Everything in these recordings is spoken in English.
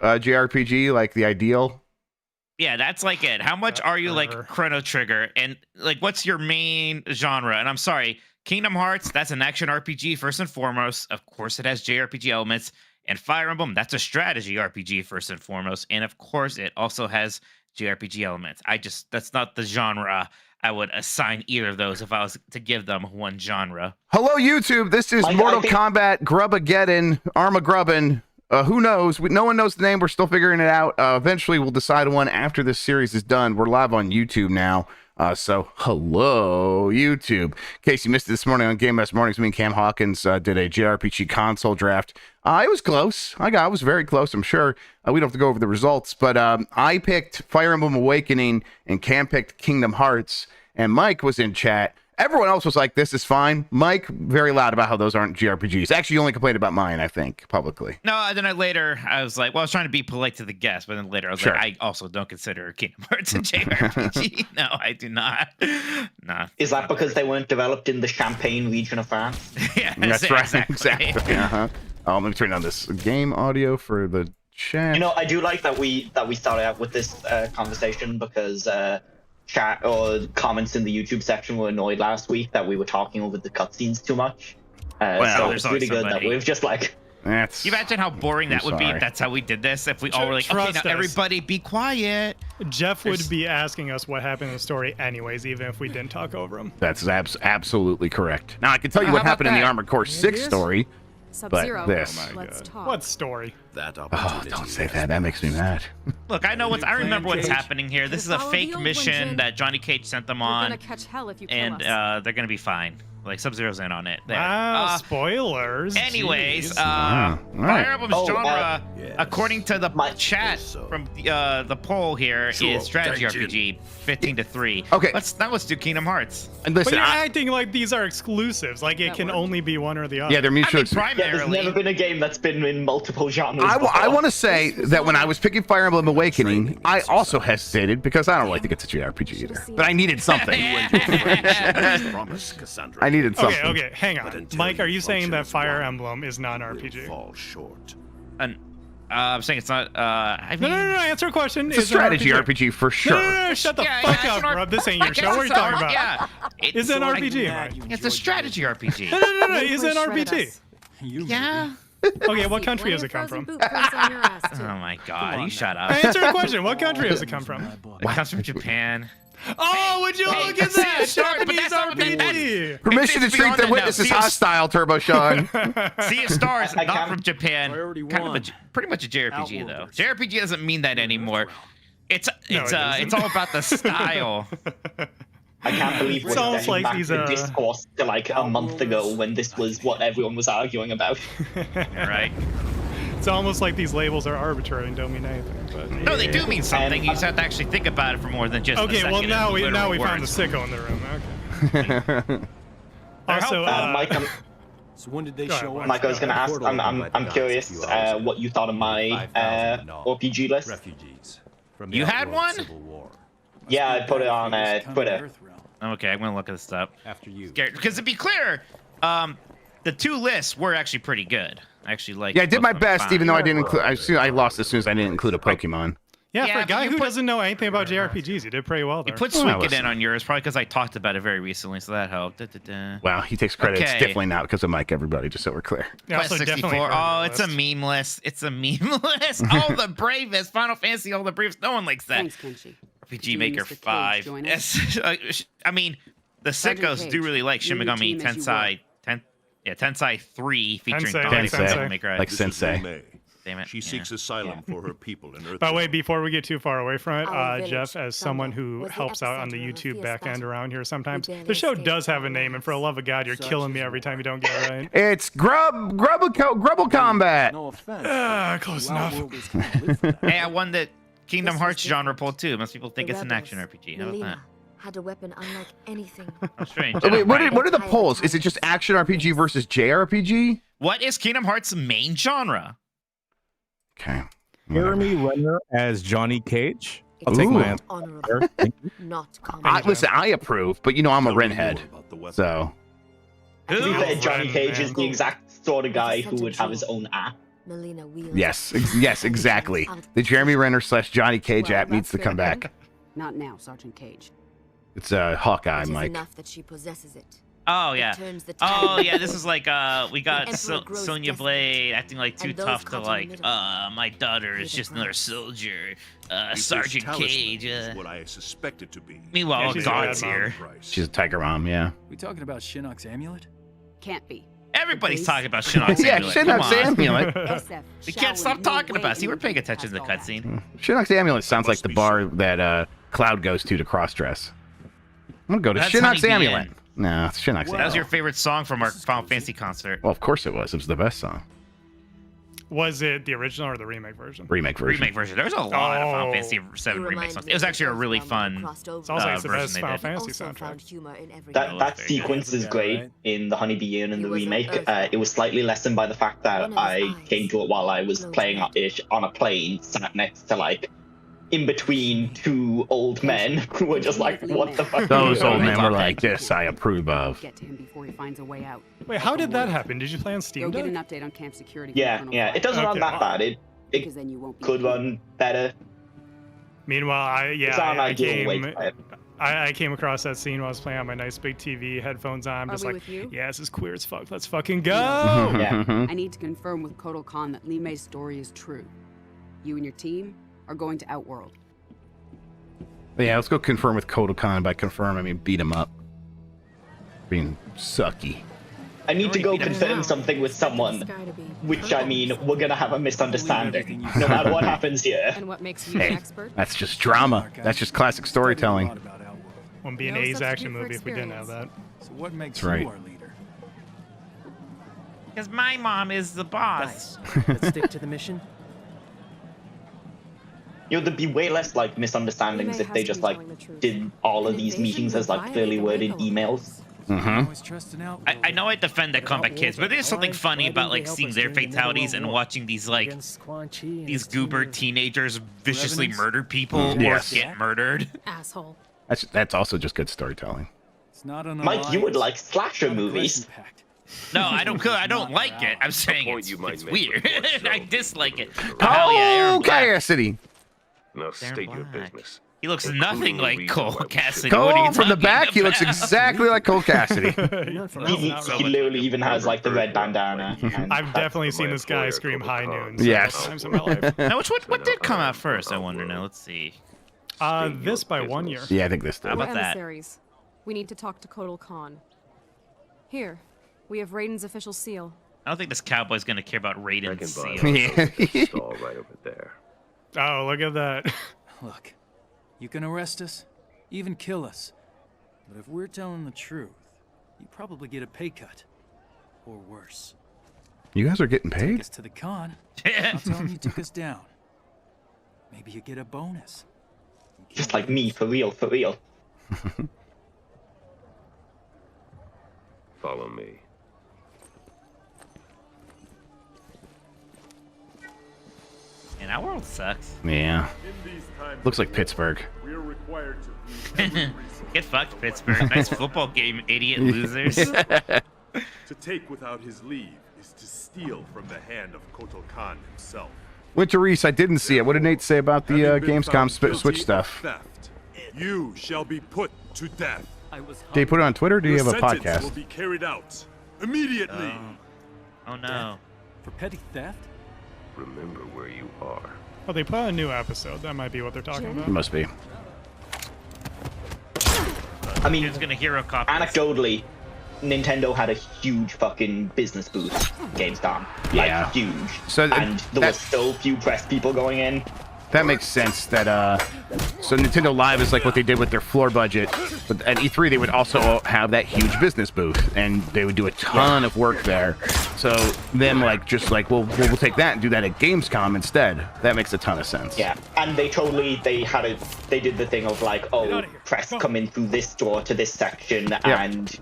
JRPG, like the ideal? Yeah, that's like it. How much are you like Chrono Trigger? And like, what's your main genre? And I'm sorry, Kingdom Hearts, that's an action RPG first and foremost. Of course, it has JRPG elements. And Fire Emblem, that's a strategy RPG first and foremost. And of course, it also has JRPG elements. That's not the genre I would assign either of those if I was to give them one genre. Hello, YouTube. This is Mortal Kombat, Grubbageddon, ArmaGrubben. Who knows? No one knows the name. We're still figuring it out. Eventually, we'll decide one after this series is done. We're live on YouTube now. So, hello, YouTube. In case you missed it this morning on Game Best Mornings, me and Cam Hawkins did a JRPG console draft. It was close. I was very close, I'm sure. We don't have to go over the results, but I picked Fire Emblem Awakening, and Cam picked Kingdom Hearts, and Mike was in chat. Everyone else was like, this is fine. Mike, very loud about how those aren't JRPGs. Actually, you only complained about mine, I think, publicly. No, then I was like, well, I was trying to be polite to the guest, but then later I was like, I also don't consider Kingdom Hearts a JRPG. No, I do not. Nah. Is that because they weren't developed in the Champagne region of France? Yeah, that's right. Exactly. Let me turn on this game audio for the chat. You know, I do like that we started out with this conversation because chat or comments in the YouTube section were annoyed last week that we were talking over the cutscenes too much. So it's really good that we've just like... Can you imagine how boring that would be if that's how we did this? If we all were like, okay, now everybody be quiet. Jeff would be asking us what happened in the story anyways, even if we didn't talk over him. That's absolutely correct. Now, I can tell you what happened in the Armored Core 6 story. But this. Oh my God. What story? Don't say that. That makes me mad. Look, I remember what's happening here. This is a fake mission that Johnny Cage sent them on. And they're gonna be fine. Like, Sub-Zero's in on it. There. Wow, spoilers. Anyways, Fire Emblem's genre, according to the chat from the poll here, is strategy RPG, 15-3. Okay. Let's do Kingdom Hearts. And listen, but you're acting like these are exclusives, like it can only be one or the other. Yeah, they're mutually primarily. There's never been a game that's been in multiple genres. I want to say that when I was picking Fire Emblem Awakening, I also hesitated because I don't really think it's a JRPG either. But I needed something. I needed something. Okay, hang on. Mike, are you saying that Fire Emblem is not an RPG? Fall short. I'm saying it's not. No, answer a question. It's a strategy RPG for sure. No, shut the fuck up, Grubb. This ain't your show. What are you talking about? Yeah. Is it an RPG? It's a strategy RPG. No. Is it an RPG? Yeah. Okay, what country does it come from? Oh my God, you shut up. Answer the question. What country does it come from? It comes from Japan. Oh, would you look at that? Japanese RPG. Permission to treat the witnesses hostile, Turbo Sean. Sea of Stars, not from Japan. Pretty much a JRPG though. JRPG doesn't mean that anymore. It's all about the style. I can't believe we're almost like back in discourse to like a month ago when this was what everyone was arguing about. Right. It's almost like these labels are arbitrary and don't mean anything. But no, they do mean something. You just have to actually think about it for more than just. Okay, well now we found the sicko in the room. Okay. Also, Mike, so when did they show up? Mike, I was going to ask. I'm curious what you thought of my RPG list. Refugees you had one? Yeah, I put it on Twitter. Okay, I'm gonna look this up. After you. Because to be clear, the two lists were actually pretty good. I actually like. Yeah, I did my best, even though I didn't include. I lost as soon as I didn't include a Pokemon. Yeah, for a guy who doesn't know anything about JRPGs, you did pretty well there. You put Suikoden on yours, probably because I talked about it very recently, so that helped. Wow, he takes credit. It's definitely not because of Mike, everybody, just so we're clear. Yeah, Quest 64. Oh, it's a meme list. It's a meme list. All the bravest. Final Fantasy, all the bravest. No one likes that. Thanks, Kenshi. RPG Maker 5. I mean, the sickos do really like Shin Megami Tensei. Tensei 3 featuring Tensei. Maker. Like Sensei. Damn it. She seeks asylum for her people in Earth. By the way, before we get too far away from it, Jeff, as someone who helps out on the YouTube back end around here sometimes, the show does have a name, and for the love of God, you're killing me every time you don't get it right. It's Grubble Combat. No offense. Close enough. Hey, I won the Kingdom Hearts genre poll too. Most people think it's an action RPG. How about that? Had a weapon unlike anything. Strange. Wait, what are the polls? Is it just action RPG versus JRPG? What is Kingdom Hearts' main genre? Okay. Jeremy Renner as Johnny Cage. I'll take my answer. Not listen, I approve, but you know I'm a Ren head, so. To be fair, Johnny Cage is the exact sort of guy who would have his own app. Melina Wheeler. Yes, exactly. The Jeremy Renner / Johnny Cage app needs to come back. Not now, Sergeant Cage. It's Hawkeye, It is Mike. enough that she possesses it. Oh It yeah. turns the Oh tide. yeah. This is like we got Emperor grows Sonya desperate, Blade acting like too and those tough to caught in the like. middle My daughter is pay the just another price. soldier. If this Sergeant talisman Cage. is what I suspected to be. Meanwhile, Yeah, she's a God's bad mom. here. She's a tiger mom, yeah. We talking about Shinnok's amulet? Can't be. Everybody's talking about Shinnok's Yeah, amulet. Shinnok's Come on. amulet. SF We shall can't stop in no talking way about it. See, we're paying indicate attention to the past all cutscene. Shinnok's amulet sounds like must the be bar sure. that Cloud goes to cross-dress. I'm gonna go to That's Shinnok's Honeybee amulet. Inn. No, it's Shinnok's That was amulet. your favorite song from our Final Fantasy concert. Well, of course it was. It was the best song. Was it the original or the remake version? Remake version. Remake version. There's a lot of Final Oh. Fantasy You 7 remake remind songs. me It was of actually a those really found fun. crossed over. Sounds like it's the version best they Final did. Fantasy Also found soundtrack. humor in every That That sequence is Yeah, great right. in the Honeybee Inn and the He was an remake. Earthman. It was slightly lessened by the fact that One of his I eyes came to it while I was glowed playing red. it on a plane, sat next to like in between two old men who were just like, "What the fuck?" Those are you old doing?" men were like, "This I approve of." Get to him before he finds a way out. Wait, how did that happen? Did you play on Go Steam get Deck? an update on camp security. from Yeah, Colonel yeah. Fry, It doesn't run Okay. that bad. It because then you won't be could run better. Meanwhile, It's not an I ideal way to came, play it. I came across that scene while I was playing on my nice big TV, headphones on, Are just we like, with you? yeah, this is queer as fuck. Let's fucking go. Yeah. I need to confirm with Kotal Khan that Li Mei's story is true. You and your team are going to Outworld. Yeah, let's go confirm with Kodokan. By confirm, I mean beat him up. Being sucky. I need to go Already beat him confirm down. something with someone, Sky to be which I mean, we're gonna have a misunderstanding, no matter what happens here. And what makes you Hey, an expert? that's just drama. That's just classic storytelling. Studied a lot about Outworld. Wouldn't be an No A's substitute action for movie if we didn't have that. So what makes That's right. you our leader? Because my mom is the boss. Let's stick to the mission. You know, there'd be way less like misunderstandings if they just like did all of these meetings as like clearly worded emails. Always trust an Outworld. I know I defend the Combat Kids, but there's something funny about like seeing their fatalities and watching these like Against Quan Chi and these his goober team of teenagers viciously Revenants? murder people Yes. or get murdered. Asshole. That's also just good storytelling. It's not an Mike, you would alliance, like slasher not a movies. aggression pact. No, I don't like it. I'm saying point it's, you might it's make weird. before show. I dislike it. Oh, hell yeah, Aaron Oh, Black. Cassidy. Now Aaron state your Black. business. He looks Including nothing the like reason Cole why we Cassidy. should- What are you Cole from the talking back, he looks about? exactly like Cole Cassidy. Not from He, outside. he literally even has like the red bandana. and I've that's- definitely seen my this guy employer, scream Kotal high Khan. noon Yes. several times in my life. Now, what did come out first? I wonder now. Let's see. State This your by 1 year. business. Yeah, I think this How did. about that? Emissaries. We need to talk to Kotal Khan. Here, we have Raiden's official seal. I don't think this cowboy's gonna care about I Raiden's can buy seal. Yeah. stall right over there. Oh, look at that. Look, you can arrest us, even kill us. But if we're telling the truth, you probably get a pay cut. Or worse. You guys are getting Take paid? us to the con. I'll tell them you took us down. Maybe you get a bonus. You Just can't like me, lose. for real, for real. Follow me. And our world sucks. Yeah. Looks like Pittsburgh. Get fucked, Pittsburgh. Nice football game, idiot losers. To take without his leave is to steal from the hand of Kotal Khan himself. Winter Reese, I didn't see it. What did Nate say about the Having been Gamescom found guilty Switch of stuff? Theft, you shall be put to death. Did he put it on Twitter or do you Your have a sentence will podcast? be carried out immediately. Oh no. For petty theft? Remember where you are. Oh, they put out a new episode. That might be what they're talking about. Must be. I mean, Who's gonna hero cop this? anecdotally, Nintendo had a huge fucking business booth at Gamescom. Like, Yeah. huge. So and there were so few press people going in. That makes sense that so Nintendo Live is like what they did with their floor budget, but at E3 they would also have that huge business booth and they would do a ton of work there. So them like just like we'll take that and do that at Gamescom instead. That makes a ton of sense. Yeah, and they did the thing of like, oh, press come in through this door to this section, and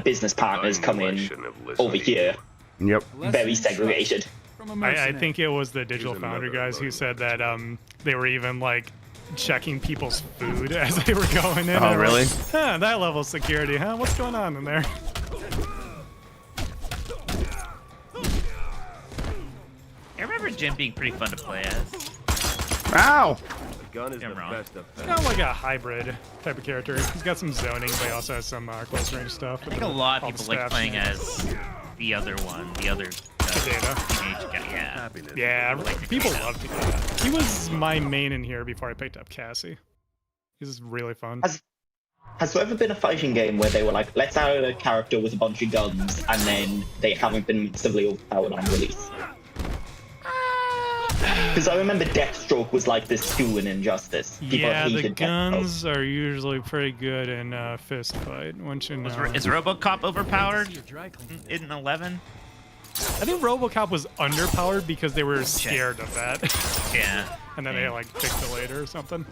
business partners come in Question of over listening. here. Yep. Very segregated. From a I mercenary. think it was the Digital Here's Foundry another guys who learning said that they were even like checking people's food as they were going in. Oh, They were really? like, huh, that level of security, huh? What's going on in there? Jin being pretty fun to play as. Ow! Gun is Yeah, the wrong. best of He's kind of like a hybrid type of character. He's got some zoning, but he also has some close range stuff. I think a lot of people like playing as the other one, the other Data. teenage guy. Yeah. Yeah, people love Data. He was my main in here before I picked up Cassie. He's really fun. Has there ever been a fighting game where they were like, let's add a character with a bunch of guns, and then they haven't been massively overpowered on release? Because I remember Deathstroke was like this too in Injustice. People Yeah, the hated guns are usually pretty good in fist fight. Once you know. Is RoboCop overpowered in 11? I think RoboCop was underpowered because they were scared of that. Yeah. And then they like fixed it later or something.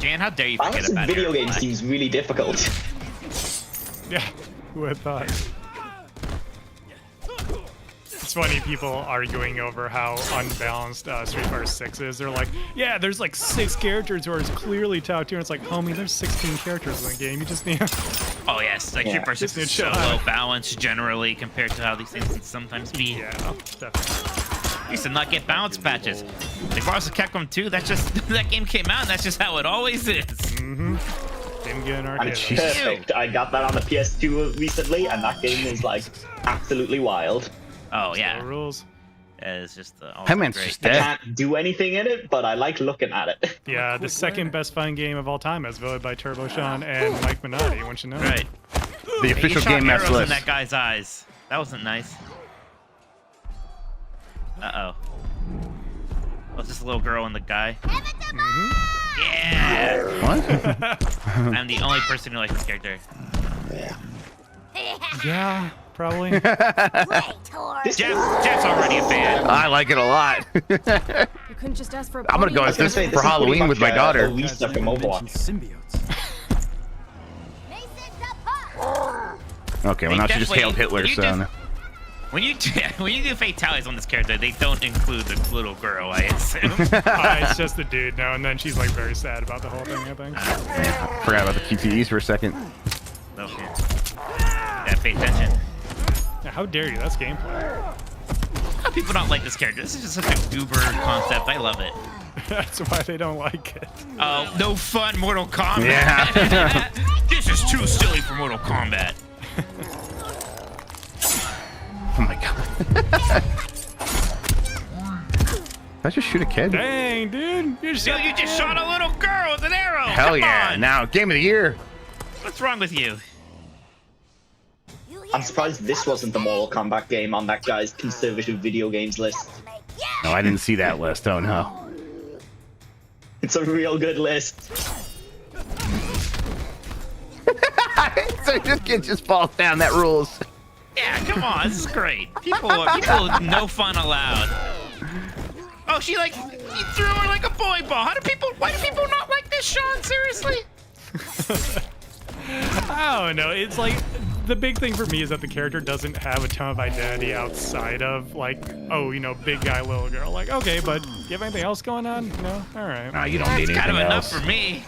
Jan, how dare you forget Balance in about video Air games Black? seems really difficult. Yeah, who would have thought? It's funny, people arguing over how unbalanced Street Fighter 6 is. They're like, yeah, there's like 6 characters who are clearly top tier. It's like, homie, there's 16 characters in the game. You just need. Oh yes, like Street Fighter 6 is so low balanced generally compared to how these things can sometimes be. Yeah, definitely. Used to not get balance patches. Like Marvel's Capcom 2, that's just that game came out, and that's just how it always is. Mm-hmm. Didn't get an And arcade. it's perfect. I got that on the PS2 recently, and that game is like absolutely wild. Oh yeah. No rules. Yeah, it's just That man's great. just dead. I can't do anything in it, but I like looking at it. Yeah, the second best fighting game of all time, as voted by Turbo Sean and Mike Minotti. Won't you know? Right. The official He shot game match arrows in list. that guy's eyes. That wasn't nice. Uh-oh. Oh, it's just a little girl and the guy. Yeah! What? I'm the only person who likes this character. Yeah, probably. Jeff's already a fan. I like it a lot. You couldn't just ask for a I'm gonna go pony? as this for Halloween with my daughter. Lisa from Overwatch. Symbiotes. Okay, well now she just definitely- hailed Hitler, you so. just- When you do fatalities on this character, they don't include the little girl, I assume. It's just the dude now, and then she's like very sad about the whole thing, I think. Forgot about the QTEs for a second. Okay. Yeah, pay attention. Yeah, how dare you? That's gameplay. How people don't like this character? This is just such a goober concept. I love it. That's why they don't like it. Oh, no fun, Mortal Kombat. Yeah. This is too silly for Mortal Kombat. Oh my god. Did I just shoot a kid? Dang, dude. You just shot a little girl with an arrow. Hell Come yeah. on. Now, game of the year. What's wrong with you? I'm surprised this wasn't the Mortal Kombat game on that guy's conservative video games list. No, I didn't see that list. Oh no. It's a real good list. So this kid just falls down. That rules. Yeah, come on. This is great. People, no fun allowed. Oh, he threw her like a boy ball. Why do people not like this, Sean? Seriously? I don't know. It's like the big thing for me is that the character doesn't have a ton of identity outside of like, oh, you know, big guy, little girl. Like, okay, but do you have anything else going on? No? All right. No, you don't need It's kind of anything enough else. for me.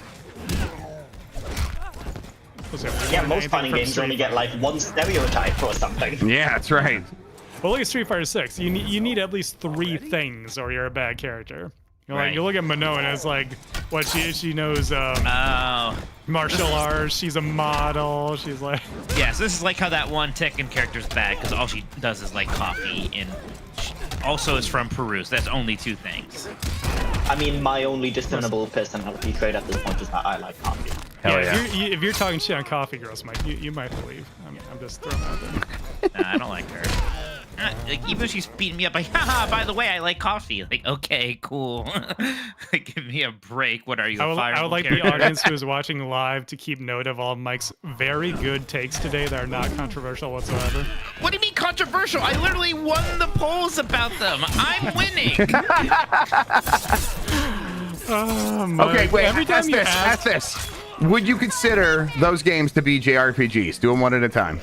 Yeah, most fighting games only get like one stereotype or something. Yeah, that's right. Well, look at Street Fighter 6. You need at least 3 things, or you're a bad character. You know, like Right. you look at Minoan as like what she knows Oh. martial arts. She's a model. She's like Yeah, so this is like how that one Tekken character's bad because all she does is like coffee and she also is from Peru. So that's only 2 things. I mean, my only discernible personality trait at this point is that I like coffee. Hell yeah. If you're talking shit on coffee girls, Mike, you might leave. I'm just throwing that out there. Nah, I don't like her. Like, even if she's beating me up, like, haha, by the way, I like coffee. Like, okay, cool. Give me a break. What are you, I would like the audience who is watching live to keep note of all Mike's very good takes today that are not controversial whatsoever. What do you mean controversial? I literally won the polls about them. I'm winning. Okay, wait. Every time you ask this. Would you consider those games to be JRPGs? Do them one at a time.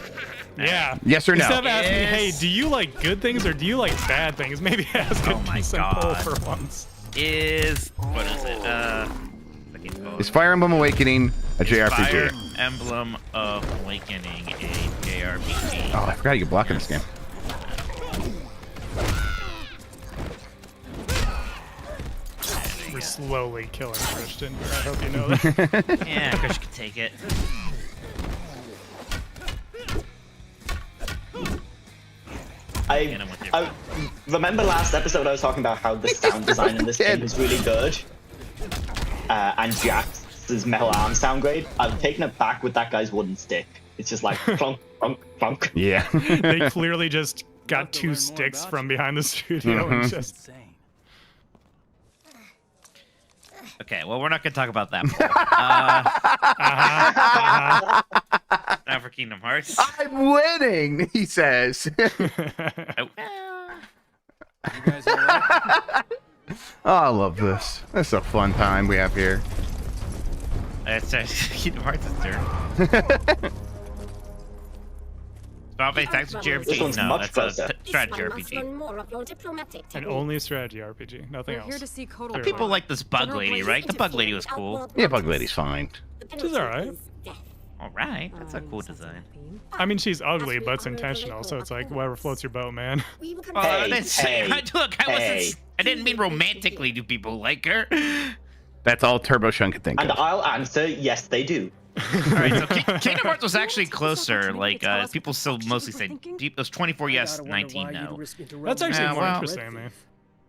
Yeah. Yes or no? Instead of asking, hey, do you like good things or do you like bad things? Maybe ask a decent poll for once. What is it? Is Fire Emblem Awakening a JRPG? Fire Emblem Awakening a JRPG. Oh, I forgot you could block in this game. slowly killing Christian. I hope you know that. Yeah, Christian can take it. I remember last episode I was talking about how the sound design in this game is really good. And Jax's metal arms sound great. I've taken it back with that guy's wooden stick. It's just like clunk, clunk, clunk. Yeah. They clearly just got 2 sticks from behind the studio and just... Okay, well, we're not going to talk about that. Now for Kingdom Hearts. I'm winning, he says. Oh. You guys all right? Oh, I love this. This is a fun time we have here. It's Kingdom Hearts' turn. Valve thanks to JRPG. No, that's a strategy RPG. And only a strategy RPG, nothing else. Here to see Kotal Well, people like this Bug Lady, right? The Bug Lady was cool. Yeah, Bug Lady's fine. She's alright. Alright, that's a cool design. I mean, she's ugly, but it's intentional, so it's like, whatever floats your boat, man. Well, I didn't say, look, I didn't mean romantically do people like her. That's all Turbo Shun could think And of. I'll answer, yes, they do. Alright, so Kingdom Hearts was actually closer. Like, people still mostly say it was 24 yes, 19 no. That's actually more interesting to me.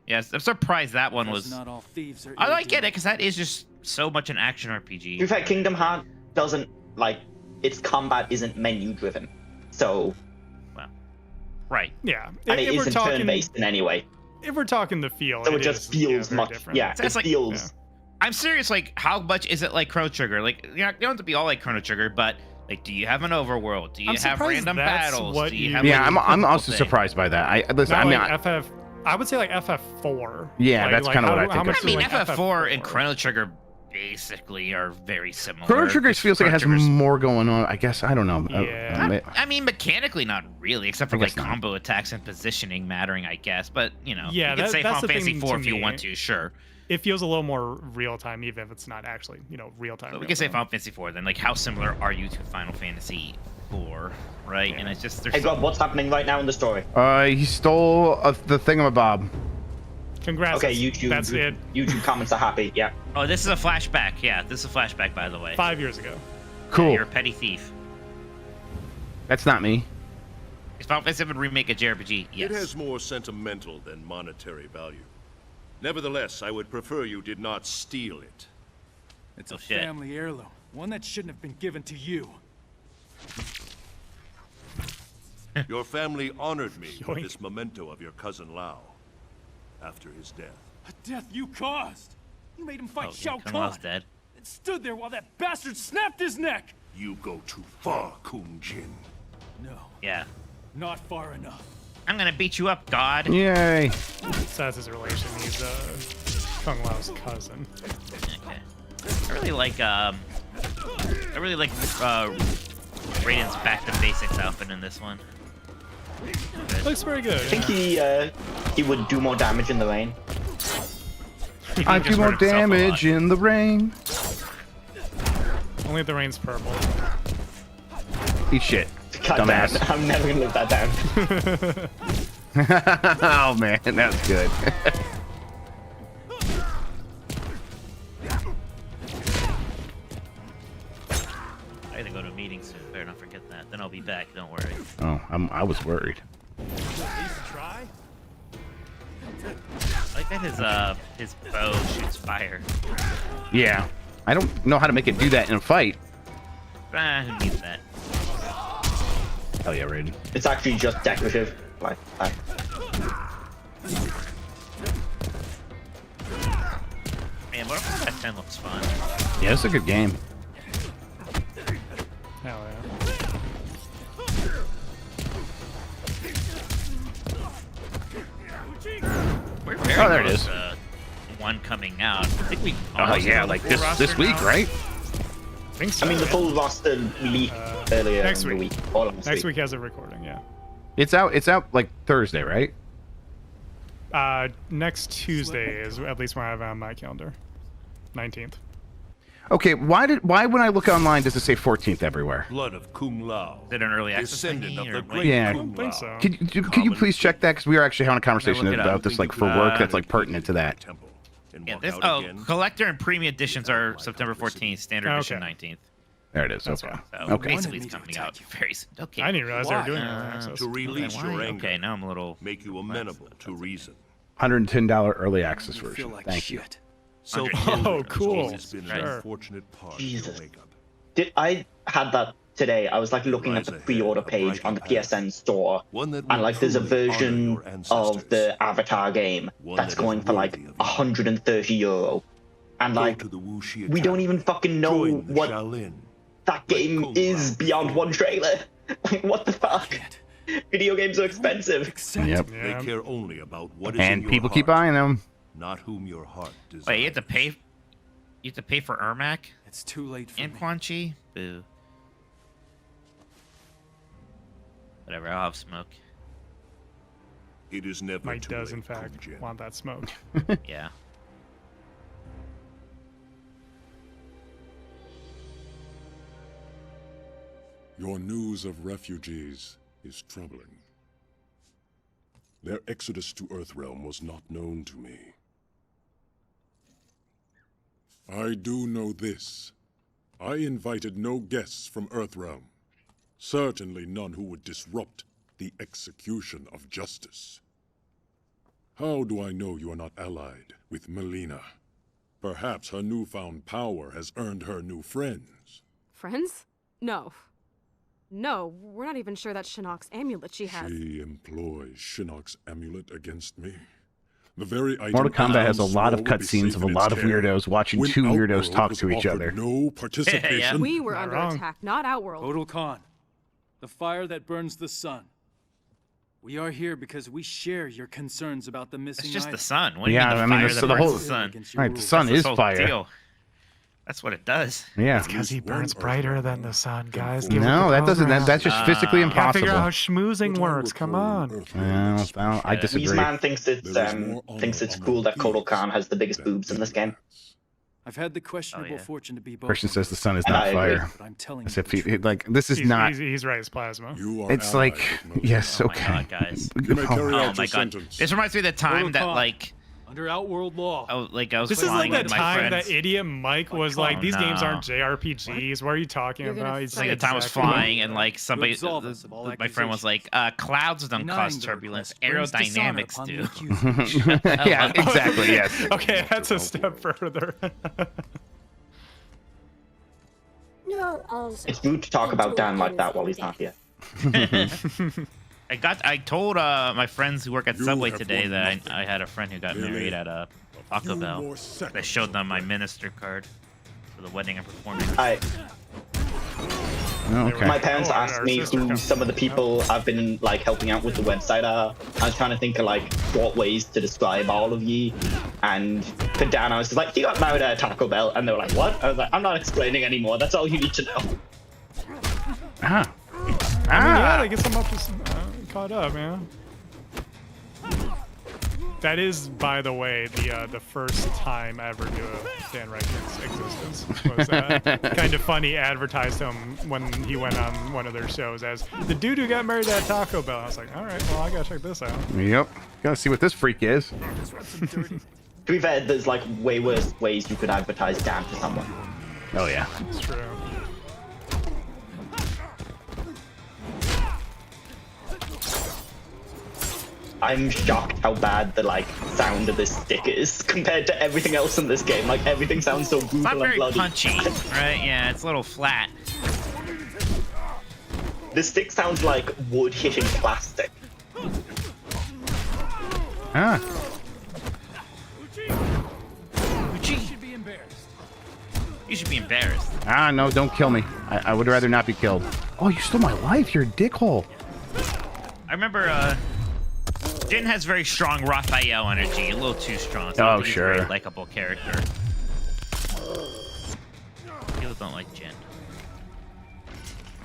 Yes, I'm surprised that one was. I like it because that is just so much an action RPG. To be fair, Kingdom Hearts doesn't, like, its combat isn't menu driven. So. Well, right. Yeah. And it isn't turn-based in any way. If we're talking the feel, so it just feels much different. Yeah, it feels. Yeah. I'm serious, like, how much is it like Chrono Trigger? Like, you don't have to be all like Chrono Trigger, but, like, do you have an overworld? Do you have random battles? Do you have, yeah, like, I'm also surprised by that. Listen, I mean, like I would say, like, FF4. Yeah, that's kind of what I think. I mean, FF4 and Chrono Trigger basically are very similar. Chrono Trigger feels like it has more going on. I guess, I don't know. Yeah. I mean, mechanically, not really, except for, like, combo attacks and positioning mattering, I guess. But, you know, you can say Final Fantasy 4 if you want to, sure. It feels a little more real time, even if it's not actually, you know, real time. But we can say Final Fantasy 4, then, like, how similar are you to Final Fantasy 4, right? Yeah. And it's just Hey, Grubb, what's happening right now in the story? He stole the thingamabob. Congrats. Okay, YouTube. That's it. YouTube comments are happy. Yeah. Oh, this is a flashback. Yeah, this is a flashback, by the way. 5 years ago. Cool. Yeah, you're a petty thief. That's not me. Is Final Fantasy 7 remake a JRPG? Yes. It has more sentimental than monetary value. Nevertheless, I would prefer you did not steal it. It's a family heirloom, one that shouldn't have been given to you. Your family honored me with this memento of your cousin Lao after his death. A death you caused! You made him fight Shao Kung Kahn! Lao's dead. And stood there while that bastard snapped his neck! You go too far, Kung Jin. No. Yeah. Not far enough. I'm gonna beat you up, God. Yay. So that's his relation. He's Kung Lao's cousin. Okay. I really like Raiden's back to basics outfit in this one. Good. Looks very good. I think he would do more damage in the rain. I do more damage in the rain. Only if the rain's purple. Eat shit. God dumbass. Damn, I'm never gonna live that down. Oh man, that's good. I gotta go to a meeting soon. Better not forget that. Then I'll be back. Don't worry. Oh, I was worried. Try? I like that his bow shoots fire. Yeah, I don't know how to make it do that in a fight. Who needs that? Hell yeah, Raiden. It's actually just decorative. Like, Man, Mortal Kombat 10 looks fun. Yeah, it's a good game. Hell yeah. We're very Oh, there it close is. to one coming out. I think we. Oh yeah, like this week, now. right? I think so. I mean, the full roster leaked earlier next in the week. week. Or last Next week has a recording, yeah. It's out like Thursday, right? Next Tuesday is at least when I have it on my calendar. 19th. Okay, why when I look online does it say 14th everywhere? Blood of Kung Lao. Is it an early access Descendant thingy, of the or great Yeah. Kung I think Lao. so. Could you please check that? Because we were actually having a conversation look it up. about this like for work that's like pertinent to that. Temple. and Yeah, walk this, out again. collector and premium editions are September 14th, standard edition 19th. There it is. That's Okay. So Okay. basically, it's coming out very soon. Okay. I didn't realize they were doing early access. To release your anger, Okay, now I'm a little. make you amenable to reason. $110 early access You feel version. like Thank you. shit. Oh, cool. Has been Sure. an unfortunate part Jesus. of your makeup. I had that today. I was like looking at the Rise ahead, pre-order a page on the brighter path. PSN store, One that and will like there's a truly honor version your of ancestors. the Avatar game One that's that is going for like worthy of you. 130 euro, and Go like to the Wuxi we don't Academy. even fucking know Join the what Shaolin. that game Kung is Lao beyond before one trailer. Like what the fuck? Video games are expensive. Yep. They care only about what is And in your people heart, keep buying them. not whom your heart desires. Wait, you have to pay. You have to pay for Ermac It's too late for and me. Quan Chi. Boo. Whatever. I'll have smoke. It is never Mike too does, late, in fact, Kung Jin. want that smoke. Yeah. Your news of refugees is troubling. Their exodus to Earthrealm was not known to me. I do know this. I invited no guests from Earthrealm. Certainly none who would disrupt the execution of justice. How do I know you are not allied with Melina? Perhaps her newfound power has earned her new friends. Friends? No. No, we're not even sure that's Shinnok's amulet she has. She employs Shinnok's amulet against me. The very item Mortal Kombat has a lot of would be cutscenes safe of a in lot its of care. weirdos watching When two weirdos Outworld talk was to each offered other. No participation. We were Not under wrong. attack, not Outworld. Total Khan, the fire that burns the sun. We are here because we share your concerns about the missing It's just item. the sun. What do Yeah, you I mean mean, the fire the that burns whole- the sun? Against your Right, the rules. sun That's is the whole fire. deal. That's what it does. Yeah. Because he One burns Earth brighter Realm. than the sun, guys. Give it No, the that doesn't. power. That's just physically You Gotta figure out how impossible. schmoozing What I works. Come recall on. Earthrealm is I disagree. Weezeman thinks there is more honor it's among cool that Kotal thieves Khan has the biggest than boobs in this game. diplomats. I've had the questionable yeah. fortune to be both. Christian says the sun is And not I agree. fire. But I'm telling As you if the he, truth. like, this is not. He's right. It's plasma. You are It's allied like, with Melina. yes, Oh my okay. god, guys. You may carry Oh out my your god. sentence. This reminds me of the time that Khan. like Under Outworld law. I was This is flying like that with my time friends. that idiot Mike was like, "These games no. aren't JRPGs. What are you talking You're gonna about?" He's fight Like the time I was exactly- flying and like somebody, absolve us of all my friend was like, "Clouds don't Denying cause the turbulence. request brings dishonor Aerodynamics upon the do." accused. Yeah, exactly. Yes. Okay, that's a step further. It's rude to talk about Dan like that while he's not here. I told my friends who work at You Subway have today won that nothing. I had a friend who got Merely married at a Taco few Bell. more I seconds showed them my of minister card for the wedding I'm performing. Oh, okay. My parents Oh, asked our me sister who comes- some of the people I've been like helping out with the website are. I was trying to think of like short ways to describe all of ye. And for Dan, I was just like, "You got married at a Taco Bell," and they were like, "What?" I was like, "I'm not explaining anymore. That's all you need to know." Ah. I mean, yeah, they get some up to caught up, man. That is, by the way, the first time ever to Dan Reichert's existence. Was kind of funny. Advertised him when he went on one of their shows as the dude who got married at Taco Bell. I was like, all right, well, I gotta check this out. Yep. Gotta see what this freak is. To be fair, there's like way worse ways you could advertise Dan to someone. Oh yeah. It's true. I'm shocked how bad the like sound of this stick is compared to everything else in this game. Like everything sounds so It's not brutal and very bloody. punchy, right? Yeah, it's a little flat. This stick sounds like wood hitting plastic. Ah. You should be embarrassed. You should be embarrassed. Ah, no, don't kill me. I would rather not be killed. Oh, you stole my life. You're a dickhole. I remember Jin has very strong Raphael energy, a little too strong. So Oh, he's a sure. very likable character. People don't like Jin.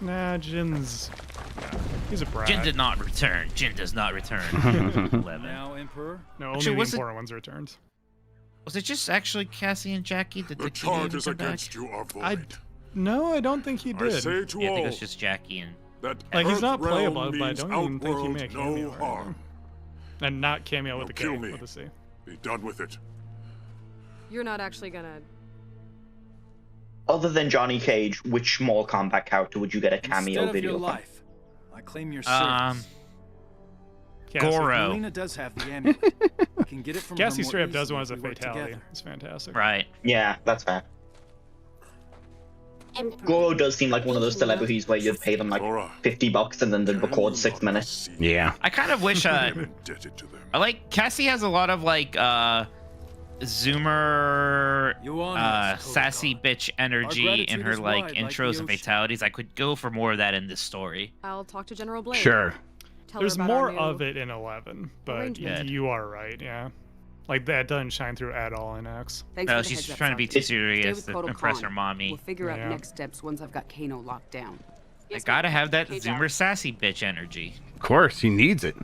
Nah, Jin's. He's a brat. Jin did not return. Jin does not return. 11. Now, Emperor. No, only Actually, the was it- important ones returned. Was it just actually Cassie and Jackie? Did The charges against you are void. No, I don't think he I did. say to Yeah, I think it all was just Jackie and. that Like, he's not Earthrealm playable, but I means don't even think he Outworld made a cameo no or harm. anything. And not cameo with Now the kill K, me. with the C. Be done with it. You're not actually gonna... Other than Johnny Cage, which Mortal Kombat character would you get a cameo Instead of video your from? life, I claim your service. Goro. Melina does have the amulet. We can get it from Cassie her more straight up does easily one as a if we work fatality. together. It's fantastic. Right. Yeah, that's fair. Goro does seem like one of those celebrities where you'd pay them like $50 and then they'd record 6 minutes. Yeah. I kind of wish I like Cassie has a lot of like Zoomer sassy bitch energy in her like intros and fatalities. I could go for more of that in this story. I'll talk to General Blade. Sure. Tell There's her about our more of it in 11, but arrangement. you are right, yeah. Like, that doesn't shine through at all in X. Thanks No, for the she's heads up, trying to be too Sergeant. Stay serious with to Kotal impress Khan. her mommy. We'll figure out Yeah. next steps once I've got Kano locked down. I gotta have that Zoomer sassy bitch energy. Of course, he needs it.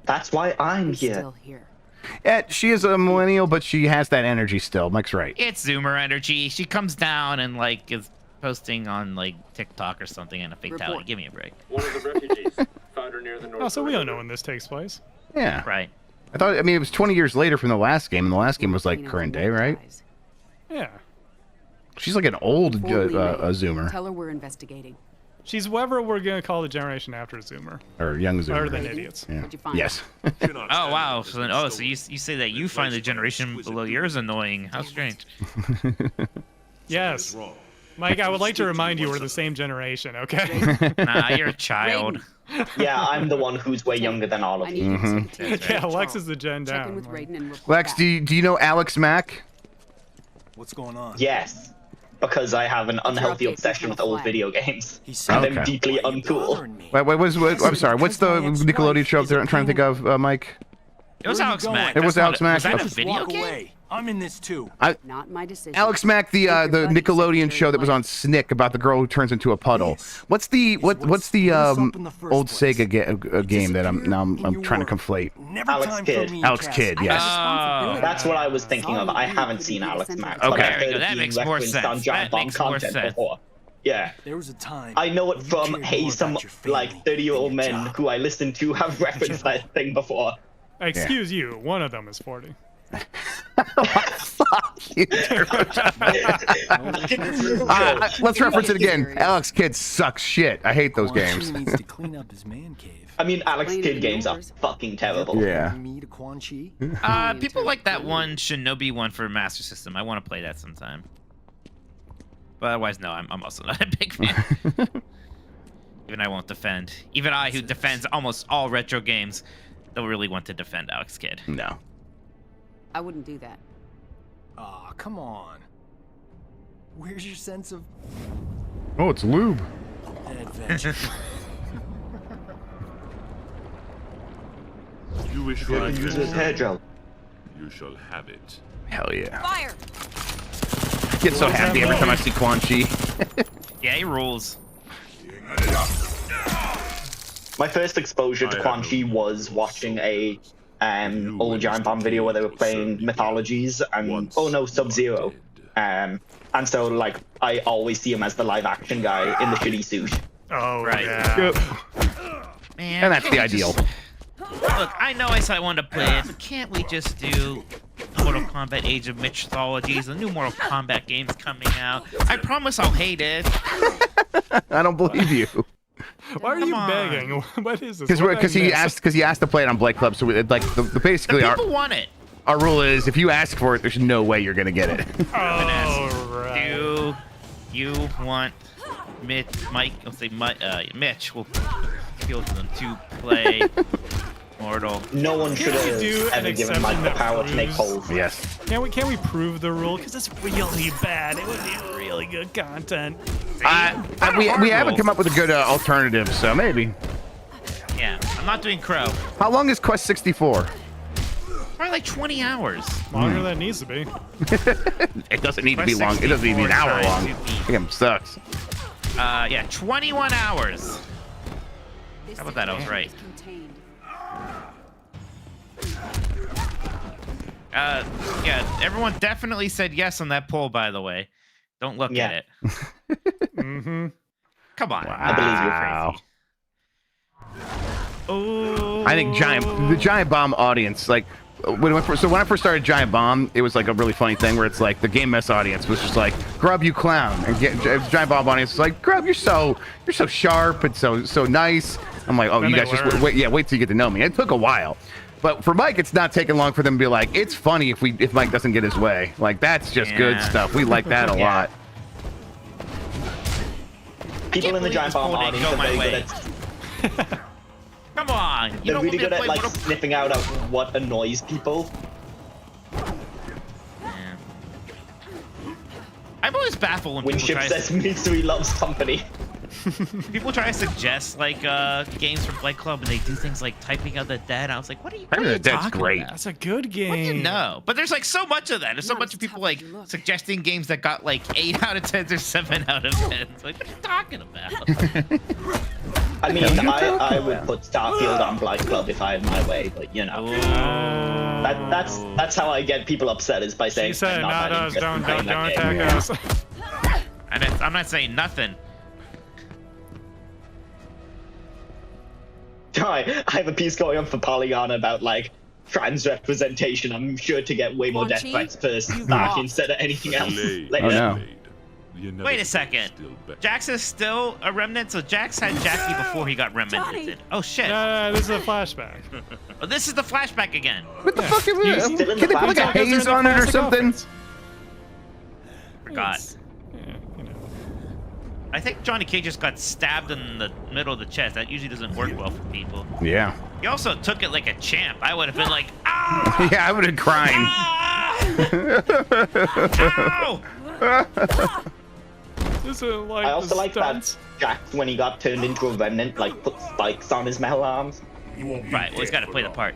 That's why I'm He's here. still here. Yeah, she is a millennial, but she has that energy still. Mike's right. It's Zoomer energy. She comes down and like is posting on like TikTok or something in a fatality. Report. Give me a break. One of the refugees found her near the north. Oh, so we don't know when this takes place. Yeah. Right. I thought, I mean, it was 20 years later from the last game, and the last game was like current day, right? Yeah. She's like an old Before we leave, Zoomer. Tell her we're investigating. She's whoever we're going to call the generation after Zoomer. Or young Zoomer. Other than idiots. Yeah. What'd you find? Yes. Oh wow. So then, so you say that you find the generation below yours annoying? How strange. Yes. Mike, I would like to remind you we're the same generation, okay? Nah, you're a child. Yeah, I'm the one who's way younger than all of you. Yeah, Lex is the gen Check in down. with Raiden and report Lex, back. do you know Alex Mack? What's going on? Yes, because I have an unhealthy obsession with old video games. And I'm deeply uncool. Wait, I'm sorry. What's the Nickelodeon show I'm trying to think of, Mike? It was Alex Mack. It was Alex Mack. Was that a Okay. video game? I'm in this too. Not my decision. Alex Mack, the Nickelodeon show that was on Snick about the girl who turns into a puddle. What's the old Sega game that I'm trying to conflate? Alex Kidd. Alex Kidd, yes. That's what I was thinking of. I haven't seen Alex Mack. Okay. But I've There we go. heard That it makes being more referenced sense. on Giant That Bomb makes more content sense. before. Yeah. There was a time. I know it from cared hey, more some about your family like 30-year-old than your men job. who I listen to have referenced that thing before. Excuse you, one of them is 40. Fuck you. Let's reference it again. Alex Kidd sucks shit. I hate those games. Quan Chi needs to clean up his man cave. I mean, Alex Explain Kidd it games are yours. fucking terrible. Yeah. Me to Quan Chi. People like that one Shinobi one for Master System. I want to play that sometime. But otherwise, no, I'm also not a big fan. Even I won't defend. Even I, who defends almost all retro games, don't really want to defend Alex Kidd. No. I wouldn't do that. Aw, come on. Where's your sense of Oh, it's lube. adventure? You wish for Use this adventure, hair gel. you shall have it. Hell yeah. Fire! I get so happy every time I see Quan Chi. Yeah, he rules. My first exposure to I Quan have Chi no was watching a old Giant Bomb video where they were playing Mythologies and Sub-Zero. And so like I always see him as the live action guy in the shitty suit. Oh, Right. yeah. Man, And that's can't the we ideal. Look, I know I said I wanted to play it, but can't we just do Mortal Kombat Age of Mythologies? The new Mortal Kombat game's coming out. I promise I'll hate it. I don't believe you. Why are Come you on. begging? What is this? What did I Because he miss? asked to play it on Blake Club. So basically The people want it. our rule is if you ask for it, there's no way you're gonna get it. Oh, right. Do you want Mike? I'll say Mitch will appeal to them to play Mortal. No one should Can we do have an ever given Mike the exception power that to make proves- holes. Yes. Can we prove the rule? Because it's really bad. It would be really good content. We haven't come up with a good alternative, so maybe. Yeah, I'm not doing Crow. How long is Quest 64? Probably like 20 hours. Longer than it needs to be. It doesn't need to be Quest long. It doesn't need to be an 64 hour times long. 2 Damn, sucks. Yeah, 21 hours. How about that? I was right. Yeah, everyone definitely said yes on that poll, by the way. Don't look at it. Mm-hmm. Come on. I believe you're Wow. Oh. I think the Giant Bomb audience, like, when I first started Giant Bomb, it was like a really funny thing where it's like the Game Mess audience was just like, Grubb, you clown, and Giant Bomb audience was like, Grubb, you're so sharp and so nice. I'm like, oh, Then you guys just wait till you get to know me. It took a while. But for Mike, it's not taking long for them to be like, it's funny if Mike doesn't get his way. Like, that's just good stuff. We like that a lot. People in the Giant Bomb audience are very good at... Come on. They're really good at, like, sniffing out what annoys people. Yeah. I'm always baffled when people Winship try says Mitsui loves company. People try to suggest like games from Fight Club and they do things like Typing of the Dead. I was like, what are you That's great. about? That's a good game. What do you know? But there's like so much of that. There's so much of people like suggesting games that got like 8 out of 10 or 7 out of 10. It's like, what are you talking about? I mean, I would put Starfield on Fight Club if I had my way, but you know, that's how I get people upset is by saying, She said, not us, don't attack us. I'm not saying nothing. I have a piece going on for Polygon about like trans representation. I'm sure to get way more death threats for Stark instead of anything else. Oh no. Wait a second. Jax is still a remnant, so Jax had Jackie before he got remented. Oh shit. This is a flashback. Oh, this is the flashback again. What the fuck is this? Can they put like a haze on it or something? Forgot. I think Johnny Cage just got stabbed in the middle of the chest. That usually doesn't work well for people. Yeah. He also took it like a champ. I would have been like, ah! Yeah, I would have crying. Ow! I also like that Jax, when he got turned into a remnant, like put spikes on his metal arms. Right, well, he's got to play the part.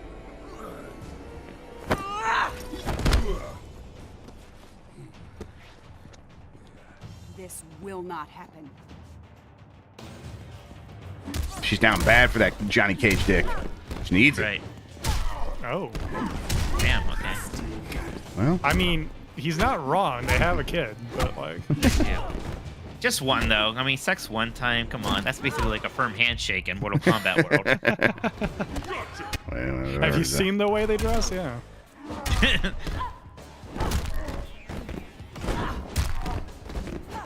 This will not happen. She's down bad for that Johnny Cage dick. She needs it. Right. Oh. Damn, okay. Well, I mean, he's not wrong. They have a kid, but like. Yeah. Just one, though. I mean, sex one time. Come on. That's basically like a firm handshake in Mortal Kombat world. Have you seen the way they dress? Yeah.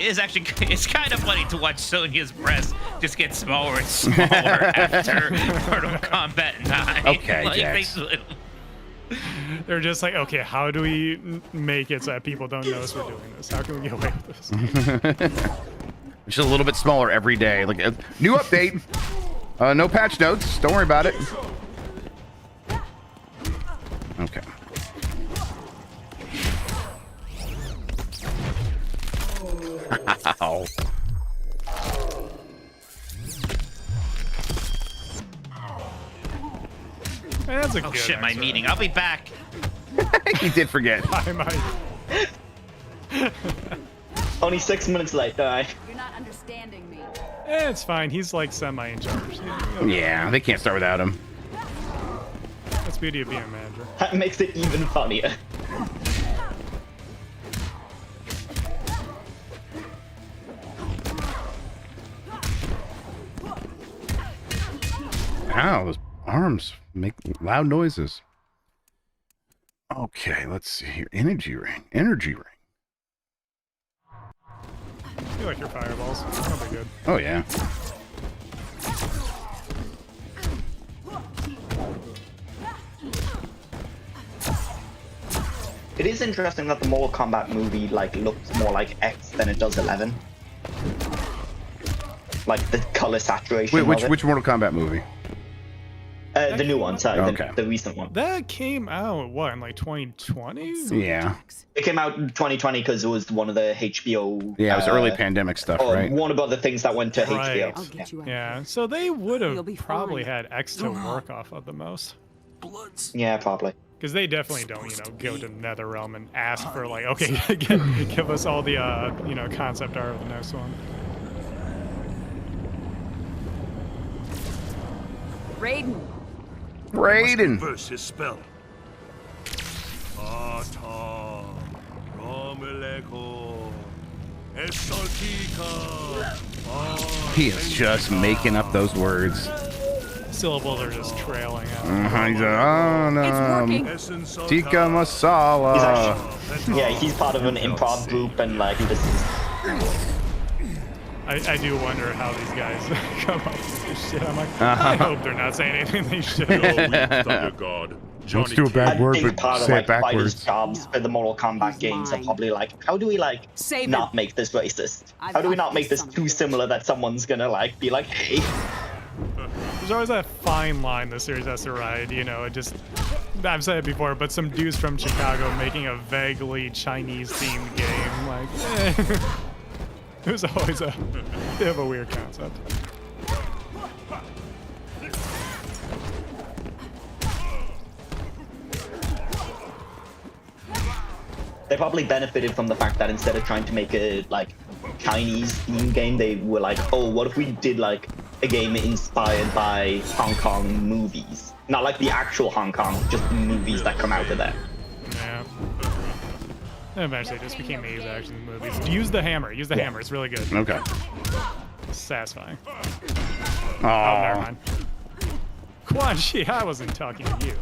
It's kind of funny to watch Sonya's breasts just get smaller and smaller after Mortal Kombat 9. Okay, like, Jax. They're just like, okay, how do we make it so that people don't notice we're doing this? How can we get away with this? Just a little bit smaller every day. Like new update. No patch notes. Don't worry about it. Okay. Ow. That's a oh good shit, my meeting. I'll be back. He did forget. I might. Only 6 minutes late, die. You're not understanding me. It's fine. He's like semi in charge. Yeah, they can't start without him. That's the beauty of being a manager. That makes it even funnier. Ow, those arms make loud noises. Okay, let's see here. Energy ring. Energy ring. You like your fireballs. That'll be good. Oh, yeah. It is interesting that the Mortal Kombat movie like looks more like X than it does 11. Like the color saturation. Wait, of it. which Mortal Kombat movie? The new one, sorry, Okay. the recent one. That came out, what, in like 2020? Yeah. It came out in 2020 because it was one of the HBO. Yeah, it was early pandemic stuff, right? One of the things that went to Right. HBO. Yeah, so they would have probably had X to work off of the most. Yeah, probably. Because they definitely don't, go to NetherRealm and ask for like, okay, give us all the, concept art of the next one. Raiden. Raiden. Reverse his spell. He is just making up those words. syllables are just trailing out. He's tikka masala. He's actually, yeah, he's part of an improv group, and like this is. I do wonder how these guys come up with this shit. I'm like, I hope they're not saying anything they should. Let's do a bad word, but part of say like it backwards. fighters' jobs for the Mortal Kombat games are probably like, how do we like not make this racist? How do we not make this too similar that someone's gonna like be like, hey? There's always that fine line the series has to ride, you know. It just, I've said it before, but some dudes from Chicago making a vaguely Chinese-themed game, like, it was always a bit of a weird concept. They probably benefited from the fact that instead of trying to make a like Chinese themed game, they were like, oh, what if we did like a game inspired by Hong Kong movies? Not like the actual Hong Kong, just movies that come out of there. Yeah. Eventually, it just became these action movies. Use the hammer. Use the hammer. It's really good. Okay. Satisfying. Oh, never mind. Quan Chi, I wasn't talking to you.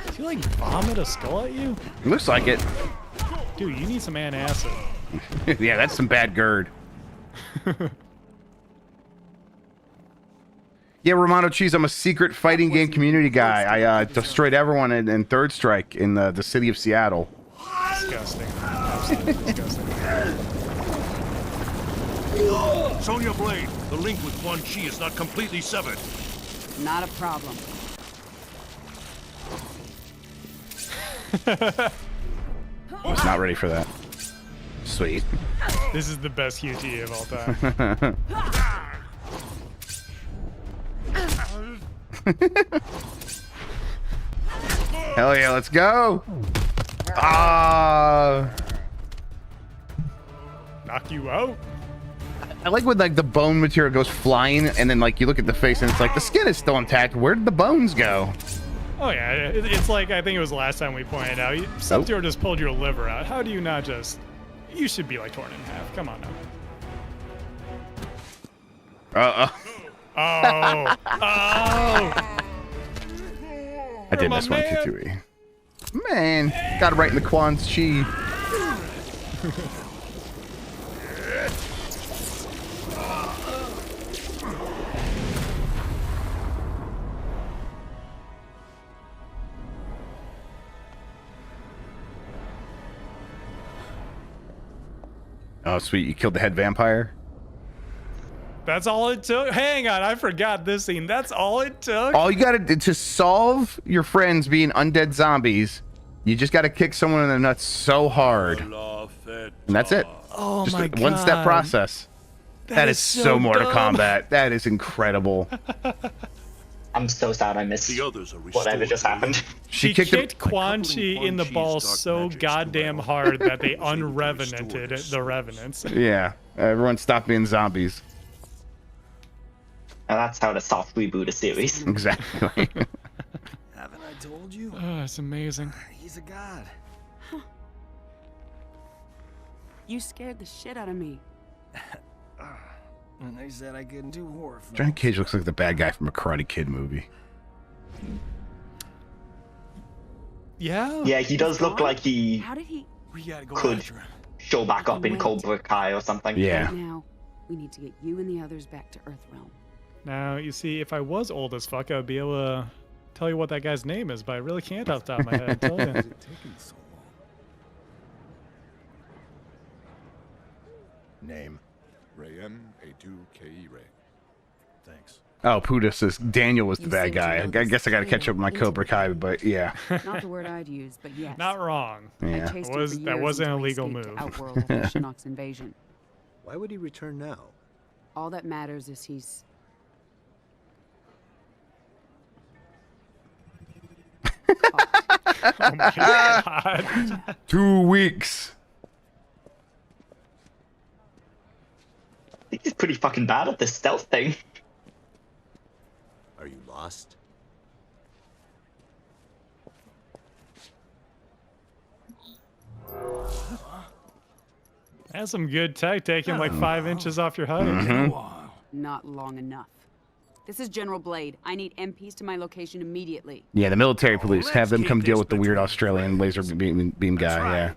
Did you like vomit a skull at you? Looks like it. Dude, you need some antacid. Yeah, that's some bad GERD. Yeah, Romano Cheese, I'm a secret fighting game community guy. I destroyed everyone in Third Strike in the city of Seattle. Disgusting. Absolutely disgusting. Sonya Blade, the link with Quan Chi is not completely severed. Not a problem. I was not ready for that. Sweet. This is the best QTE of all time. Hell yeah, let's go! Knock you out? I like when like the bone material goes flying and then like you look at the face and it's like the skin is still intact. Where did the bones go? Oh yeah, it's like, I think it was the last time we pointed out, Sub-Zero just pulled your liver out. How do you not just, you should be like torn in half. Come on now. Oh. I did miss one Q2E. Man, got it right in the Quan Chi. Oh, sweet. You killed the head vampire? That's all it took? Hang on, I forgot this scene. That's all it took? All you gotta do to solve your friends being undead zombies, you just gotta kick someone in the nuts so hard. And that's it. Oh just my a one-step God. process. That is so Mortal dumb. Kombat. That is incredible. I'm so sad I missed whatever just happened. She kicked Quan Chi in the balls so goddamn hard that they unrevenanted the revenants. Yeah, everyone stopped being zombies. And that's how to soft reboot a series. Exactly. Haven't I told you? Oh, it's amazing. He's a god. You scared the shit out of me. And they said I couldn't do horror films. Johnny Cage looks like the bad guy from a Karate Kid movie. Yeah? Yeah, he does look like he How did he? could show back up in Cobra Kai or something. Yeah. Right now, we need to get you and the others back to Earthrealm. Now, you see, if I was old as fuck, I would be able to tell you what that guy's name is, but I really can't off the top of my head. Tell you. Name. Rayen A2KE Ray. Thanks. Oh, Puda says Daniel was the bad guy. I guess I gotta catch up with my Cobra Kai, but yeah. Not the word I'd use, but yes. Not wrong. Yeah. I chased him for That years wasn't an until he illegal escaped move. to Outworld after the Shinnok's invasion. Why would he return now? All that matters is he's. Oh my God. 2 weeks. I think he's pretty fucking bad at this stealth thing. Are you lost? That's some good tech, taking like 5 inches off your height. Not long enough. This is General Blade. I need MPs to my location immediately. Yeah, the military police. Have them come deal with the weird Australian laser beam guy. Yeah.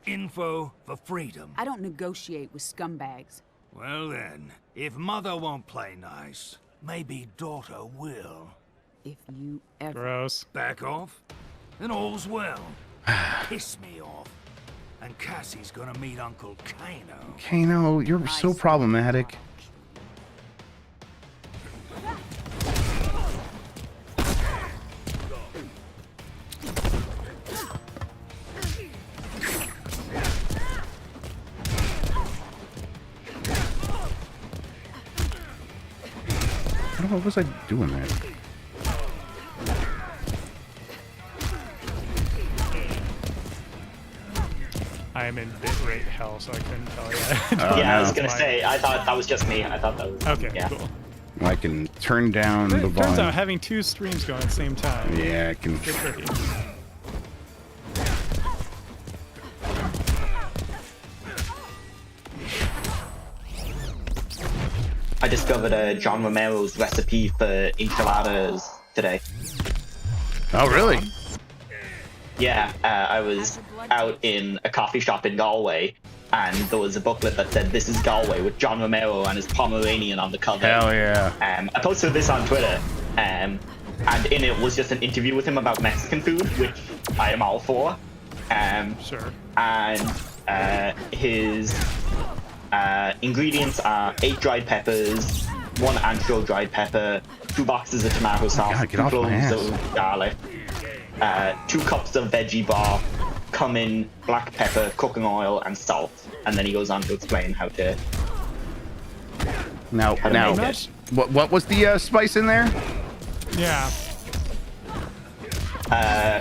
Info for freedom. I don't negotiate with scumbags. Well then, if mother won't play nice, maybe daughter will. If you ever... Gross. Back off, and all's well. Piss me off. And Cassie's gonna meet Uncle Kano. Kano, you're so problematic. What was I doing there? I am in bitrate hell, so I couldn't tell you. Yeah, I was gonna say, I thought that was just me. I thought that was... Okay, yeah. cool. I can turn down the volume. Turns out having 2 streams going at the same time. Yeah, I can... Get tricky. I discovered John Romero's recipe for enchiladas today. Oh, really? Yeah, I was out in a coffee shop in Galway, and there was a booklet that said, "This is Galway," with John Romero and his Pomeranian on the cover. Hell yeah. I posted this on Twitter, and in it was just an interview with him about Mexican food, which I am all for. Sure. And his ingredients are 8 dried peppers, 1 ancho dried pepper, 2 boxes of tomato sauce, God, 2 cloves of garlic, 2 cups of veggie broth, cumin, black pepper, cooking oil, and salt. And then he goes on to explain how to. Now, what was the spice in there? Yeah.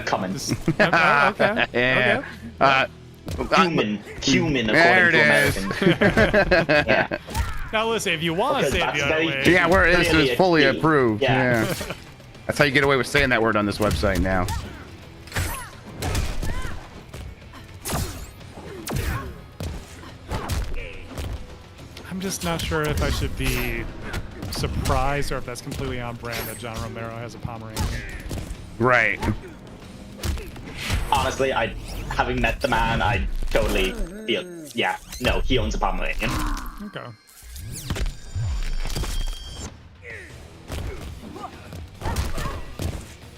Cumin. Okay. Cumin, there according it to is. American. Yeah. Now listen, if you want to say it the other way. Yeah, where this is fully HD. approved. Yeah. Yeah. That's how you get away with saying that word on this website now. I'm just not sure if I should be surprised or if that's completely on brand that John Romero has a Pomeranian. Right. Honestly, having met the man, I totally feel, yeah, no, he owns a Pomeranian. Okay.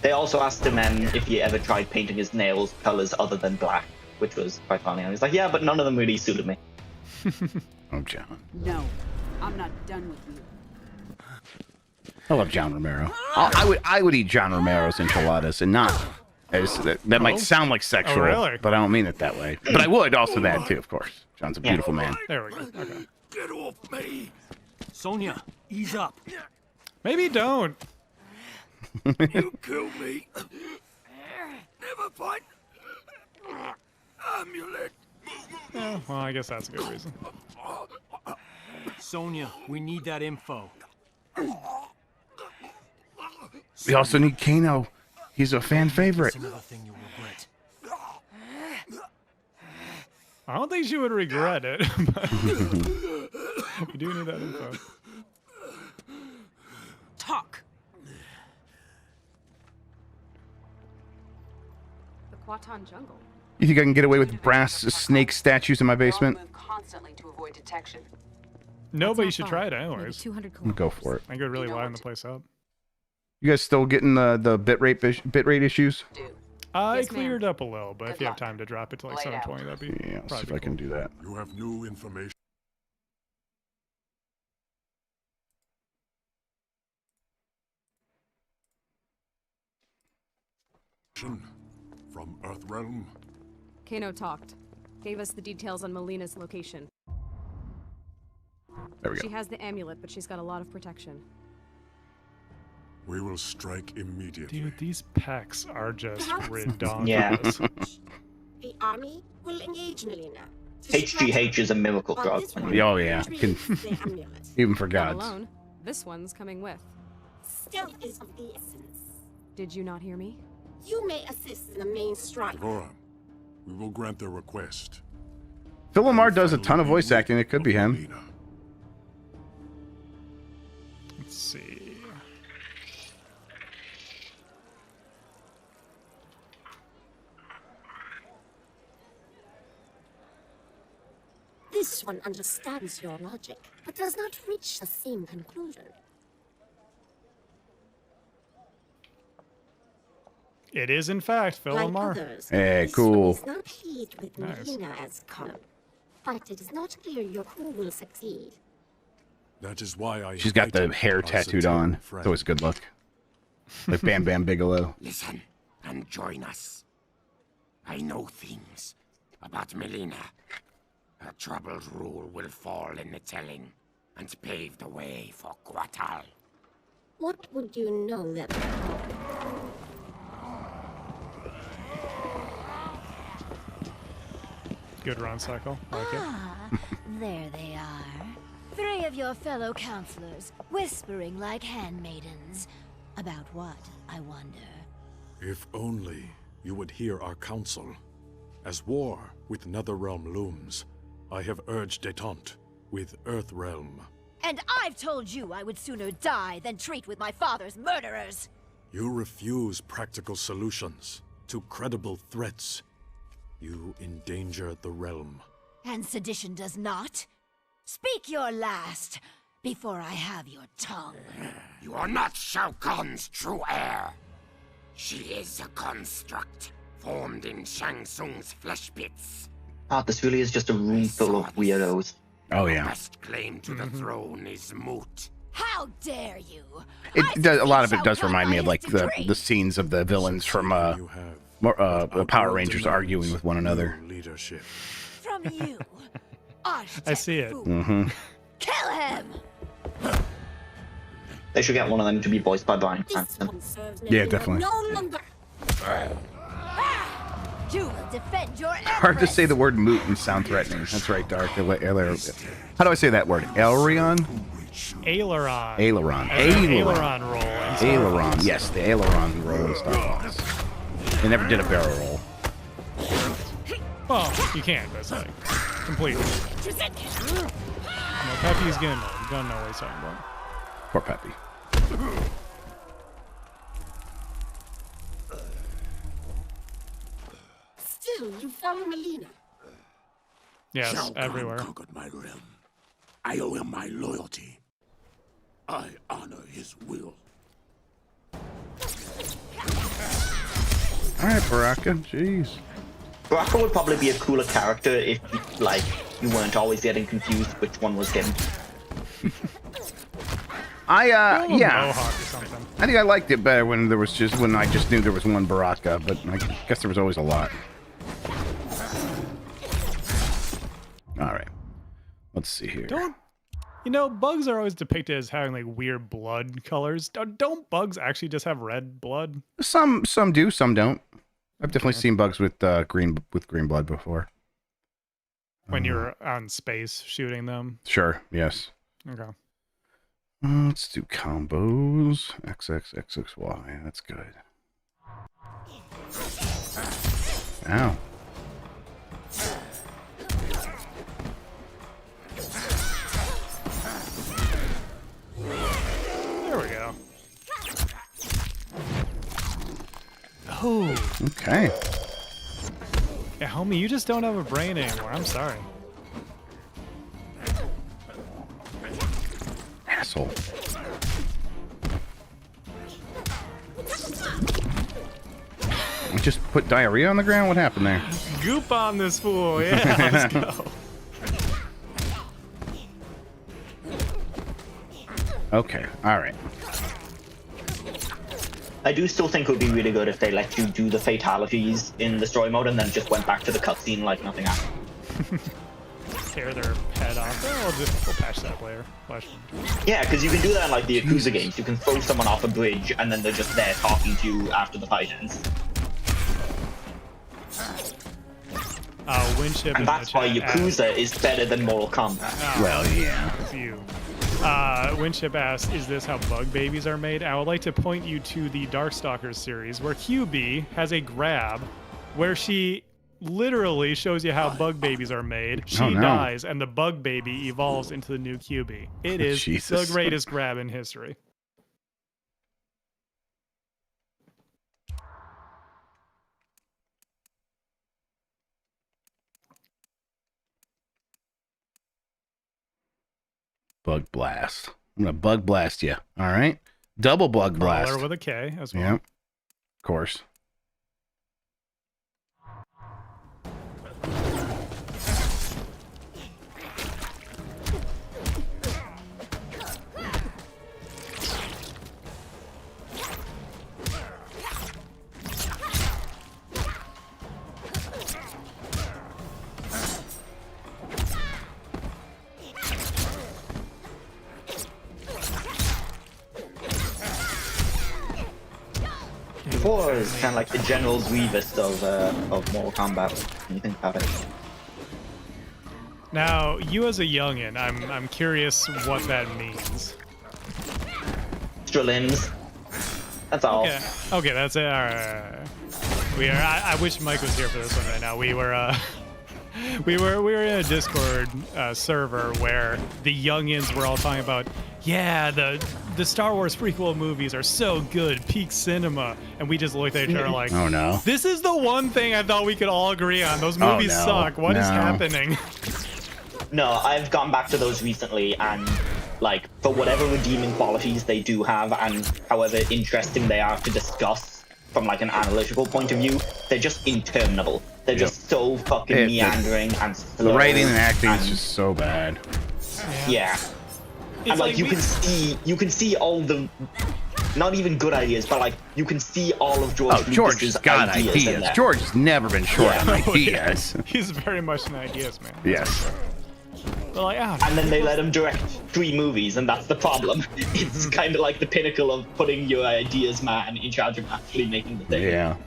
They also asked him if he ever tried painting his nails colors other than black, which was quite funny. And he's like, yeah, but none of them really suited me. Oh, John. No, I'm not done with you. I love John Romero. I would eat John Romero's enchiladas, and not as that might sound like sexual, really? but I don't mean it that way. But I would also that too, of course. John's a beautiful man. There we go. Okay. Get off me! Sonia, ease up. Maybe don't. You killed me. Never fight. Amulet. Yeah, well, I guess that's a good reason. Sonia, we need that info. We also need Kano. He's a fan favorite. That's another thing you'll regret. I don't think she would regret it. But we do need that info. Talk. The Quatan jungle. You think I can get away with brass snake statues in my basement? Move constantly to avoid detection. No, but you should try it anyways. Go for it. I could really widen the place up. You guys still getting the bitrate issues? I cleared up a little, but if you have time to drop it to like 720, that'd be Yeah, let's see if I can do that. You have new information. From Earthrealm. Kano talked. Gave us the details on Melina's location. There we go. She has the amulet, but she's got a lot of protection. We will strike immediately. Dude, these pecs are just redonkulous. Yeah. The army will engage Melina. HGH is a miracle drug. Oh yeah, even for Not gods. alone. This one's coming with. Stealth is of the essence. Did you not hear me? You may assist in the main strike. Devorah, We will grant their request. Phil Lamar does a ton of voice acting. It could be him. Let's see. This one understands your logic, but does not reach the same conclusion. It is, in fact, Phil Like Lamar. others, Hey, this cool. one is not pleased with Melina as Colin, but it is not clear who will succeed. That is why I. She's got the hair tattooed on. It's always a good look. Like Bam Bam Bigelow. Listen and join us. I know things about Melina. Her troubled rule will fall in the telling and pave the way for Guatal. What would you know that? Good run cycle. Like it. There they are. 3 of your fellow counselors, whispering like handmaidens. About what, I wonder? If only you would hear our counsel. As war with Netherrealm looms, I have urged detente with Earthrealm. And I've told you I would sooner die than treat with my father's murderers! You refuse practical solutions to credible threats. You endanger the realm. And sedition does not? Speak your last, before I have your tongue. You are not Shao Kahn's true heir. She is a construct, formed in Shang Tsung's flesh bits. This really is just a room full of weirdos. Oh yeah. Best claim to the throne is moot. How dare you? It does, a lot of it does remind me of like the scenes of the villains from Power Rangers arguing with one another. Leadership. From you. I see it. Mm-hmm. Kill him! They should get one of them to be voiced by Bryan Cranston. Yeah, definitely. No longer. You will defend your Hard to say the word moot and sound threatening. That's right, Dark. How do I say that word? Elrion? Aileron. Aileron. Aileron roll. Aileron. Yes, the aileron roll in Star Wars. They never did a barrel roll. Well, you can, but it's like completely. No, Peppy's gonna know. You don't know what he's talking about. Poor Peppy. Still, you follow Melina. Yes, Shao Kahn everywhere. conquered my realm. I owe him my loyalty. I honor his will. All right, Baraka. Jeez. Baraka would probably be a cooler character if, like, you weren't always getting confused which one was him. Yeah. Mohawk or something. I think I liked it better when I just knew there was one Baraka, but I guess there was always a lot. All right. Let's see here. You know, bugs are always depicted as having like weird blood colors. Don't bugs actually just have red blood? Some do, some don't. I've definitely seen bugs with green blood before. When you're on space shooting them? Sure, yes. Okay. Let's do combos. XX, XXY. That's good. Ow. There we go. Oh. Okay. Yeah, homie, you just don't have a brain anymore. I'm sorry. Asshole. You just put diarrhea on the ground? What happened there? Goop on this fool. Yeah, let's go. Okay, alright. I do still think it would be really good if they let you do the fatalities in the story mode and then just went back to the cutscene like nothing happened. Tear their head off. We'll patch that later. Yeah, because you can do that in like the Yakuza games. You can throw someone off a bridge and then they're just there talking to you after the fight ends. Winship and that's why Yakuza is better than Mortal Kombat. Well, yeah. It's you. Winship asks, is this how bug babies are made? I would like to point you to the Darkstalkers series, where QB has a grab where she literally shows you how bug babies are made. She dies, and the bug baby evolves into the new QB. It is the greatest grab in history. Bug blast. I'm gonna bug blast you. All right, double bug blast. Brawler with a K as well. Yep, of course. Four is kind of like the General Grievous of Mortal Kombat. When you think about it. Now, you as a youngin, I'm curious what that means. Extra limbs. That's all. Okay, that's it. All right. We are. I wish Mike was here for this one right now. We were. We were in a Discord server where the youngins were all talking about, yeah, the Star Wars prequel movies are so good, peak cinema, and we just looked at each other like, oh no, this is the one thing I thought we could all agree on. Those movies suck. What is happening? No, I've gone back to those recently, and like for whatever redeeming qualities they do have, and however interesting they are to discuss from like an analytical point of view, they're just interminable. They're just so fucking meandering and slow. The writing and acting is just so bad. Yeah. And like you can see all the not even good ideas, but like you can see all of George Lucas's got ideas. George has never been short on ideas. He's very much an ideas man. Yes. But like, and then they let him direct 3 movies, and that's the problem. It's kind of like the pinnacle of putting your ideas man in charge of actually making the thing. Yeah.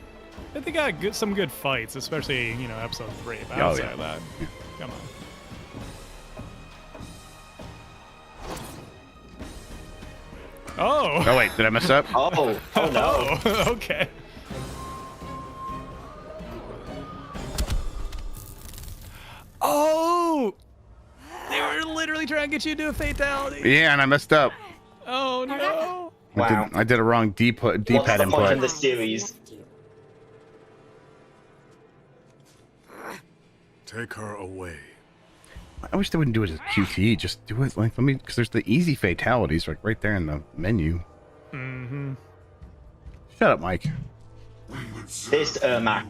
But they got some good fights, especially, you know, episode 3. But outside of that, come on. Oh! Oh, wait, did I mess up? Oh no. Okay. Oh! They were literally trying to get you to do a fatality. Yeah, and I messed up. Oh no! Wow. I did a wrong D-pad input. In the series. Take her away. I wish they wouldn't do it as QTE. Just do it like, because there's the easy fatalities right there in the menu. Mm-hmm. Shut up, Mike. This Ermac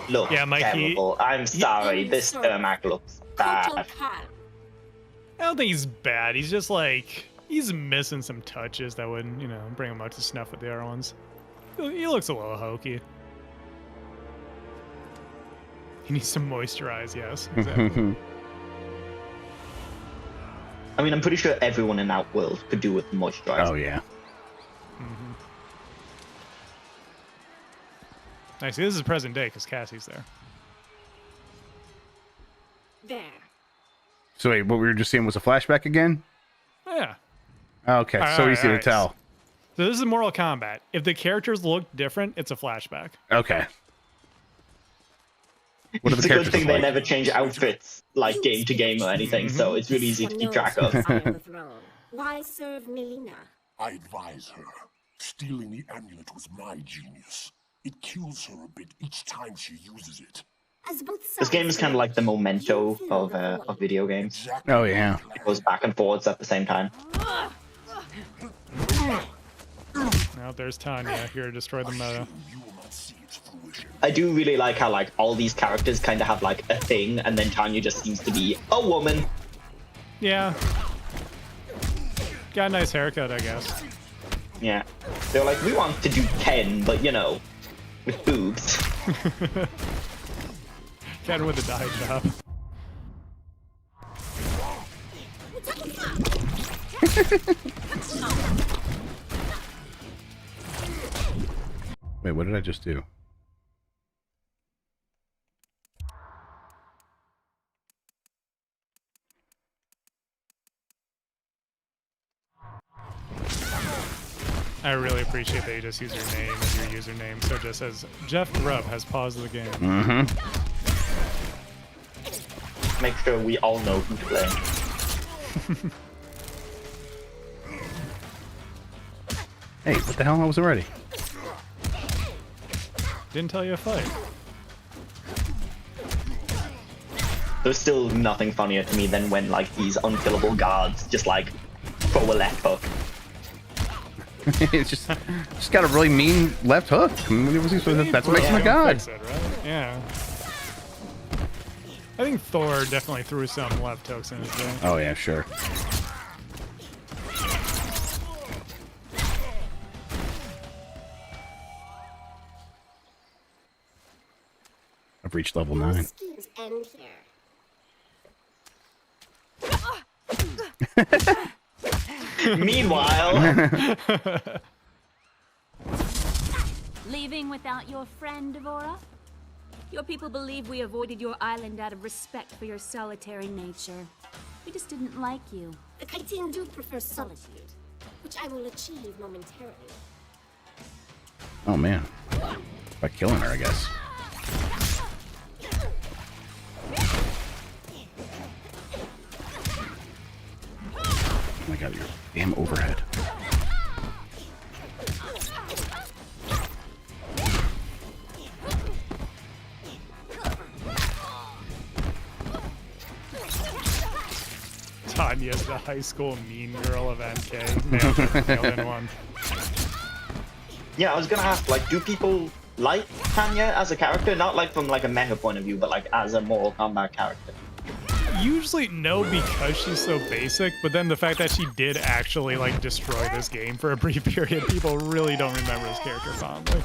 looks terrible. I'm sorry. This Ermac looks bad. I don't think he's bad. He's just like, he's missing some touches that would, you know, bring him up to snuff with the other ones. He looks a little hokey. He needs to moisturize, yes. Exactly. I mean, I'm pretty sure everyone in that world could do with moisturizer. Oh, yeah. Mm-hmm. Nice. This is present day because Cassie's there. There. So wait, what we were just seeing was a flashback again? Oh, yeah. Okay, so easy to tell. So this is Mortal Kombat. If the characters look different, it's a flashback. Okay. What It's a good thing they never change outfits like game to game or anything, so it's really easy to keep track of. Why serve Melina? I advise her. Stealing the amulet was my genius. It kills her a bit each time she uses it. This game is kind of like the memento of video games. Oh, yeah. It goes back and forwards at the same time. Now there's Tanya here to destroy the meta. I do really like how like all these characters kind of have like a thing, and then Tanya just seems to be a woman. Yeah. Got a nice haircut, I guess. Yeah. They're like, we want to do Ken, but you know, with boobs. Ken with the dye job. Wait, what did I just do? I really appreciate that you just use your name as your username, so it just says Jeff Grubb has paused the game. Mm-hmm. to make sure we all know who's playing. Hey, what the hell? I wasn't ready. Didn't tell you a fight. There's still nothing funnier to me than when like these unkillable guards just like throw a left hook. It's just got a really mean left hook. I mean, that's what makes him a god. Fix it, right? Yeah. I think Thor definitely threw some left hooks in his day. Oh yeah, sure. I've reached level 9. End here. Meanwhile, Leaving without your friend, Devora? Your people believe we avoided your island out of respect for your solitary nature. We just didn't like you. The Kytian do prefer solitude, which I will achieve momentarily. Oh man. By killing her, I guess. Oh my god, your damn overhead. Tanya's the high school mean girl of NK. Nailed in one. yeah, I was gonna ask, like, do people like Tanya as a character? Not like from like a meta point of view, but like as a Mortal Kombat character. Usually no, because she's so basic, but then the fact that she did actually like destroy this game for a brief period, people really don't remember this character fondly.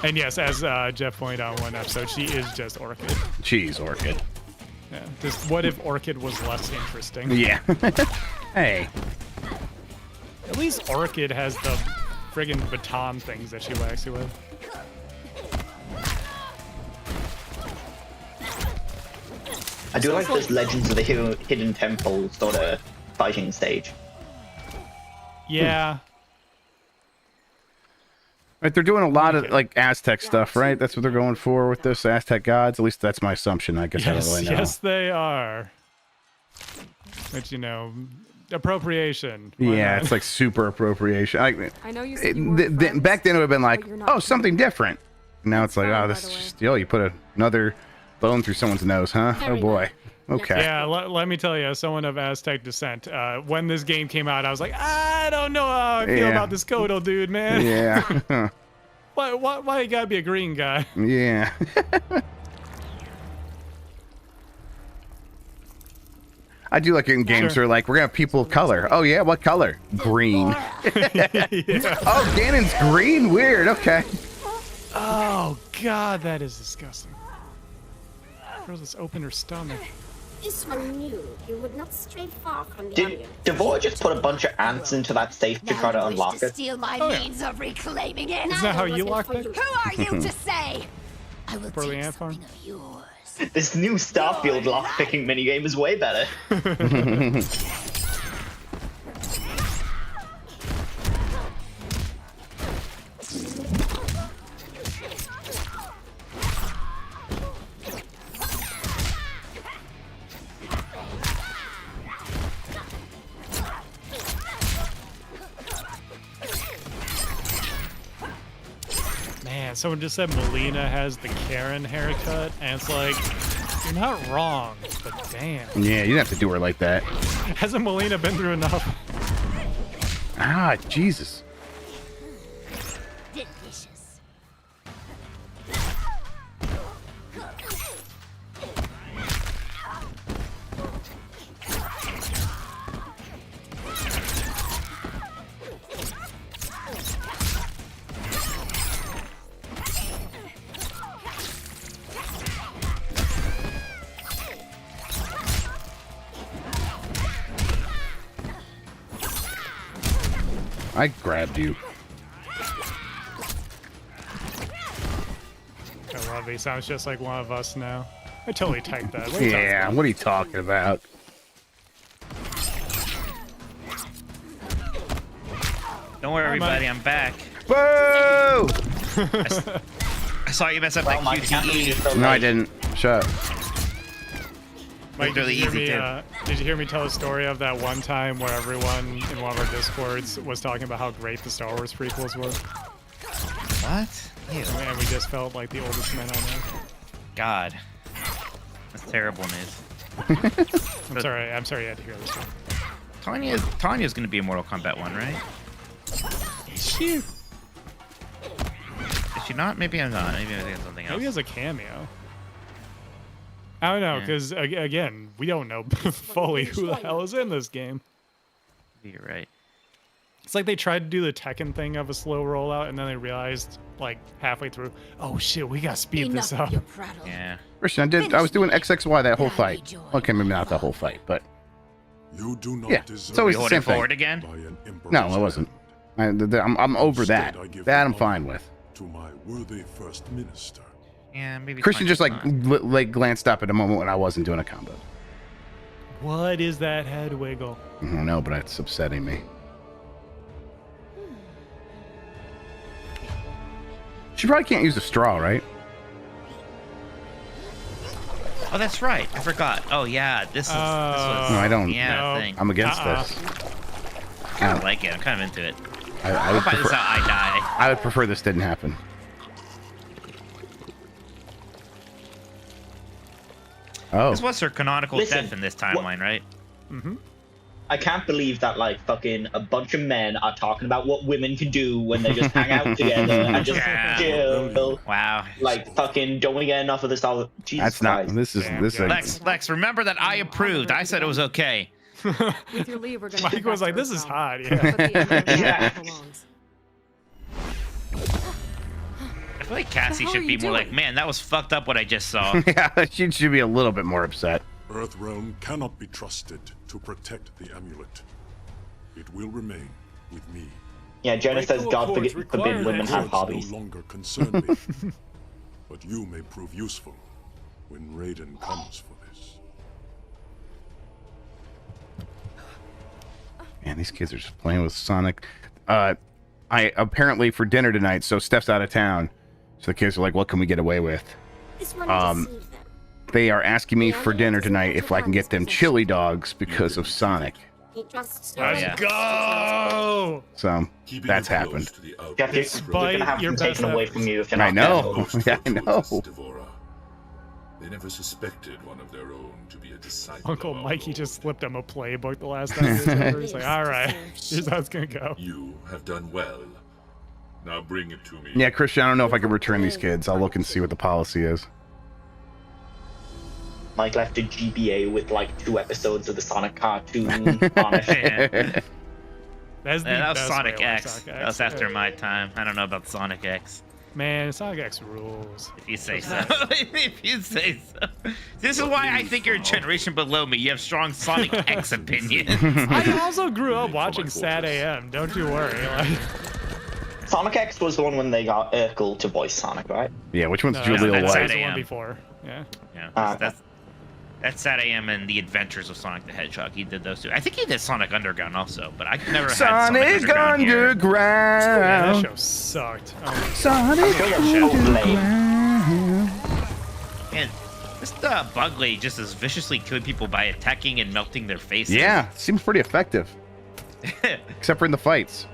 And yes, as Jeff pointed out in one episode, she is just Orchid. Jeez, Orchid. Yeah, just what if Orchid was less interesting? Yeah. Hey. At least Orchid has the friggin' baton things that she whacks you with. I do like this Legends of the Hidden Temple sort of fighting stage. Yeah. Right, they're doing a lot of like Aztec stuff, right? That's what they're going for with this Aztec gods. At least that's my assumption. I guess I don't really know. Yes, they are. But you know, appropriation. Yeah, it's like super appropriation. I know you said you weren't back then it would have been like, not oh, something different. Now it's like, oh, this is just, you put another bone through someone's nose, huh? Oh boy. Okay. Yeah, let me tell you, as someone of Aztec descent, when this game came out, I was like, I don't know how I feel about this Kodo dude, man. Yeah. Why you gotta be a green guy? Yeah. I do like it in games where like, we're gonna have people of color. Oh yeah, what color? Green. Yeah. Oh, Ganon's green? Weird, okay. Oh god, that is disgusting. Girl just opened her stomach. This one knew you would not stray far from the Did onion. Devora just put a bunch of ants into that safe to try to unlock it? Steal my means of reclaiming it. Isn't that how you locked it? Who are you to say? I will For the take ant farm? something of yours. This new Starfield lockpicking minigame is way better. Man, someone just said Melina has the Karen haircut, and it's like, you're not wrong, but damn. Yeah, you didn't have to do her like that. Hasn't Melina been through enough? Ah, Jesus. Delicious. I grabbed you. I love he sounds just like one of us now. I totally typed that. What are you talking Yeah, about? what are you talking about? Don't worry, everybody, I'm back. Boo! I saw you mess up that QTE. No, I didn't. Shut up. Mike, really easy too. Did you hear me tell a story of that one time where everyone in one of our discords was talking about how great the Star Wars prequels were? What? Ew. And we just felt like the oldest men on earth. God, that's terrible news. I'm sorry you had to hear this one. Tanya's gonna be a Mortal Kombat 1, right? Is she? Is she not? Maybe I'm not. Maybe I'm thinking something else. Maybe as a cameo. I don't know, because again, we don't know fully who the hell is in this game. You're right. It's like they tried to do the Tekken thing of a slow rollout, and then they realized, like halfway through, oh shit, we gotta speed this up. Yeah. Christian, I was doing XXY that whole fight. Okay, maybe not the whole fight, but you do not it's always the same thing. Forward again? No, I wasn't. I'm over that. That I'm fine with. To my worthy first minister. Yeah, maybe. Christian just like glanced up at a moment when I wasn't doing a combo. What is that head wiggle? I don't know, but it's upsetting me. She probably can't use a straw, right? Oh, that's right. I forgot. Oh yeah, this was. No, I don't. Yeah, thing. I'm against this. I kind of like it. I'm kind of into it. I would I'll find this out. I die. I would prefer this didn't happen. Oh. This was her canonical death in this timeline, right? Mm-hmm. I can't believe that like fucking a bunch of men are talking about what women can do when they just hang out together and just chill. Wow. Like fucking don't we get enough of this all? Jesus That's not. Christ. This is. Lex, remember that I approved. I said it was okay. With your leave, we're gonna Mike was like, "This is hot." Yeah. Yeah. I feel like Cassie should be more like, man, that was fucked up what I just saw. Yeah, she should be a little bit more upset. Earthrealm cannot be trusted to protect the amulet. It will remain with me. Yeah, Jenna says God forbid women have hobbies. No longer concern me, but you may prove useful when Raiden comes for this. Man, these kids are just playing with Sonic. I apparently for dinner tonight, so Steph's out of town. So the kids are like, what can we get away with? They are asking me for dinner tonight if I can get them chili dogs because of Sonic. Let's go! So that's happened. Jeff, you're gonna have them taken away from you if you're not I know. Yeah, I know. They never suspected one of their own to be a disciple. Uncle Mikey just slipped him a playbook the last time he was over. He's like, all right, here's how it's gonna go. You have done well. Now bring it to me. Yeah, Christian, I don't know if I can return these kids. I'll look and see what the policy is. Mike left a GBA with like 2 episodes of the Sonic cartoon on it. That was Sonic X. That was after my time. I don't know about Sonic X. Man, Sonic X rules. If you say so. If you say so. This is why I think you're a generation below me. You have strong Sonic X opinions. I also grew up watching Sat AM. Don't you worry. Like... Sonic X was the one when they got Urkel to voice Sonic, right? Yeah, which one's No, Julia that's White? the one before. Yeah. Yeah. That's Sat AM and The Adventures of Sonic the Hedgehog. He did those two. I think he did Sonic Underground also, but I never had Sonic Underground. Yeah, that Underground. show sucked. Oh, Sonic Underground. And this bug lady just is viciously killing people by attacking and melting their faces. Yeah, seems pretty effective. Except for in the fights.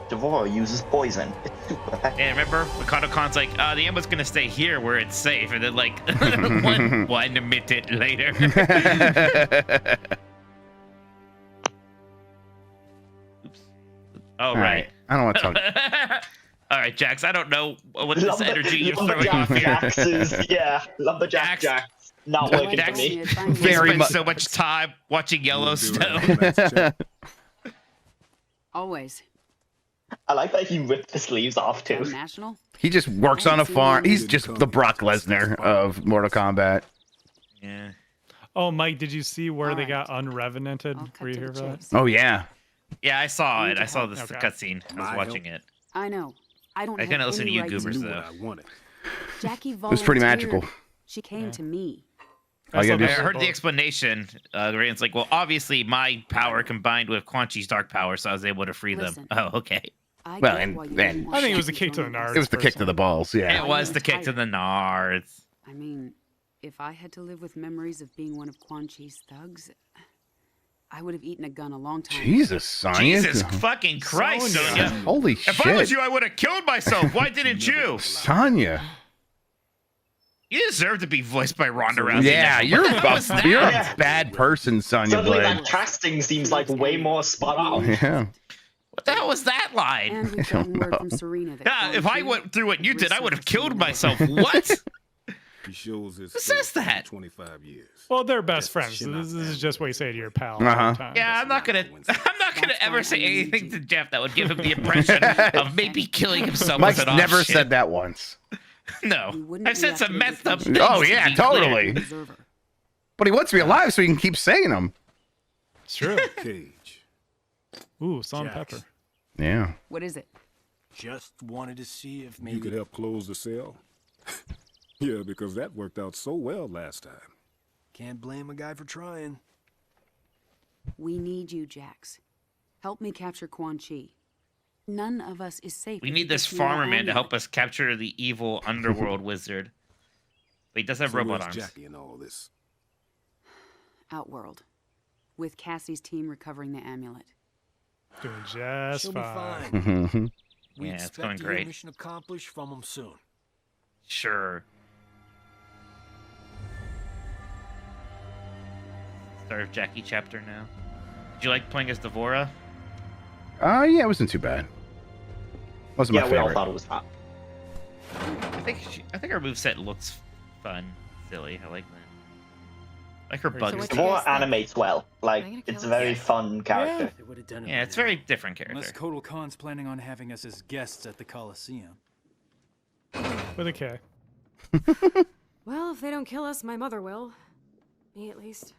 Devore uses poison. It's super effective. And remember, Khan's like, the ambulance gonna stay here where it's safe, and then like one minute later. Oops. Oh, right. I don't want to talk. All right, Jax. I don't know what this energy you're throwing off here. Lumberjack Jax. Not working Jax, for me. Very much. So much time watching Yellowstone. Always. I like that he ripped the sleeves off too. National? He just works on a farm. He's just the Brock Lesnar of Mortal Kombat. Yeah. Oh, Mike, did you see where they got unrevenanted? Were you here for that? Oh, yeah. Yeah, I saw it. I saw this cutscene. I was watching it. I know. I don't. I couldn't have listen to any you right goobers do though. what Jackie It was pretty magical. She came to me. I heard the explanation. Raiden's like, well, obviously my power combined with Quan Chi's dark power, so I was able to free them. Oh, okay. Well, and I think it was a kick to the nards. It was the kick to the balls, yeah. It was the kick to the nards. I mean, If I had to live with memories of being one of Quan Chi's thugs, I would have eaten a gun a long time. Jesus, Sonya. Jesus fucking Christ, Sonya. Holy if shit. I was you, I would have killed myself. Why didn't you? Sonya. You deserve to be voiced by Ronda Rousey. Yeah, you're you're a bad person, Sonya Suddenly Blade. that casting seems like way more spot on. Yeah. What the hell was that line? And we've gotten word from Serena that Yeah, if I went through what you did, I would have killed myself. What? He shows his Who says that? 25 years. Well, they're best friends. So this is just what you say to your pal. Uh-huh. all the time. Yeah, I'm not gonna ever say anything to Jeff that would give him the impression of maybe killing himself. Mike's with an never offshit. said that once. No, I've said some messed up things. Oh, to yeah, be totally. clear. But he wants to be alive so he can keep saying them. It's true. Cage. Ooh, salt and pepper. Yeah. What is it? Just wanted to see if You could help close the cell? Yeah, because that worked out so well last time. Can't blame a guy for trying. We need you, Jax. Help me capture Quan Chi. None of us is safe. We if need he this gets near farmer that man to amulet. help us capture the evil underworld wizard. But he does have robot where's arms. Jackie in all this? Outworld, with Cassie's team recovering the amulet. Doing just She'll be fine. fine. We Yeah, it's expect going to hear great. mission accomplished from him soon. Sure. Start of Jackie chapter now. Did you like playing as Devora? Yeah, it wasn't too bad. Wasn't my Yeah, we all favorite. thought it was hot. I think her moveset looks fun, silly. I like that. I like her bugs. Devora animates well. Like, it's a very fun character. Yeah, it's a very different character. Unless Kotal Khan's planning on having us as guests at the Coliseum. With a K. Well, if they don't kill us, my mother will. Me, at least.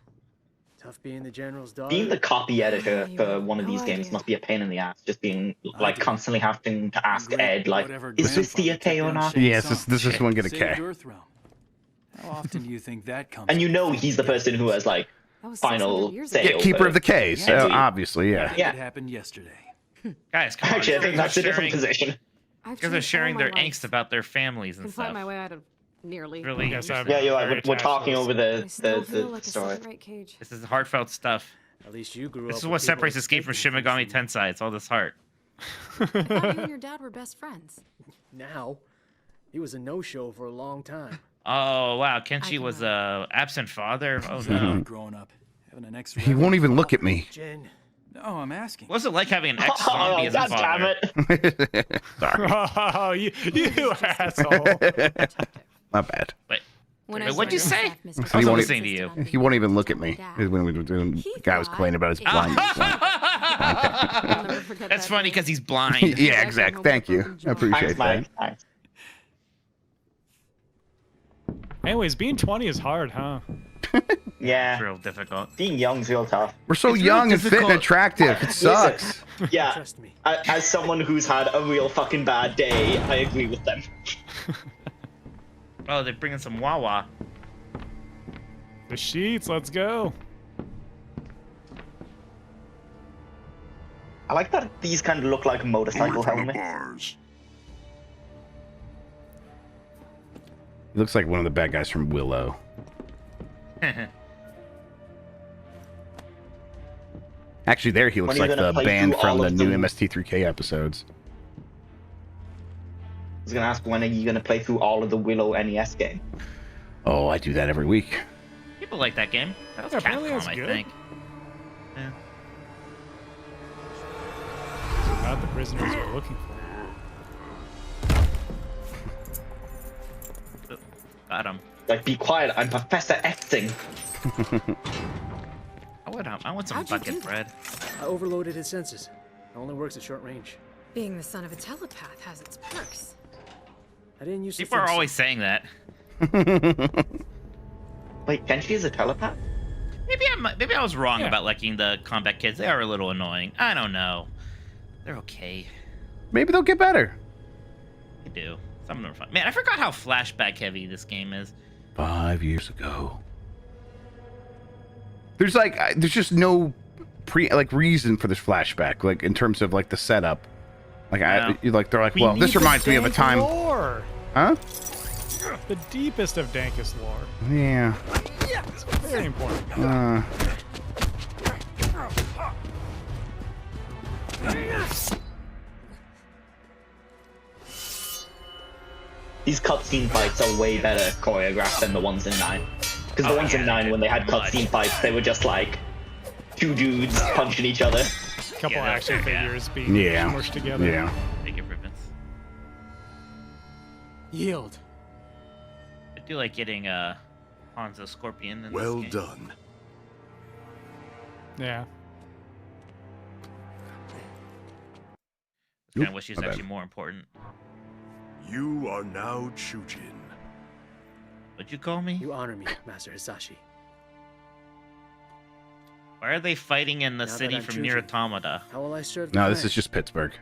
Tough being the general's daughter. Being the copy editor for one of these games must be a pain in the ass. Just being, like, constantly having to ask Ed, like, is this the K or not? Yes, this one get a K. How often do you think that comes? And you know he's the person who has, like, final say Yeah, keeper over of the K's, it. obviously, yeah. It happened yesterday. Guys, come on. Actually, I think You guys that's are a different sharing- position. I've You guys are changed sharing all my their life. angst about their families and Can fight stuff. my way out of nearly. Really? Yes, I'm Yeah, you're very right. We're attached talking to over this. the, I still feel the like a story. second-rate cage. This is heartfelt stuff. At least you grew This up is with what people separates Escape from Shin Megami Tensei. It's all this heart. I thought you and your dad were best friends. Now, he was a no-show for a long time. Oh wow, Kenshi was a absent father. Oh no. Growing up, having an ex. He won't even look at me. Jen. No, I'm asking. What's it like having an ex-zombie as a God father? damn it. Sorry. Oh, you asshole. My bad. Wait, When wait, what'd you say? I He wasn't won't listening to you. He won't even look at me. When we were doing, the guy was complaining about his blindness. I'll never forget That's that funny day. because he's blind. Yeah, exactly. Thank you. I appreciate Thanks, Mike. that. Thanks. Anyways, being 20 is hard, huh? Yeah. It's real difficult. Being young's real tough. We're so It's young really and fit and difficult. attractive. It sucks. Yeah. Trust me. As someone who's had a real fucking bad day, I agree with them. Oh, they're bringing some Wawa. The sheets, let's go. I like that these kind of look like motorcycle helmets. He looks like one of the bad guys from Willow. Actually, there he looks When are you like gonna the play band through from all the of new them? MST3K episodes. I was gonna ask, when are you gonna play through all of the Willow NES game? Oh, I do that every week. People like that game. That was Yeah, apparently Capcom, that's I good. think. Yeah. Not the prisoners we're looking for. Got him. Like, be quiet, I'm Professor Xing. I want some How'd you bucket do bread. I overloaded his senses. It only works at short range. Being the son of a telepath has its perks. I didn't use to People are think so. always saying that. Wait, Kenshi is a telepath? Maybe I was wrong Yeah. about liking the combat kids. They are a little annoying. I don't know. They're okay. Maybe they'll get better. They do. Some of them are fun. Man, I forgot how flashback heavy this game is. 5 years ago. There's just no reason for this flashback, like in terms of like the setup. Like No. they're like, We well, this need the reminds me of a dank time. lore. Huh? The deepest of dankest lore. Yeah. It's very important. These cutscene fights are way better choreographed than the ones in 9. Because the ones in 9, when they had cutscene fights, they were just like 2 dudes punching each other. A couple action figures being smushed together. Yeah. Big improvements. Yield. I do like getting Hanzo Scorpion in Well this game. done. Yeah. I kind of wish he was actually more important. You are now Chujin. What'd you call me? You honor me, Master Hisashi. Why are they fighting in the Now that city I'm from Chujin, near Automata? How will I serve No, this is just Pittsburgh.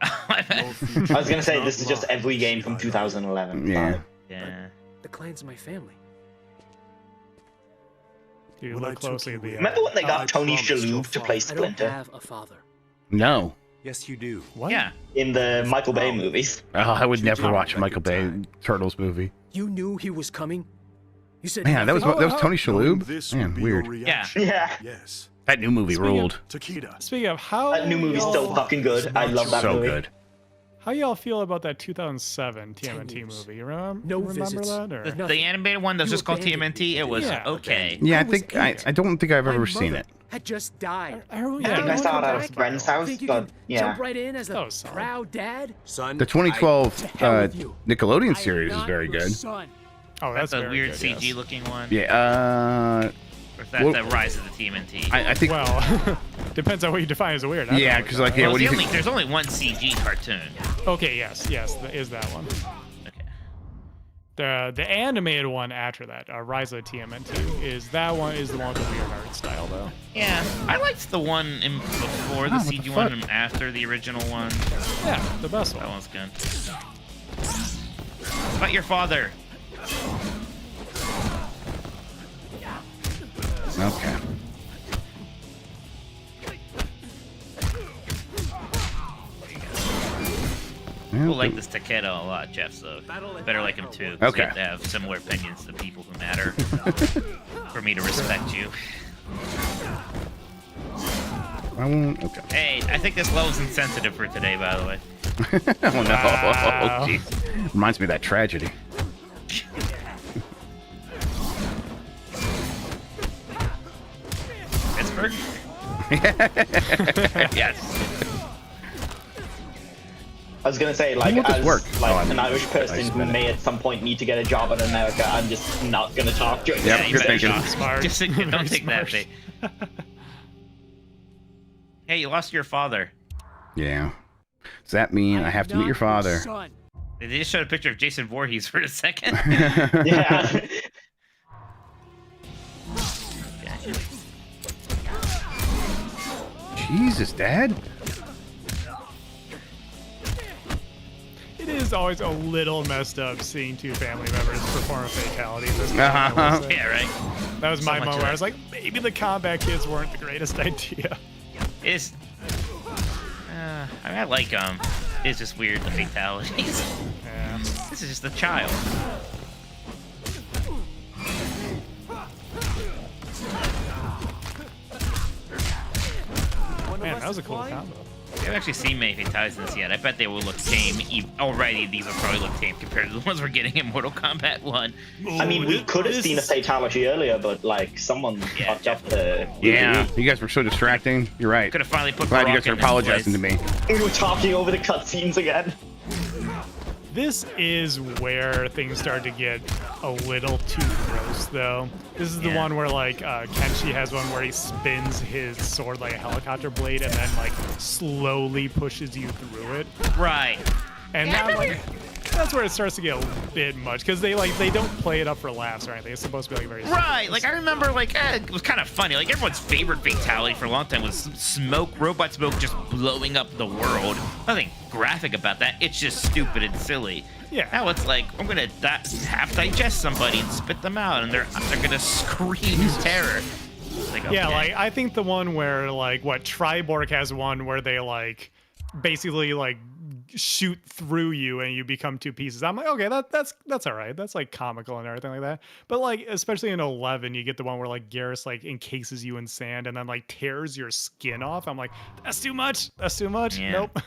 I was gonna say, this is just every game from 2011. Yeah. Yeah. The clan's my family. Dude, look closely at the. Remember when they got Tony Shalhoub to play I don't Splinter have a father. No. Yes, you do. What? Yeah. in the Michael Bay movies? Oh, I would never watch a Michael Bay Turtles movie. You knew he was coming? You said Man, that was Tony Shalhoub. This Man, would be weird. your Yeah. reaction. Yeah. Yes. That new movie ruled. Takeda. Speaking of how That new movie's so fucking good. I love that So movie. good. How y'all feel about that 2007 TMNT movie? You remember visits. that? Or? The animated one that's You just called abandoned TMNT, it was Yeah. okay. Yeah, I I was think I don't think I've My ever seen mother it. had just died. I think I saw it at a friend's house, Think you but can yeah. jump right in as a Oh, son. proud dad? Son, The 2012 hell with you. Nickelodeon I am series is not very your good. son. Oh, That's a very weird good, CG yes. looking one. Yeah. Or if that's well- the Rise of the TMNT. I think. Well, depends on what you define as weird. I Yeah, don't know 'cause, what like, that yeah, is. what do you Well, think? there's only one CG cartoon. Okay, yes, is that one. Okay. The animated one after that, Rise of the TMNT, is the one with the weird art style though. Yeah, I liked the one before the Oh, what CG the one fuck? and after the original one. Yeah, the best That one. one's good. What about your father? Okay. People like this Takeda a lot, Jeff, so you better like him too. 'Cause Okay. You have to have similar opinions to people who matter for me to respect you. I won't. Okay. Hey, I think this level's insensitive for today, by the way. Oh no! Wow. Oh, jeez. Reminds me of that tragedy. Pittsburgh? Yes. I was gonna say, like, When will this as work? like Oh, I mean, an Irish I person who spent it. may at some point need to get a job in America, I'm just not gonna talk during Yep, this you good better thinking. not. Smart. Just don't Very take that smart. bait. Hey, you lost your father. Yeah. Does that mean I have to meet your father? Son. They just showed a picture of Jason Voorhees for a second. Yeah. Jesus, Dad. It is always a little messed up seeing two family members perform a fatality in this game. Uh-huh. I will say. Yeah, right. That was So my much moment of where I it. was like, maybe the combat kits weren't the greatest idea. It's. I mean, I like It's just weird the fatalities. Yeah. This is just a child. Man, that was a cool combo. I haven't actually seen many fatalities in this yet. I bet they will look tame. Already, these will probably look tame compared to the ones we're getting in Mortal Kombat 1. I mean, we could have seen a fatality earlier, but like someone fucked up the. Yeah, you guys were so distracting. You're right. Could have finally put. Glad you Baraka guys are in his apologizing to place. me. We were talking over the cutscenes again. This is where things start to get a little too gross, though. This is the Yeah. one where, like, Kenshi has one where he spins his sword like a helicopter blade and then, like, slowly pushes you through it. Right. And Yeah, I that, like, remember- that's where it starts to get a bit much, because they don't play it up for laughs or anything. It's supposed to be, like, very Right, like I remember, it was kind of funny. Like everyone's favorite fatality for a long time was robot smoke, just blowing up the world. Nothing graphic about that. It's just stupid and silly. Yeah. Now it's like I'm gonna half digest somebody and spit them out, and they're gonna scream in terror. Like, Yeah, okay. like, I think the one where, like, Triborg has one where they, like, basically like shoot through you and you become two pieces. I'm like, okay, that's all right. That's like comical and everything like that. But like, especially in 11, you get the one where like Garrus like encases you in sand and then like tears your skin off. I'm like, that's too much. That's too much. Yeah. Nope.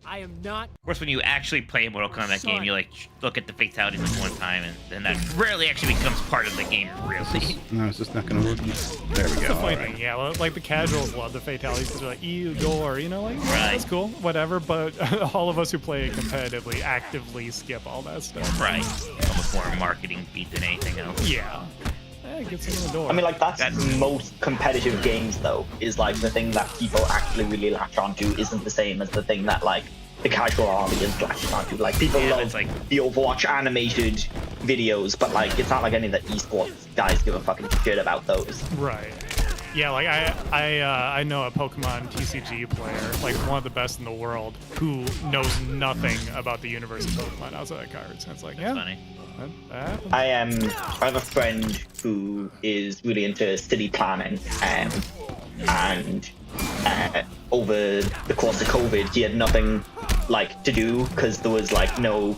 I am not. Of course, when you actually play a Mortal Kombat game, you like look at the fatalities like one time, and then that rarely actually becomes part of the game, really. No, it's just not gonna work. There we That's go. the funny All thing, right. yeah. Like the casuals love the fatalities because they're like, ew, gore, you know, like that's cool, whatever. But all of us who play it competitively actively skip all that stuff. Right. Almost more marketing beat than anything else. Yeah. It gets in the door. I mean, like, that's most competitive games, though, is like the thing that people actually really latch onto isn't the same as the thing that, like, the casual audience latches onto. Like, people love like the Overwatch animated videos, but, like, it's not like any of the esports guys give a fucking shit about those. Right. Yeah, like I know a Pokemon TCG player, like one of the best in the world, who knows nothing about the universe of Pokemon outside of cards. And it's like, yeah. Funny. I have a friend who is really into city planning, and over the course of COVID, he had nothing like to do because there was like no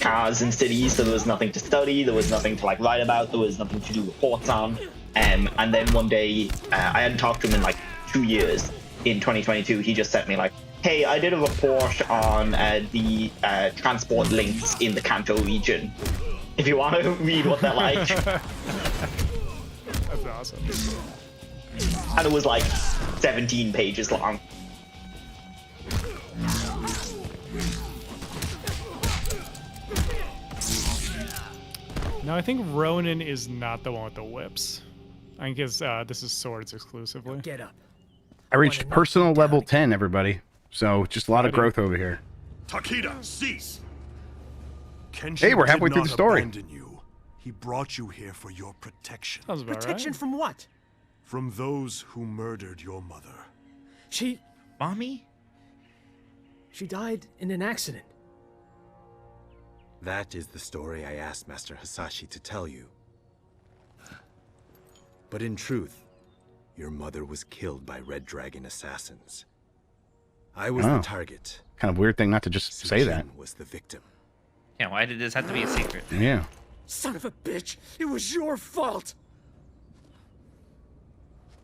cars in cities, so there was nothing to study, there was nothing to like write about, there was nothing to do reports on. And then one day, I hadn't talked to him in like 2 years. In 2022, he just sent me like, hey, I did a report on the transport links in the Kanto region. If you want to read what they're like. That's awesome. And it was like 17 pages long. No, I think Ronin is not the one with the whips. I guess this is swords exclusively. Get up. I reached personal level 10, everybody. So just a lot of growth over here. Takeda, cease! Hey, we're halfway through the story. You. He brought you here for your protection. Sounds about Protection from what? From those who murdered your mother. She... Mommy? She died in an accident. That is the story I asked Master Hasashi to tell you. But in truth, your mother was killed by Red Dragon assassins. I was the target. Kind of weird thing not to just say that. Was the victim. Yeah, why did this have to be a secret? Yeah. Son of a bitch! It was your fault!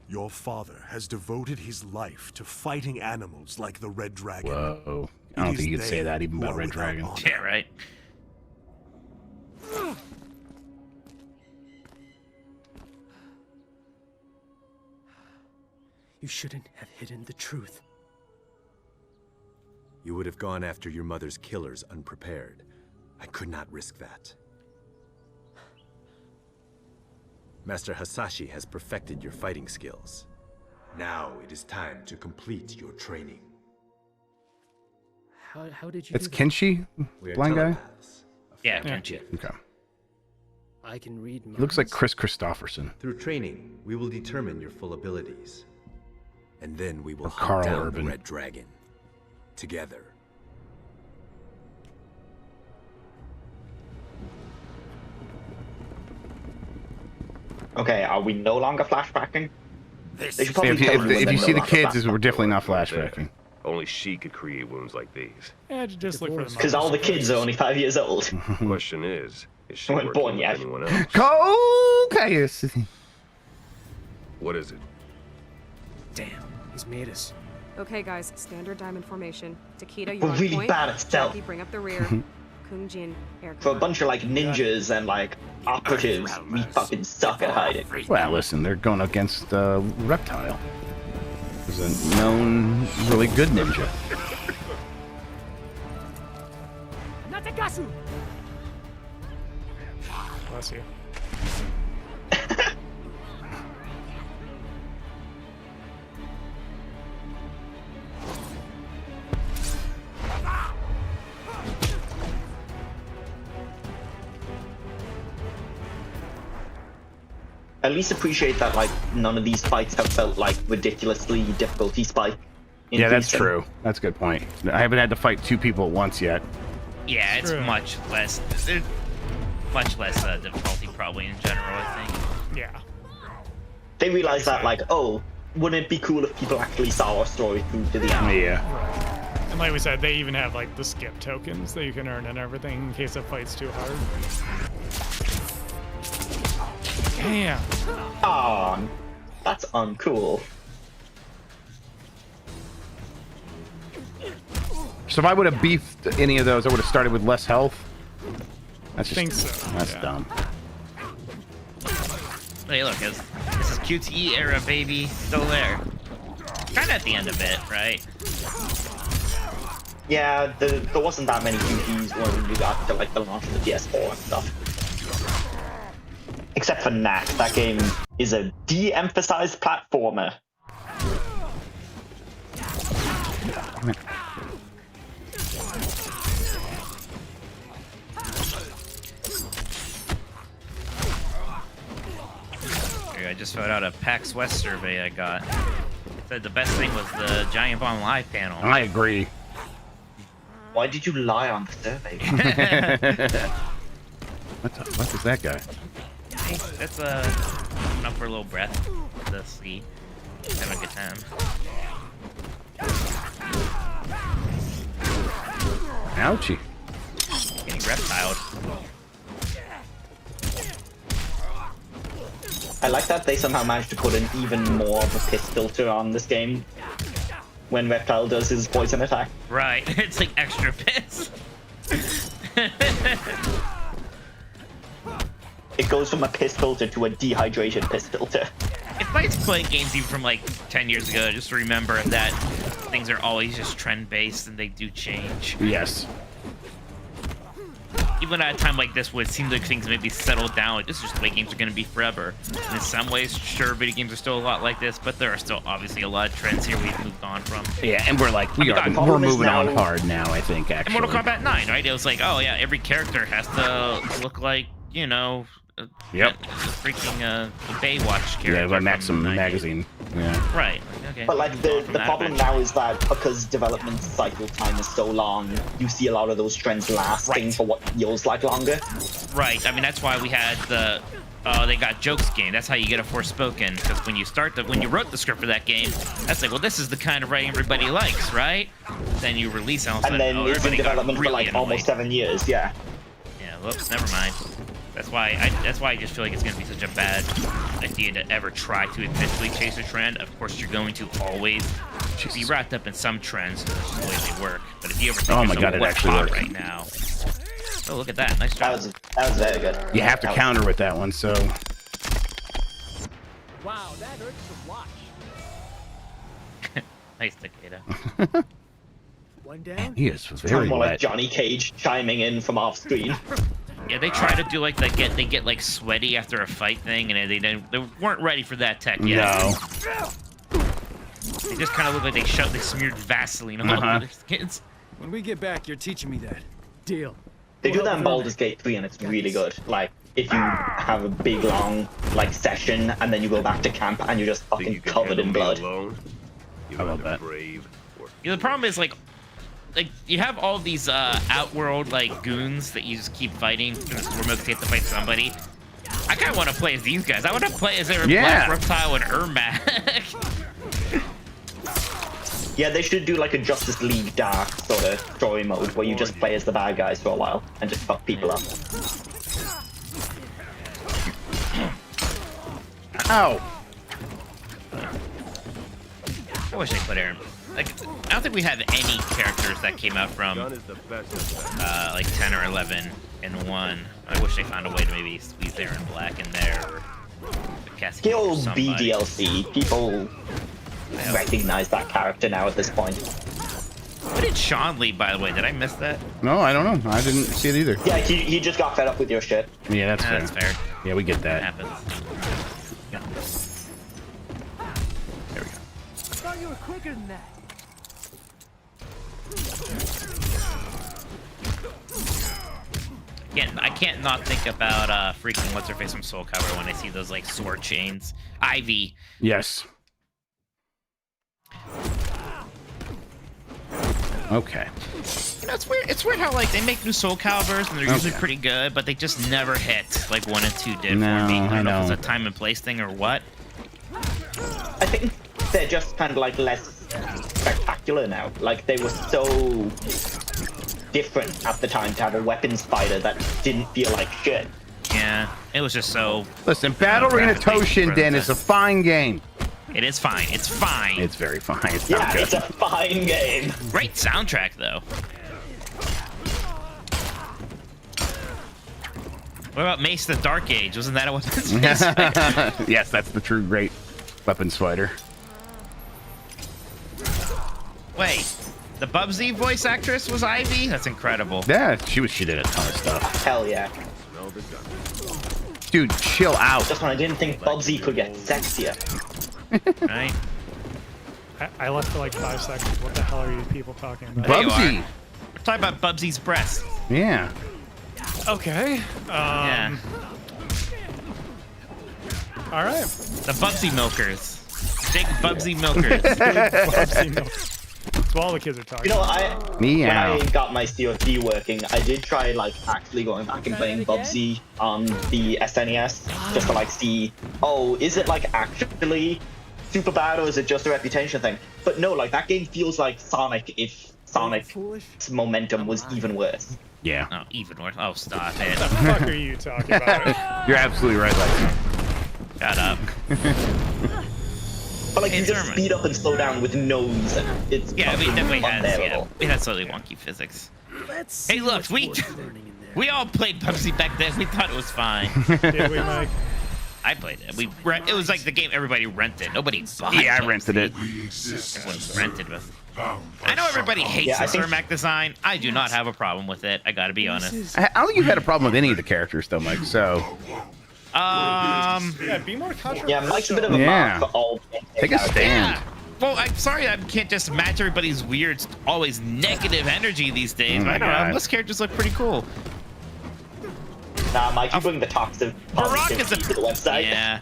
Your father has devoted his life to fighting animals like the Red Dragon. Whoa. I don't think you could say that even about Red Dragon. Yeah, right. You shouldn't have hidden the truth. You would have gone after your mother's killers unprepared. I could not risk that. Master Hasashi has perfected your fighting skills. Now it is time to complete your training. How did you It's do that? Kenshi? Blind guy? Yeah, Kenshi. Okay. I can read minds. Looks like Chris Christopherson. Through training, we will determine your full abilities. And then we will Or hunt Carl down Urban. the Red Dragon. Together. Okay, are we no longer flashbacking? They should If probably you, tell if, everyone if they're you no see the longer kids, we're definitely not flashbacking. Only she could create wounds like these. Yeah, just look for the because all the kids are only 5 years old. Question is she weren't working born with yet. anyone else? Okay. What is it? Damn, he's made us. Okay, guys, standard diamond formation. Takeda, We're you're on really point. bad at stealth. Jackie, bring up the rear. Kungjin, air For a bunch of like ninjas and like operatives, we fucking suck at hiding. Well, listen, they're going against Reptile. Who's a known, really good ninja. Natagasu! Bless you. At least appreciate that like none of these fights have felt like ridiculously difficulty spike. Yeah, that's true. That's a good point. I haven't had to fight two people at once yet. Yeah, it's much less difficulty probably in general, I think. Yeah. They realize that like, oh, wouldn't it be cool if people actually saw our story through to the end? Yeah. And like we said, they even have like the skip tokens that you can earn and everything in case it fights too hard. Damn. Aw, that's uncool. So if I would have beefed any of those, I would have started with less health. That's just, think so. That's Yeah. dumb. Hey, look, this is QTE era, baby. Still there. Kind of at the end of it, right? Yeah, there wasn't that many QTEs when we got to like the launch of the PS4 and stuff. Except for Knack, that game is a de-emphasized platformer. I just found out a PAX West survey I got. It said the best thing was the Giant Bomb Live panel. I agree. Why did you lie on the survey? What is that guy? That's coming up for a little breath. Let's see. Having a good time. Ouchie. Getting reptiled. I like that they somehow managed to put in even more of a piss filter on this game when Reptile does his poison attack. Right, it's like extra piss. It goes from a piss filter to a dehydrated piss filter. If I played games even from like 10 years ago, just remember that things are always just trend-based and they do change. Yes. Even at a time like this where it seems like things maybe settled down, like this is just the way games are going to be forever. And in some ways, sure, video games are still a lot like this, but there are still obviously a lot of trends here we've moved on from. Yeah, and we're like, we're moving on hard now, I think, actually. And Mortal Kombat 9, right? It was like, oh yeah, every character has to look like, you know, Yep. freaking Baywatch character. Yeah, by Maxim magazine. Yeah. Right. Okay. But like the problem now is that because development cycle time is so long, you see a lot of those trends lasting for what feels like longer. Right. I mean, that's why we had the they got jokes game. That's how you get a Forspoken, because when you wrote the script for that game, that's like, well, this is the kind of writing everybody likes, right? Then you release it, And then it's in development for like almost 7 years. Yeah. Yeah. Whoops. Never mind. That's why I just feel like it's going to be such a bad idea to ever try to intentionally chase a trend. Of course, you're going to always be wrapped up in some trends. That's just the way they work. But if you ever think Oh my God, it actually works right now. Oh, look at that. Nice job. That was very good. You have to counter with that one, so. Wow, that hurts to watch. Nice, Takeda. One down. He is very more wet. like Johnny Cage chiming in from off screen. Yeah, they try to do like they get like sweaty after a fight thing, and they weren't ready for that tech yet. No. They just kind of look like they smeared Vaseline on all their skins. When we get back, you're teaching me that. Deal. They do that in Baldur's Gate 3 and it's really good. Like, if you have a big long, like, session and then you go back to camp and you're just fucking covered in blood. I love that. Yeah, the problem is like you have all these outworld like goons that you just keep fighting because we're mostly have to fight somebody. I kind of want to play as these guys. I want to play as their Black Reptile and Ermac. Yeah, they should do like a Justice League Dark sort of story mode where you just play as the bad guys for a while and just fuck people up. Ow! I wish they put Aaron. Like, I don't think we have any characters that came out from like 10 or 11 in 1. I wish they found a way to maybe squeeze Aaron Black in there. Or He'll be DLC. People recognize that character now at this point. What did Sean Lee, by the way? Did I miss that? No, I don't know. I didn't see it either. Yeah, he just got fed up with your shit. Yeah, that's fair. That's fair. Yeah, we get that. That happens. Yeah. There we go. I thought you were quicker than that. I can't not think about freaking what's her face from Soul Calibur when I see those like sword chains. Ivy. Yes. Okay. You know, it's weird. It's weird how like they make new Soul Caliburs and they're usually pretty good, but they just never hit like 1 and 2 did for me. I don't know if it's a time and place thing or what. I think they're just kind of like less spectacular now. Like they were so different at the time to have a weapons fighter that didn't feel like shit. Yeah, it was just so. Listen, Battle Arena Toshinden is a fine game. It is fine. It's fine. It's very fine. It's yeah, it's a fine game. Great soundtrack, though. What about Mace the Dark Age? Wasn't that a weapons fighter? Yes, that's the true great weapons fighter. Wait, the Bubsy voice actress was Ivy? That's incredible. Yeah, she did a ton of stuff. Hell yeah. Dude, chill out. Just when I didn't think Bubsy could get sexier. Right? I left for like 5 seconds. What the hell are you people talking about? Bubsy. We're talking about Bubsy's breast. Yeah. Okay. Yeah. All right. The Bubsy Milkers. Big Bubsy Milkers. Bubsy Milkers. That's what all the kids are talking about. When I got my COD working, I did try like actually going back and playing Bubsy on the SNES just to like see, oh, is it like actually super bad or is it just a reputation thing? But no, like that game feels like Sonic if Sonic's momentum was even worse. Yeah. Oh, even worse. Oh, stop it. What the fuck are you talking about? You're absolutely right, Lexi. Shut up. But like you just speed up and slow down with nose. It's yeah, we definitely had unbearable. it had slightly wonky physics. Hey, look, we all played Bubsy back then. We thought it was fine. Did we, Mike? I played it. It was like the game everybody rented. Nobody bought it. Yeah, I rented it. Everyone's rented with. I know everybody hates the Ermac design. I do not have a problem with it. I gotta be honest. I don't think you've had a problem with any of the characters, though, Mike. So. Yeah, be more controversial. Yeah, Mike's a bit of a mark for all. Take a stand. Yeah. Well, I'm sorry I can't just match everybody's weird, always negative energy these days. But I don't know. Most characters look pretty cool. Nah, Mike, you bring the toxic Barak is to the website. Yeah.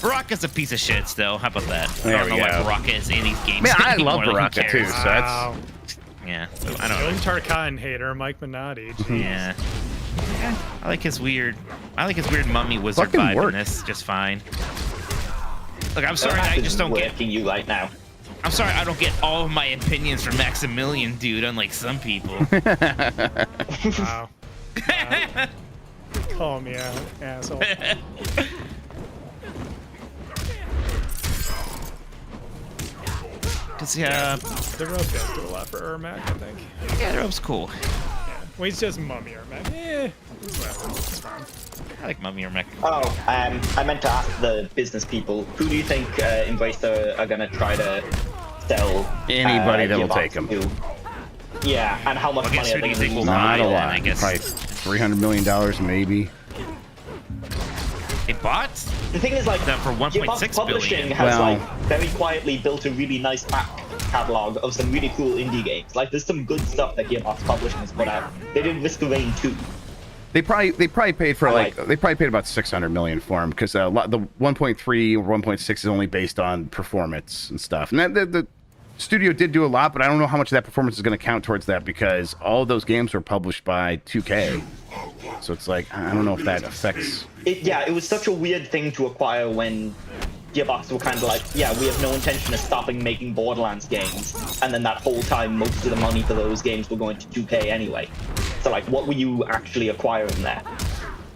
Barak is a piece of shit still. How about that? There I don't know we what go. Baraka is in these games. Man, I anymore. love Like, who Baraka too, cares? so that's. Yeah, so I don't know. Tarkan hater, Mike Minotti. Jeez. Yeah. I like his weird mummy wizard Fucking vibe work. in this just fine. Look, I'm sorry I just don't get you right now. I'm sorry I don't get all of my opinions from Maximilian, dude, unlike some people. Wow. Call me out, asshole. Cause yeah, the rope does do a lot for Ermac, I think. Yeah, the rope's cool. Yeah. Well, he's just mummy Ermac. Eh, it's fine. I like mummy Ermac. Oh, I meant to ask the business people, who do you think Embracer are gonna try to sell? Anybody that will take them. Yeah, and how much money are they going to lose? Not a lot. I guess. Probably $300 million, maybe. They bought? The thing is, like, for 1.6 Publishing billion. has like very quietly built a really nice back catalog of some really cool indie games. Like, there's some good stuff that Gearbox Publishing has put out. They did Risk of Rain 2. They probably paid for they probably paid about $600 million for them because the 1.3 or 1.6 is only based on performance and stuff. And the studio did do a lot, but I don't know how much of that performance is going to count towards that because all of those games were published by 2K. So it's like I don't know if that affects. It was such a weird thing to acquire when Gearbox were kind of like, yeah, we have no intention of stopping making Borderlands games, and then that whole time most of the money for those games were going to 2K anyway. So like, what were you actually acquiring there?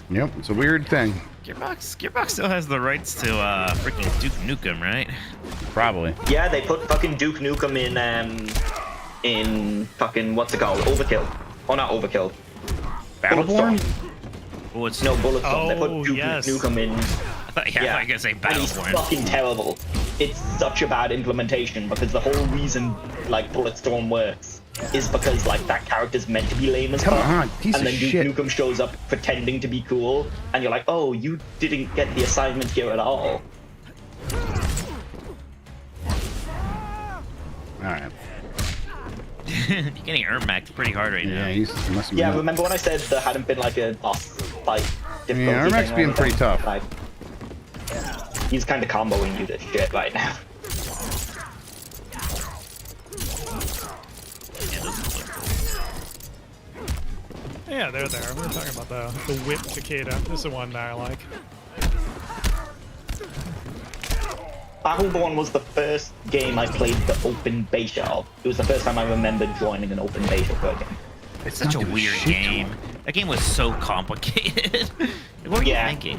Yep, it's a weird thing. Gearbox still has the rights to freaking Duke Nukem, right? Probably. Yeah, they put fucking Duke Nukem in fucking what's it called? Overkill. Oh, not Overkill. Battleborn? Oh, it's no Bulletstorm. They put Duke Nukem in. I was gonna say And he's Battleborn. fucking terrible. It's such a bad implementation because the whole reason like Bulletstorm works is because like that character's meant to be lame as fuck. Come on, piece and of then Duke shit. Nukem shows up pretending to be cool, and you're like, oh, you didn't get the assignment here at all. Alright. You're getting Ermac pretty hard right now. Yeah, he must be. Yeah, remember when I said there hadn't been like a boss fight difficulty? Yeah, Ermac's thing or being pretty anything? tough. Like, he's kind of comboing you to shit right now. Yeah, they're there. We were talking about the whip cicada. This is the one that I like. Battleborn was the first game I played the open beta of. It was the first time I remember joining an open beta for a game. It's such a weird game. That game was so complicated. What were you thinking?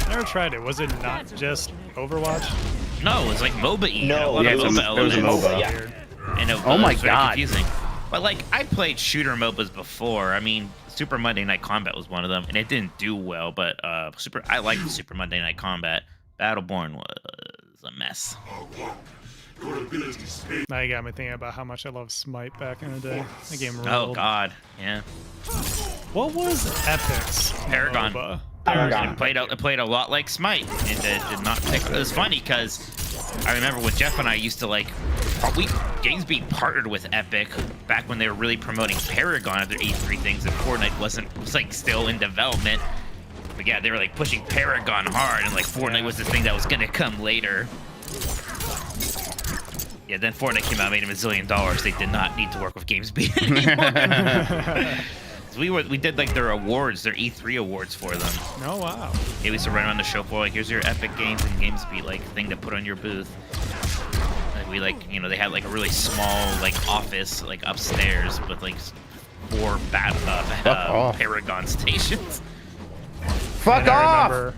I never tried it. Was it not just Overwatch? No, it was like MOBA-y. No, it was a MOBA. Yeah. And Oh my was God. very confusing. But like, I played shooter MOBAs before. I mean, Super Monday Night Combat was one of them, and it didn't do well. But I liked Super Monday Night Combat. Battleborn was a mess. Now you got me thinking about how much I loved Smite back in the day. The game ruled. Oh God, yeah. What was Epic's Paragon. MOBA? It played a lot like Smite, and it did not pick. It was funny because I remember when Jeff and I used to GamesBeat partnered with Epic back when they were really promoting Paragon at their E3 things, and Fortnite was like still in development. But yeah, they were like pushing Paragon hard, and like Fortnite was the thing that was gonna come later. Yeah, then Fortnite came out, made $1 million. They did not need to work with GamesBeat anymore. So we did like their awards, their E3 awards for them. Oh wow. Yeah, we used to run around the show for like, here's your Epic Games and GamesBeat like thing to put on your booth. Like we they had like a really small like office like upstairs with like 4 Paragon stations. Fuck and off! I remember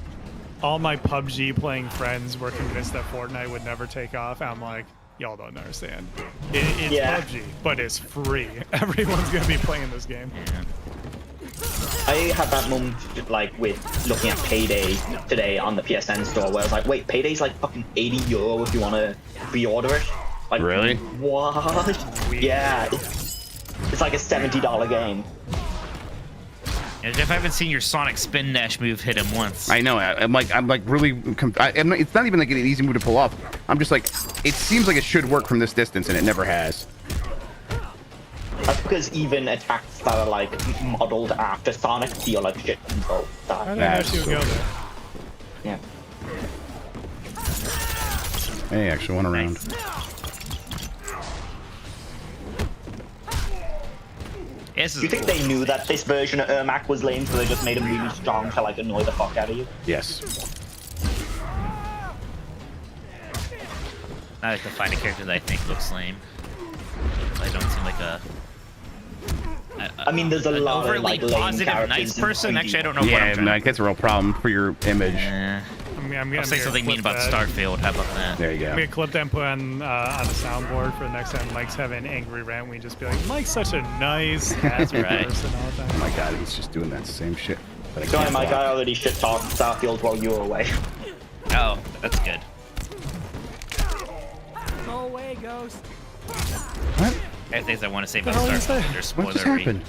all my PUBG playing friends were convinced that Fortnite would never take off. I'm like, y'all don't understand. It's PUBG, but it's free. Everyone's gonna be playing this game. Yeah. I had that moment like with looking at Payday today on the PSN store where I was like, wait, Payday's like fucking €80 if you want to pre-order it. Like, really? What? Yeah, it's like a $70 game. And Jeff, I haven't seen your Sonic Spin Dash move hit him once. I know. I'm like really. It's not even like an easy move to pull off. I'm just like, it seems like it should work from this distance, and it never has. That's because even attacks that are like modeled after Sonic feel like shit from both sides. I think go there. Yeah. Hey, actually went around. You think they knew that this version of Ermac was lame, so they just made him really strong to like annoy the fuck out of you? Yes. I like to find a character that I think looks lame. I don't seem like I mean, there's a lot of like lame positive, nice person. Actually, I don't know what I'm trying to... that's a real problem for your image. I'll say something mean about Starfield. How about that? There you go. I'm gonna clip that and put on the soundboard for the next time Mike's having an angry rant. We just be like, Mike's such a nice ass person all the time. Oh my God, he's just doing that same shit. But Sorry, Mike, I already shit talked Starfield while you were away. Oh, that's good. Go away, Ghost. What? I have things I want to say about Starfield. There's What just spoilery. happened?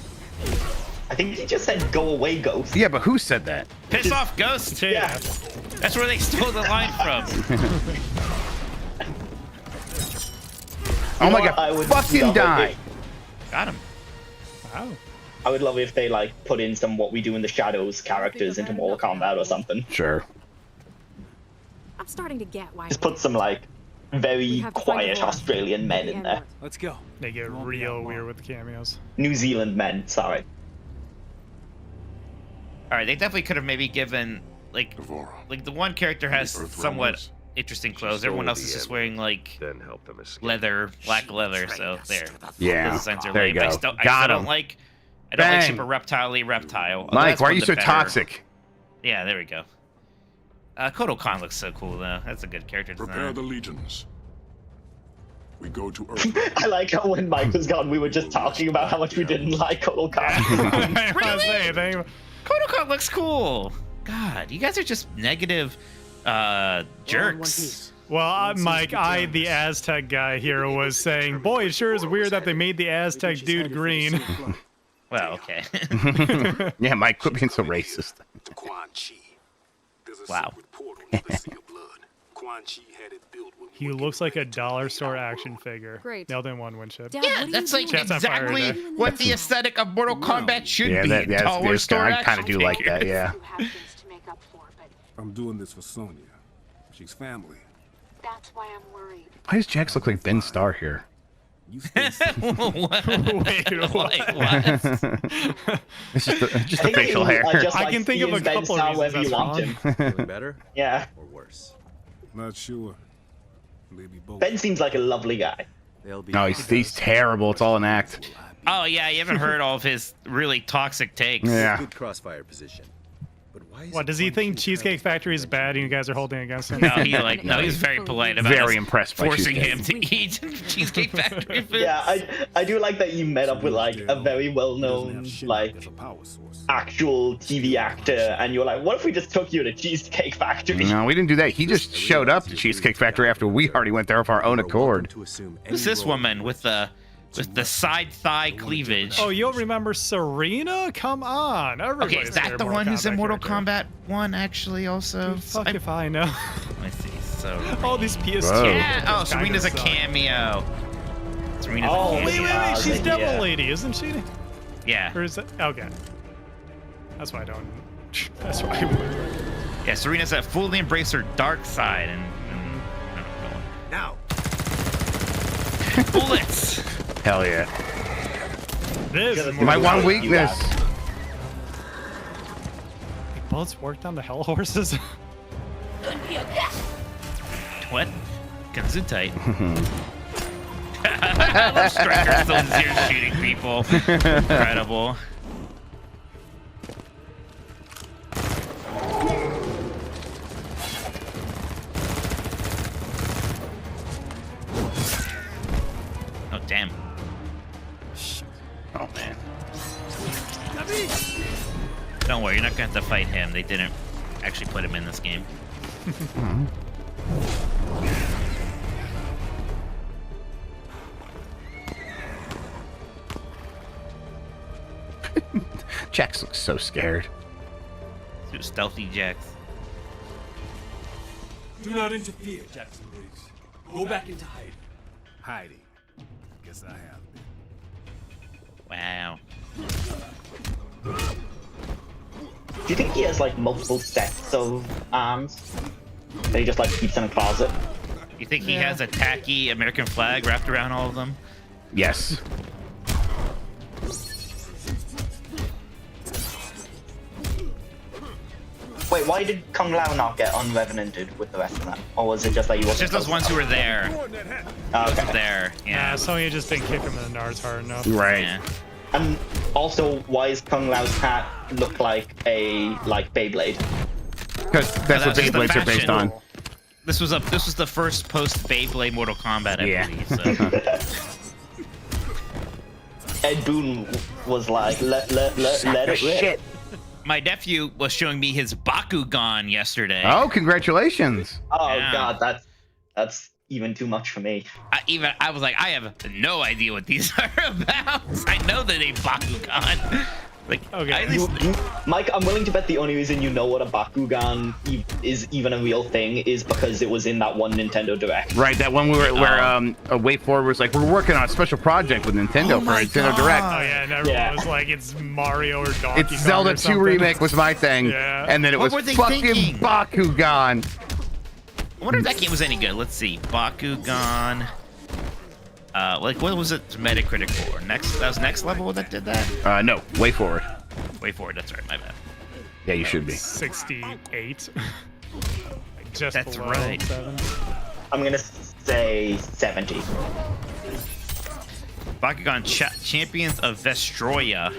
I think he just said "Go away, Ghost." Yeah, but who said that? Piss off, Ghost. Yeah. That's where they stole the line from. Oh my God! I would Fucking love it die! Got him. Wow. I would love it if they like put in some What We Do in the Shadows characters into Mortal Kombat or something. Sure. I'm starting to get why. Just put some like very quiet Australian men in there. Let's go. They get real weird with the cameos. New Zealand men, sorry. All right, they definitely could have maybe given like the one character has somewhat interesting clothes. Everyone else is just wearing like leather, black leather. So there. Yeah. Those designs are There lame. you But go. I still Got don't him. like Bang. super reptile. Mike, why are you so toxic? Yeah, there we go. Kotal Khan looks so cool though. That's a good character design. Prepare the legions. We go to Earth. I like how when Mike was gone, we were just talking about how much we didn't like Kotal Khan. Really? Kotal Khan looks cool. God, you guys are just negative jerks. Well, Mike, the Aztec guy here was saying, boy, it sure is weird that they made the Aztec dude green. Well, okay. Yeah, Mike, quit being so racist. Wow. He looks like a dollar store action figure. Great. Nailed in one winship. Yeah, that's like Chat's on fire exactly there. what the aesthetic of Mortal Kombat should be. That's Dollar store I kind of do like that. Yeah. I'm doing this for Sonya. She's family. That's why I'm worried. Why does Jax look like Ben Starr here? Wait, what? It's just the facial hair. I can think of a couple reasons that's wrong. Feeling better? Yeah. Or worse? Not sure. Maybe both. Ben seems like a lovely guy. No, he's terrible. It's all an act. Oh yeah, you haven't heard all of his really toxic takes. Yeah. Good crossfire position. But why is What, does he think Cheesecake Factory is bad and you guys are holding against him? No, he's very polite about very us impressed by forcing Cheesecake. him to eat Cheesecake Factory food. Yeah, I do like that you met up with like a very well-known like actual TV actor, and you're like, what if we just took you to Cheesecake Factory? No, we didn't do that. He just showed up to Cheesecake Factory after we already went there of our own accord. Who's this woman with the side thigh cleavage? Oh, you'll remember Serena? Come on. Okay, is that the one who's in Mortal Kombat 1 actually also? Dude, fuck if I know. Let's see. So all these PS2. Whoa. Yeah. Oh, Serena's a cameo. Serena's a cameo. Wait. She's Devil Lady, isn't she? Yeah. Or is that? Okay. That's why I don't. That's why I would. Yeah, Serena's that fully embrace her dark side and now. Bullets. Hell yeah. This is My one weakness. Bullets worked on the hell horses. What? Gesundheit. I love Striker still here shooting people. Incredible. Oh, damn. Oh, man. Don't worry, you're not going to have to fight him. They didn't actually put him in this game. Jax looks so scared. Stealthy Jax. Do not interfere, Jackson Briggs. Go back into hiding. Hiding. Guess I have been. Wow. Do you think he has like multiple sets of arms? That he just like keeps in a closet? You think he has a tacky American flag wrapped around all of them? Yes. Wait, why did Kung Lao not get unrevenanted with the rest of them? Or was it just that he wasn't Just those ones who were there. Okay. There, yeah. So you just didn't kick him in the nards hard enough. Right. Yeah. And also, why does Kung Lao's hat look like a Beyblade? Because that's what just the Beyblades are based fashion. on. This was the first post Beyblade Mortal Kombat, I believe. So. Ed Boon was like, let it rip. Shit. My nephew was showing me his Bakugan yesterday. Oh, congratulations. Oh Yeah. god, that's even too much for me. I was like, I have no idea what these are about. I know that they Bakugan. Like, okay. Mike, I'm willing to bet the only reason you know what a Bakugan is even a real thing is because it was in that one Nintendo Direct. Right, that one where Way Forward was like, we're working on a special project with Nintendo for Nintendo Direct. Oh yeah, and everyone was like, it's Mario or Donkey It's Kong Zelda or 2 something. remake was my thing, Yeah. and then it What was were they fucking thinking? Bakugan. I wonder if that game was any good. Let's see, Bakugan. Like what was it Metacritic for? That was Next Level that did that. No, Way Forward. Way Forward. That's right. My bad. Yeah, you should be. 68. Just That's below right. 7. I'm gonna say 70. Bakugan Champions of Vestroya.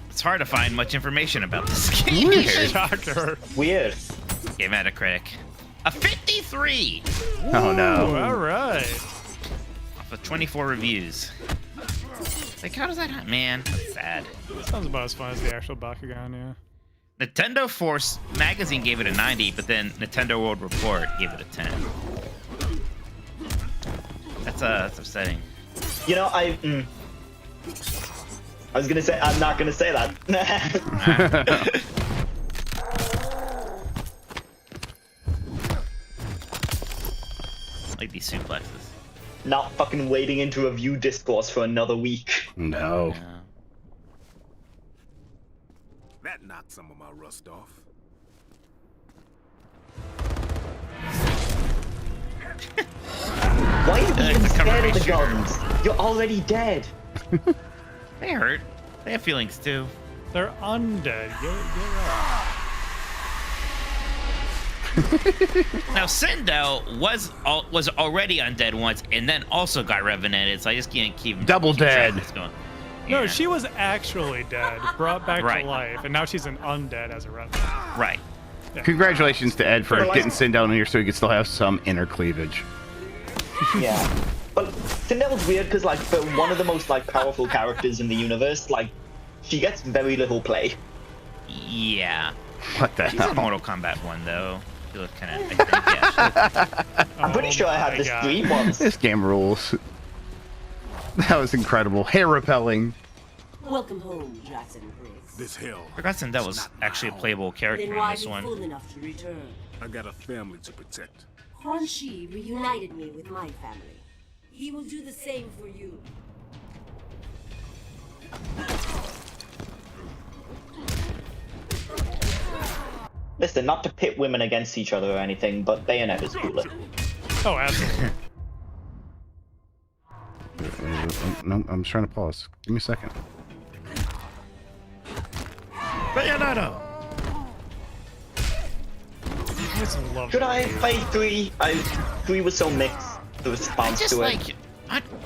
It's hard to find much information about this game. Shocker. Weird. Game Metacritic. A 53. Oh no. Ooh, all right. Off of 24 reviews. Like, how does that happen? Man, that's sad. Sounds about as fun as the actual Bakugan, yeah. Nintendo Force magazine gave it a 90, but then Nintendo World Report gave it a 10. That's upsetting. You know, I was gonna say I'm not gonna say that. Like these suplexes. Not fucking wading into review discourse for another week. No. That knocked some of my rust off. Why are you even scared of the guns? You're already dead. They hurt. They have feelings too. They're undead. Get up. Now Sindel was already undead once, and then also got revenanted. So I just can't keep double dead. Going. No, she was actually dead, brought back Right. to life, and now she's an undead as a revenant. Right. Yeah. Congratulations to Ed for getting Sindel in here so he could still have some inner cleavage. Yeah. But Sindel's weird because, like, for one of the most, like, powerful characters in the universe, like, she gets very little play. Yeah. What the She's hell? in Mortal Kombat 1, though. She looked kind of, yeah. I'm pretty sure I had this stream once. This game rules. That was incredible. Hair repelling. Welcome home, Jackson Briggs. This hell. I forgot Sindel was actually a playable character Then in why this be one. fool enough to return? I got a family to protect. Quan Chi reunited me with my family. He will do the same for you. Listen, not to pit women against each other or anything, but Bayonet is cooler. Oh, absolutely. No, I'm just trying to pause. Give me a second. Bayonetta! Should I play 3? 3 was so mixed. The response just to like, it.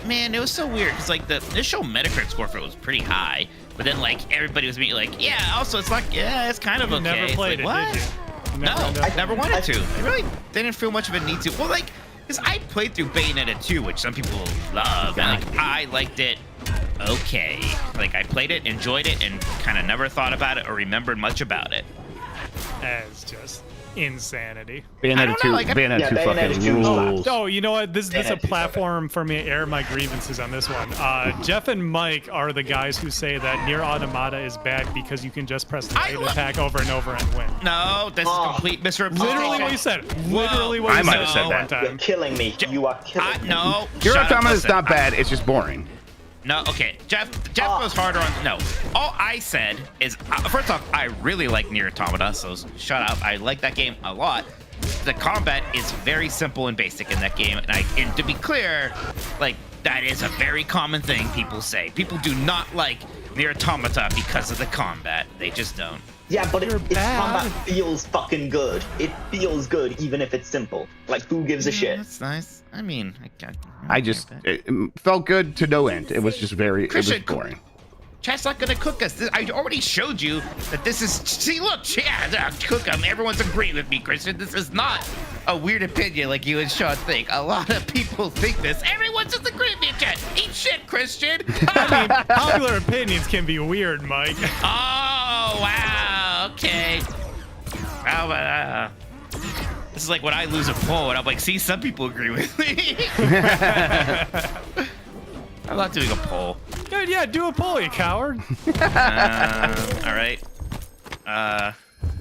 Man, it was so weird because like the initial Metacritic score for it was pretty high, but then like everybody was being like, yeah, also it's like, yeah, it's kind of okay. Never played it's like, it, what? did you? No, I never wanted to. I really didn't feel much of a need to. Well, like, because I played through Bayonetta 2, which some people love, and like I liked it. Okay, like I played it, enjoyed it, and kind of never thought about it or remembered much about it. As just insanity. Bayonetta 2, Bayonetta 2 fucking rules. Oh, you know what? This is a platform for me to air my grievances on this one. Jeff and Mike are the guys who say that Nier Automata is bad because you can just press the right attack over and over and win. No, this is complete misrepresentation. Literally what you said. Literally what you said. I might have said that. You're killing me. You are killing me. No. Your Automata is not bad. It's just boring. No, okay. Jeff goes harder on. No, all I said is first off, I really like Nier Automata, so shut up. I like that game a lot. The combat is very simple and basic in that game, and to be clear, like that is a very common thing people say. People do not like Nier Automata because of the combat. They just don't. Yeah, but its combat feels fucking good. It feels good even if it's simple. Like, who gives a shit? That's nice. I mean, it felt good to no end. It was just very, it was boring. Chat's not gonna cook us. I already showed you that this is. See, look, yeah, cook them. Everyone's agreeing with me, Christian. This is not a weird opinion like you and Sean think. A lot of people think this. Everyone's just agreeing with me, chat. Eat shit, Christian. I mean, popular opinions can be weird, Mike. Oh, wow. Okay. How about this is like when I lose a poll and I'm like, see, some people agree with me. I'm not doing a poll. Dude, yeah, do a poll, you coward. All right. Oh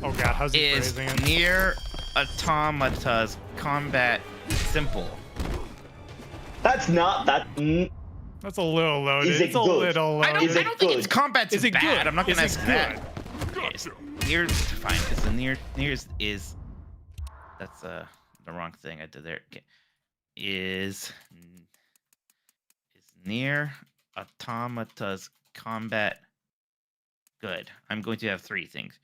God, how's he is phrasing it? Nier Automata's combat simple? That's not that. That's a little loaded. Is it it's a good? little loaded. I don't think its combat's Is it bad. good? I'm not gonna Is it ask that. Okay, so Nier, fine. Because the Nier is that's the wrong thing I did there. Okay. Is Nier Automata's combat good? I'm going to have 3 things.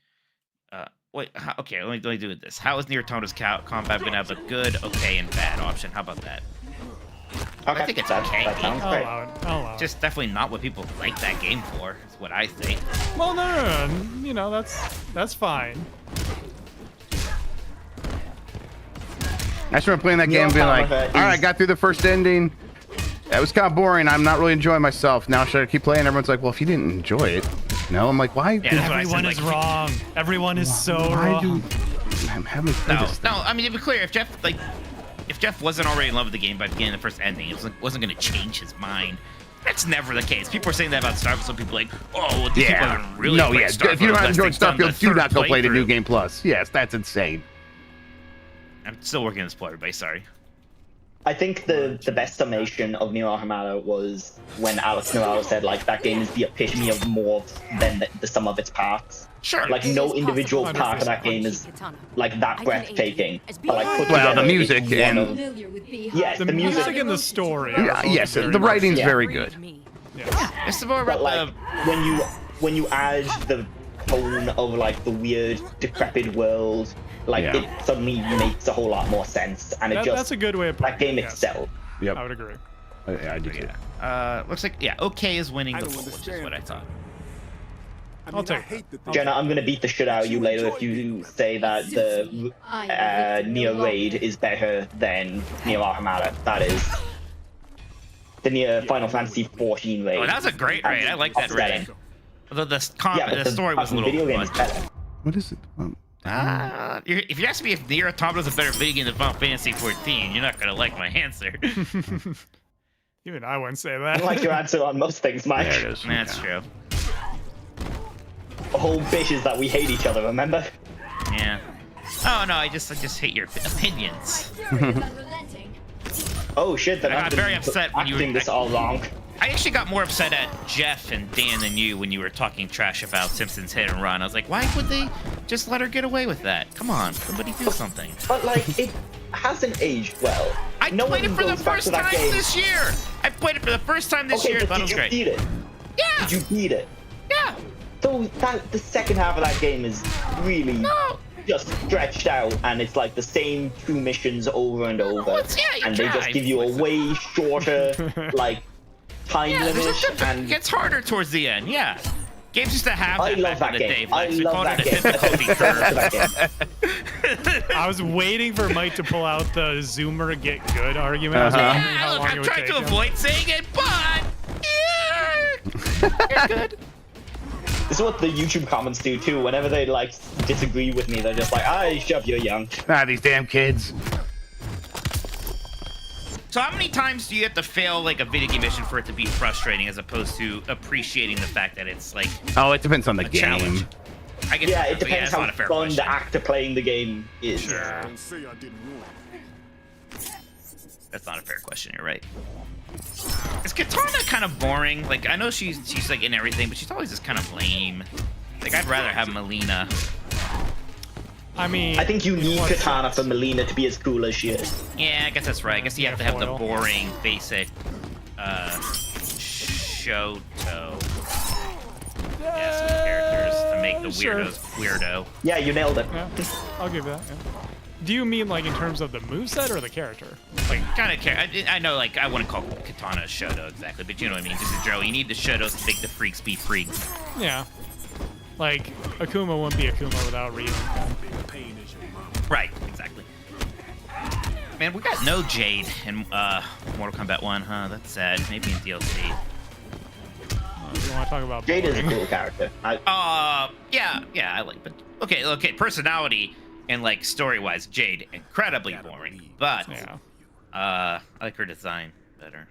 Wait. Okay. Let me do this. How is Nier Automata's combat going to have a good, okay, and bad option? How about that? Okay, I think it's that sounds great. I'll allow it. Just definitely not what people like that game for. Is what I think. Well, no. You know, that's fine. I just remember playing that game and being like, all right, I got through the first ending. It was kind of boring. I'm not really enjoying myself. Now should I keep playing? Everyone's like, well, if you didn't enjoy it. No, I'm like, why? Yeah, everyone is wrong. Everyone is so wrong. I'm having this. No. I mean, to be clear, if Jeff wasn't already in love with the game by the beginning of the first ending, it wasn't going to change his mind. That's never the case. People are saying that about Starfield. Some people are like, oh, well, these people haven't really played Starfield. If you don't unless enjoy they've done the Starfield, do not go play the playthrough. New Game Plus. Yes, that's insane. I'm still working on this play, everybody. Sorry. I think the best summation of Nier Automata was when Alex Noraro said, like, that game is the epitome of more than the sum of its parts. Sure. Like, no individual part of that game is, like, that breathtaking. But, like, put Well, together, the music it's and... one of- Yes, the music and the story. Yes, the writing's very good. Yeah. It's more about like, when you add the tone of, like, the weird, decrepit world, Like it suddenly makes a whole lot more sense, and that's a good way of putting that game it, yes. itself. Yep. I would agree. I do too. Looks like okay is winning the poll, which is what I thought. I'll take Jenna, I'm gonna beat the shit out of you later if you say that the Nier raid is better than Nier Automata. That is the Nier Final Fantasy 14 raid. Oh, that was a great raid. I like that raid. Although the story was a little video game is better. What is it? If you ask me if Nier Automata is a better video game than Final Fantasy 14, you're not gonna like my answer. Even I wouldn't say that. I like your answer on most things, Mike. There it is. That's true. The whole bitch is that we hate each other, remember? Yeah. Oh no, I just hate your opinions. Oh shit, then I got very upset when you were this all wrong. I actually got more upset at Jeff and Dan than you when you were talking trash about Simpsons Hit and Run. I was like, why would they just let her get away with that? Come on, somebody do something. But like, it hasn't aged well. I played it for the first time this year. I played it for the first time this year. I thought it was great. Did you beat it? Yeah. Did you beat it? Yeah. So the second half of that game is really just stretched out, and it's like the same 2 missions over and over, and they just give you a way shorter like time limit, and it gets harder towards the end. Yeah. Games used to have that I love back that in the game. day. I We love called that it a game. difficulty curve. I was waiting for Mike to pull out the Zoomer get good argument. I was wondering how long it I'm would trying take to him. avoid saying it, but you're good. This is what the YouTube comments do too. Whenever they like disagree with me, they're just like, "I shove you're young." These damn kids. So how many times do you have to fail like a video game mission for it to be frustrating, as opposed to appreciating the fact that it's like? Oh, it depends on the game. challenge? I guess Yeah, it depends how not a fair fun question. the actor playing the game is. Sure. That's not a fair question. You're right. Is Katana kind of boring? Like, I know she's like in everything, but she's always just kind of lame. Like, I'd rather have Melina. I mean, I think you need Katana for Melina to be as cool as she is. Yeah, I guess that's right. I guess you have to have the boring, basic, Shoto. Yeah, some characters to make the weirdos weirdo. Yeah, you nailed it. Yeah, I'll give that. Yeah. Do you mean like in terms of the moveset or the character? Like, kind of I know, like, I wouldn't call Katana a Shoto exactly, but you know what I mean. Just a Joe, you need the Shotos to make the freaks be freaks. Yeah. Like, Akuma wouldn't be Akuma without Ryu. Right, exactly. Man, we got no Jade in Mortal Kombat 1, huh? That's sad. Maybe in DLC. You want to talk about Jade is a cool character. Yeah, I like, but okay, personality and like story-wise, Jade incredibly boring, but I like her design better.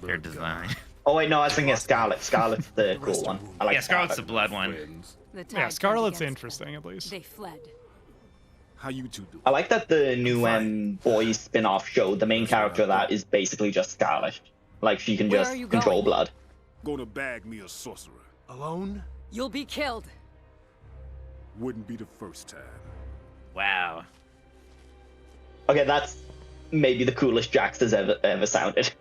Her design. Oh wait, no, I was thinking of Scarlet. Scarlet's the cool one. I like Scarlet's the blood one. Yeah, Scarlet's interesting at least. They fled. How you two do? I like that the new boys spin-off show, the main character of that is basically just Scarlet. Like, she can just control blood. Gonna bag me a sorcerer. Alone? You'll be killed. Wouldn't be the first time. Wow. Okay, that's maybe the coolest Jax has ever sounded.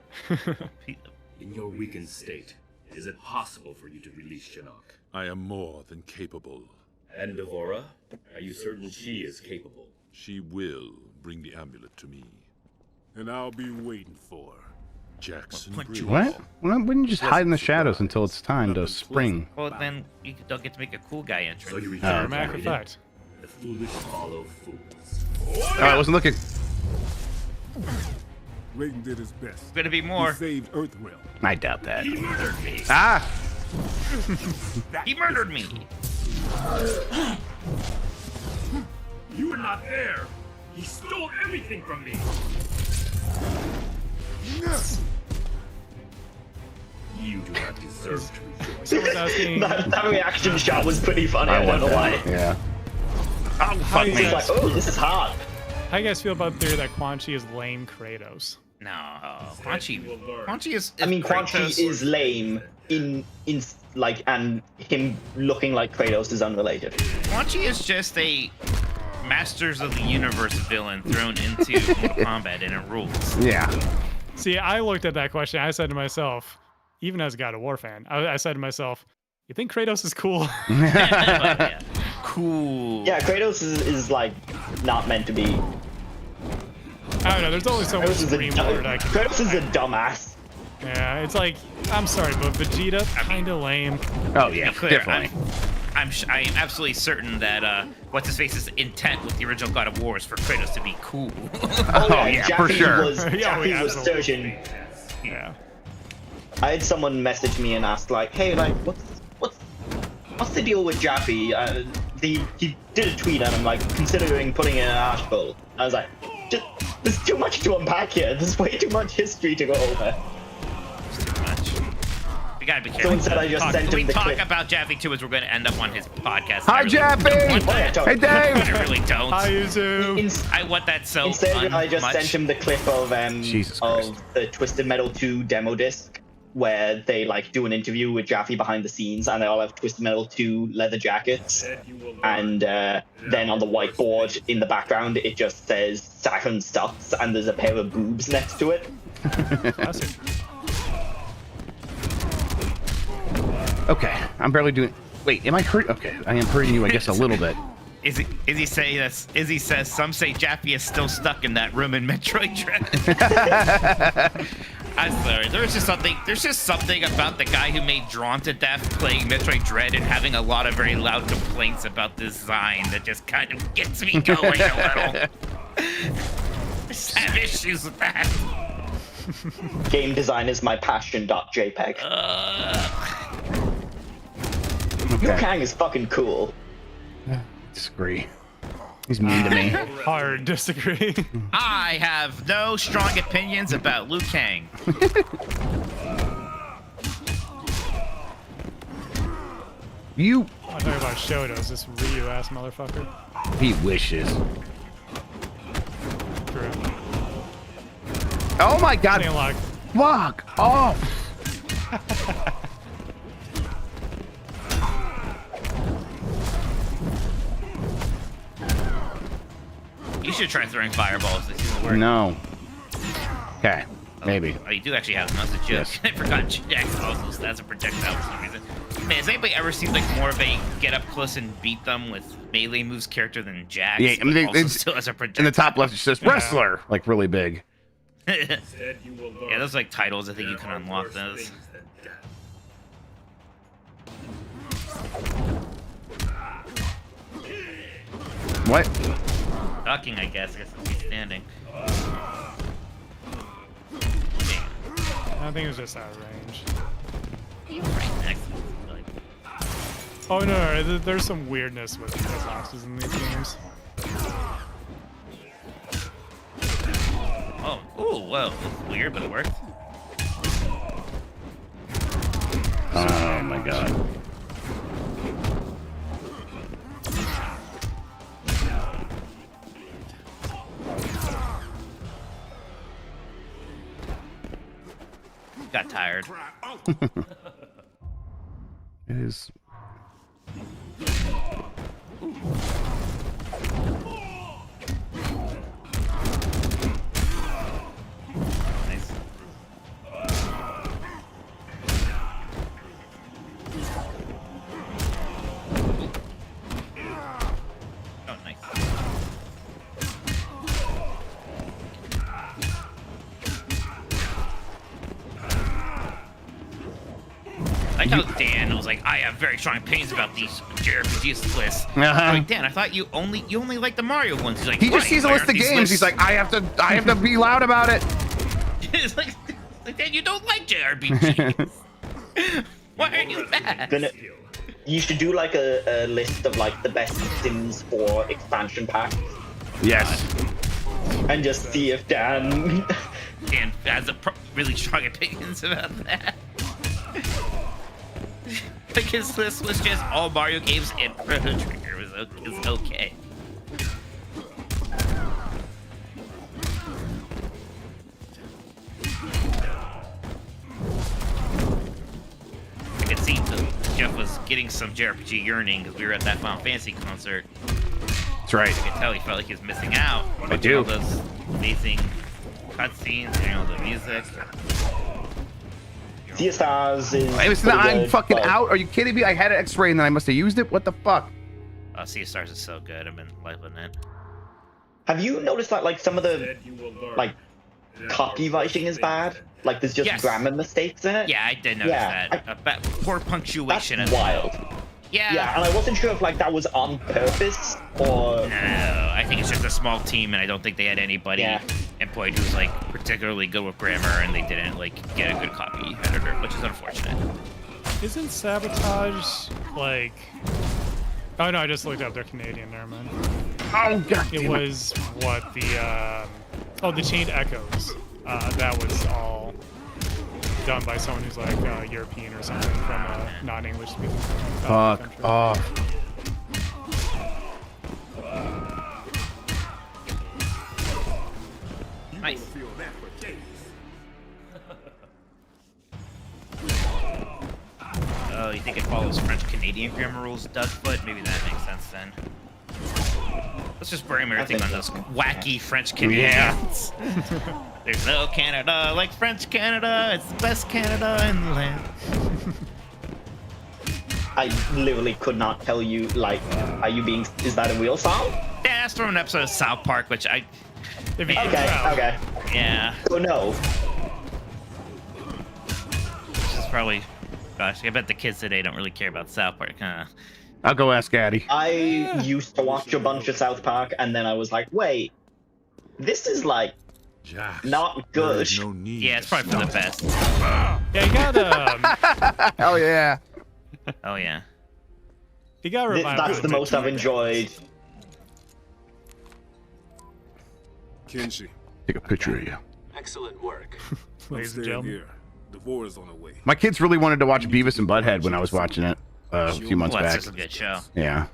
In your weakened state, is it possible for you to release Shinnok? I am more than capable. And Devora? Are you certain she is capable? She will bring the amulet to me. And I'll be waiting for Jackson. What? Well, wouldn't you just hide in the shadows until it's time to spring? Well, then you don't get to make a cool guy entrance. So you return Matter of fact. The foolish follow fools. Oh, I wasn't looking. Raiden did his best. Gonna be more. He saved Earthrealm. I doubt that. He murdered me. Ah! He murdered me. You were not there. He stole everything from me. You do not deserve to rejoice. that reaction shot was pretty funny, I don't know why. Yeah. Oh, fuck me. Like, oh, this is hard. How you guys feel about the theory that Quan Chi is lame Kratos? No, Quan Chi is I mean, Quan Chi Kratos. is lame in like, and him looking like Kratos is unrelated. Quan Chi is just a Masters of the Universe villain thrown into Mortal Kombat, and it rules. Yeah. See, I looked at that question. I said to myself, even as a God of War fan, I said to myself, "You think Kratos is cool?" cool. Yeah, Kratos is like not meant to be. I don't know. There's only so much Dream Lord I can. Kratos is a dumbass. Yeah, it's like I'm sorry, but Vegeta kind of lame. Oh yeah, definitely. I am absolutely certain that what's his face's intent with the original God of War is for Kratos to be cool. Oh yeah, for sure. Jaffe was certain. Yeah. I had someone message me and ask like, "Hey, like, what's the deal with Jaffe?" He did a tweet and I'm like, considering putting in an article. I was like, there's too much to unpack here. There's way too much history to go over. We gotta be careful. Someone said I just sent him the we talk clip. about Jaffe too, as we're going to end up on his podcast. Hi, Jaffe! Hey, Dave! I really don't. Hi, Yuzu. I want that so Instead, I just sent him the clip of Jesus Christ. the Twisted Metal 2 demo disc, where they like do an interview with Jaffe behind the scenes, and they all have Twisted Metal 2 leather jackets. And then on the whiteboard in the background, it just says Saturn sucks, and there's a pair of boobs next to it. Okay, I'm barely doing. Wait, am I hurt? Okay, I am hurting you, I guess, a little bit. Izzy says some say Jaffe is still stuck in that room in Metroid Dread. I'm sorry. There's just something about the guy who made Drawn to Death playing Metroid Dread and having a lot of very loud complaints about design that just kind of gets me going a little. I just have issues with that. Game design is my passion.jpg. Liu Kang is fucking cool. Disagree. He's mean to me. Hard disagree. I have no strong opinions about Liu Kang. You. I'm talking about Shoto's, this Ryu ass motherfucker. He wishes. True. Oh my god. Fuck off. You should try throwing fireballs. This doesn't work. No. Okay, maybe. Oh, you do actually have them. That's a joke. Yes. I forgot Jax also has a projectile for some reason. Man, has anybody ever seen like more of a get up close and beat them with melee moves character than Jax? Yeah, I mean, also still has a projectile. in the top left it says wrestler, like really big. Yeah, those like titles. I think you can unlock those. What? Ducking, I guess. I guess it's standing. I think it was just out of range. You're right next to me. Oh no, there's some weirdness with hitboxes in these games. Oh, ooh, whoa. That's weird, but it worked. Oh my god. Got tired. It is. Nice. Oh, nice. I know Dan was like, I have very strong opinions about these JRPG lists. I'm like, Dan, I thought you only like the Mario ones. He's like, He just sees a list of games. He's like, I have to be loud about it. It's like, Dan, you don't like JRPGs. Why are you mad? You should do like a list of like the best Sims 4 expansion packs. Yes. And just see if Dan has really strong opinions about that. Like his list was just all Mario games and Chrono Trigger is okay. I could see that Jeff was getting some JRPG yearning because we were at that Final Fantasy concert. That's right. I could tell he felt like he was missing out. I do. All those amazing cutscenes, hearing all the music. CSRs is I'm fucking out. Are you kidding me? I had an X-ray and then I must have used it. What the fuck? Sea of Stars is so good. I've been loving it. Have you noticed that like some of the like copywriting is bad? Like there's just grammar mistakes in it. Yeah, I did notice that. Poor punctuation. That's wild. Yeah, and I wasn't sure if like that was on purpose or. No, I think it's just a small team, and I don't think they had anybody employed who's like particularly good with grammar, and they didn't like get a good copy editor, which is unfortunate. Isn't Sabotage like? Oh no, I just looked up. They're Canadian. Never mind. Oh god. It was what the the Chained Echoes. That was all done by someone who's like European or something from a non-English speaking country. Fuck off. Nice. Oh, you think it follows French-Canadian grammar rules, Dougfoot? Maybe that makes sense then. Let's just blame everything on those wacky French-Canadians. There's no Canada like French Canada. It's the best Canada in the land. I literally could not tell you, like, is that a real song? Yeah, that's from an episode of South Park, which I... Okay. Yeah. Oh no. This is probably... Gosh, I bet the kids today don't really care about South Park, huh? I'll go ask Addy. I used to watch a bunch of South Park, and then I was like, wait, this is like not good. Yeah, it's probably for the best. Yeah, you got Hell yeah. Oh yeah. You got That's the most I've enjoyed. Kenshi, take a picture of you. Excellent work. Ladies and gentlemen. The war is on the way. My kids really wanted to watch Beavis and Butthead when I was watching it a few months back. That's just a good show. Yeah.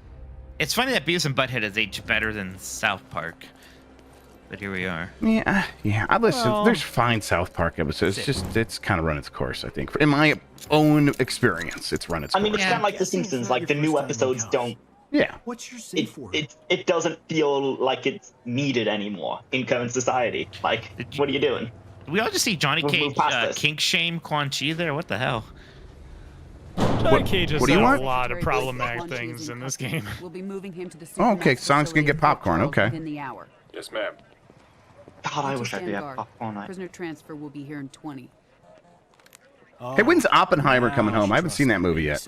It's funny that Beavis and Butthead has aged better than South Park. But here we are. Yeah. I listen. There's fine South Park episodes. It's kind of run its course, I think. In my own experience, it's run its course. I mean, it's kind of like The Simpsons. Like the new episodes don't. Yeah. What's your say for it? It doesn't feel like it's needed anymore in current society. Like, what are you doing? Did we all just see Johnny Cage kink shame Quan Chi there? What the hell? Johnny Cage has what do you done want? a lot of problematic things in this game. We'll be moving him to the Oh, okay. Sonic's gonna get popcorn. Okay. within the hour. Yes, ma'am. God, I wish I Stand could have guard. popcorn. Prisoner transfer will be here in 20. Hey, when's Oppenheimer coming home? I haven't seen that movie yet.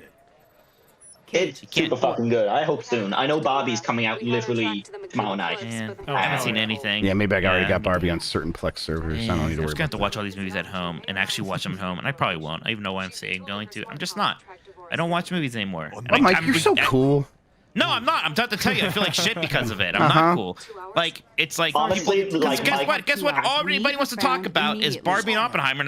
It's super fucking good. I hope soon. I know Barbie's coming out literally tomorrow night. Man, I haven't seen anything. Yeah, maybe I already got Barbie on certain Plex servers. I don't need to I'm worry just gonna have about to watch all these movies at home and actually watch them at home, and I probably won't. I even know why I'm saying going to. I'm just not. I don't watch movies anymore. Oh, Mike, you're so cool. No, I'm not. I'm about to tell you, I feel like shit because of it. I'm not cool. Like, it's like, honestly, guess what? All everybody wants to talk about is Barbie and Oppenheimer,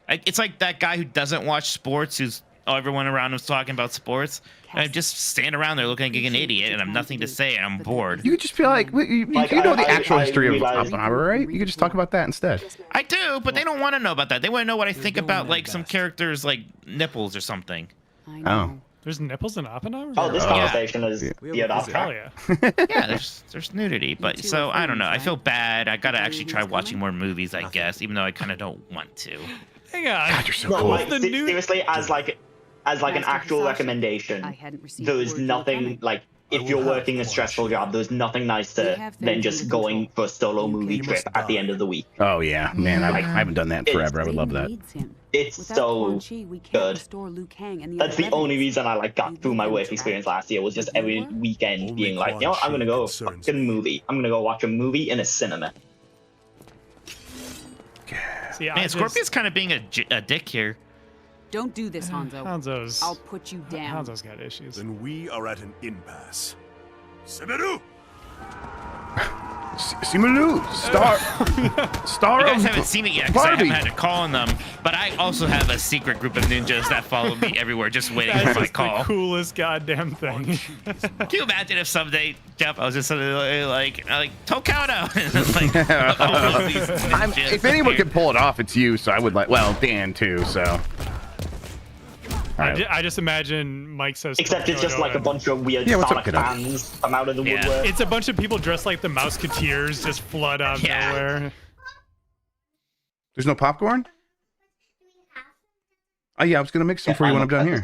and it's like that guy who doesn't watch sports, who's everyone around him's talking about sports. And I just stand around there looking like an idiot, and I have nothing to say, and I'm bored. You could just be like, you know the actual history of Oppenheimer, right? You could just talk about that instead. I do, but they don't want to know about that. They want to know what I think about like some characters, like nipples or something. Oh. There's nipples in Oppenheimer? Oh, this conversation is geared off Hell track. yeah. Yeah, there's nudity, but so I don't know. I feel bad. I gotta actually try watching more movies, I guess, even though I kind of don't want to. Hang on. God, you're so No, cool. like, seriously, as like an actual recommendation, there's nothing like if you're working a stressful job, there's nothing nicer than just going for a solo movie trip at the end of the week. Oh yeah, man, I haven't done that in forever. I would love that. It's so good. That's the only reason I got through my work experience last year was just every weekend being like, you know what, I'm gonna go fucking movie. I'm gonna go watch a movie in a cinema. See, Man, Scorpion's kind of being a dick here. Don't do this, Hanzo. I'll put you down. Hanzo's got issues. Then we are at an impasse. Semeru! Simu, star You guys of haven't seen it yet because I Barbie. haven't had to call on them, but I also have a secret group of ninjas that follow me everywhere, just waiting That for is my just call. the coolest goddamn thing. Can you imagine if someday, Jeff, I was just suddenly like Tokado, and like all of these ninjas if anyone appear. can pull it off, it's you. So I would like. Well, Dan too. So. I just imagine Mike says. Except it's just like a bunch of weird Sonic fans come out of the woodwork. It's a bunch of people dressed like the Mouseketeers just flood out of nowhere. There's no popcorn? Oh yeah, I was gonna make some for you when I'm done here.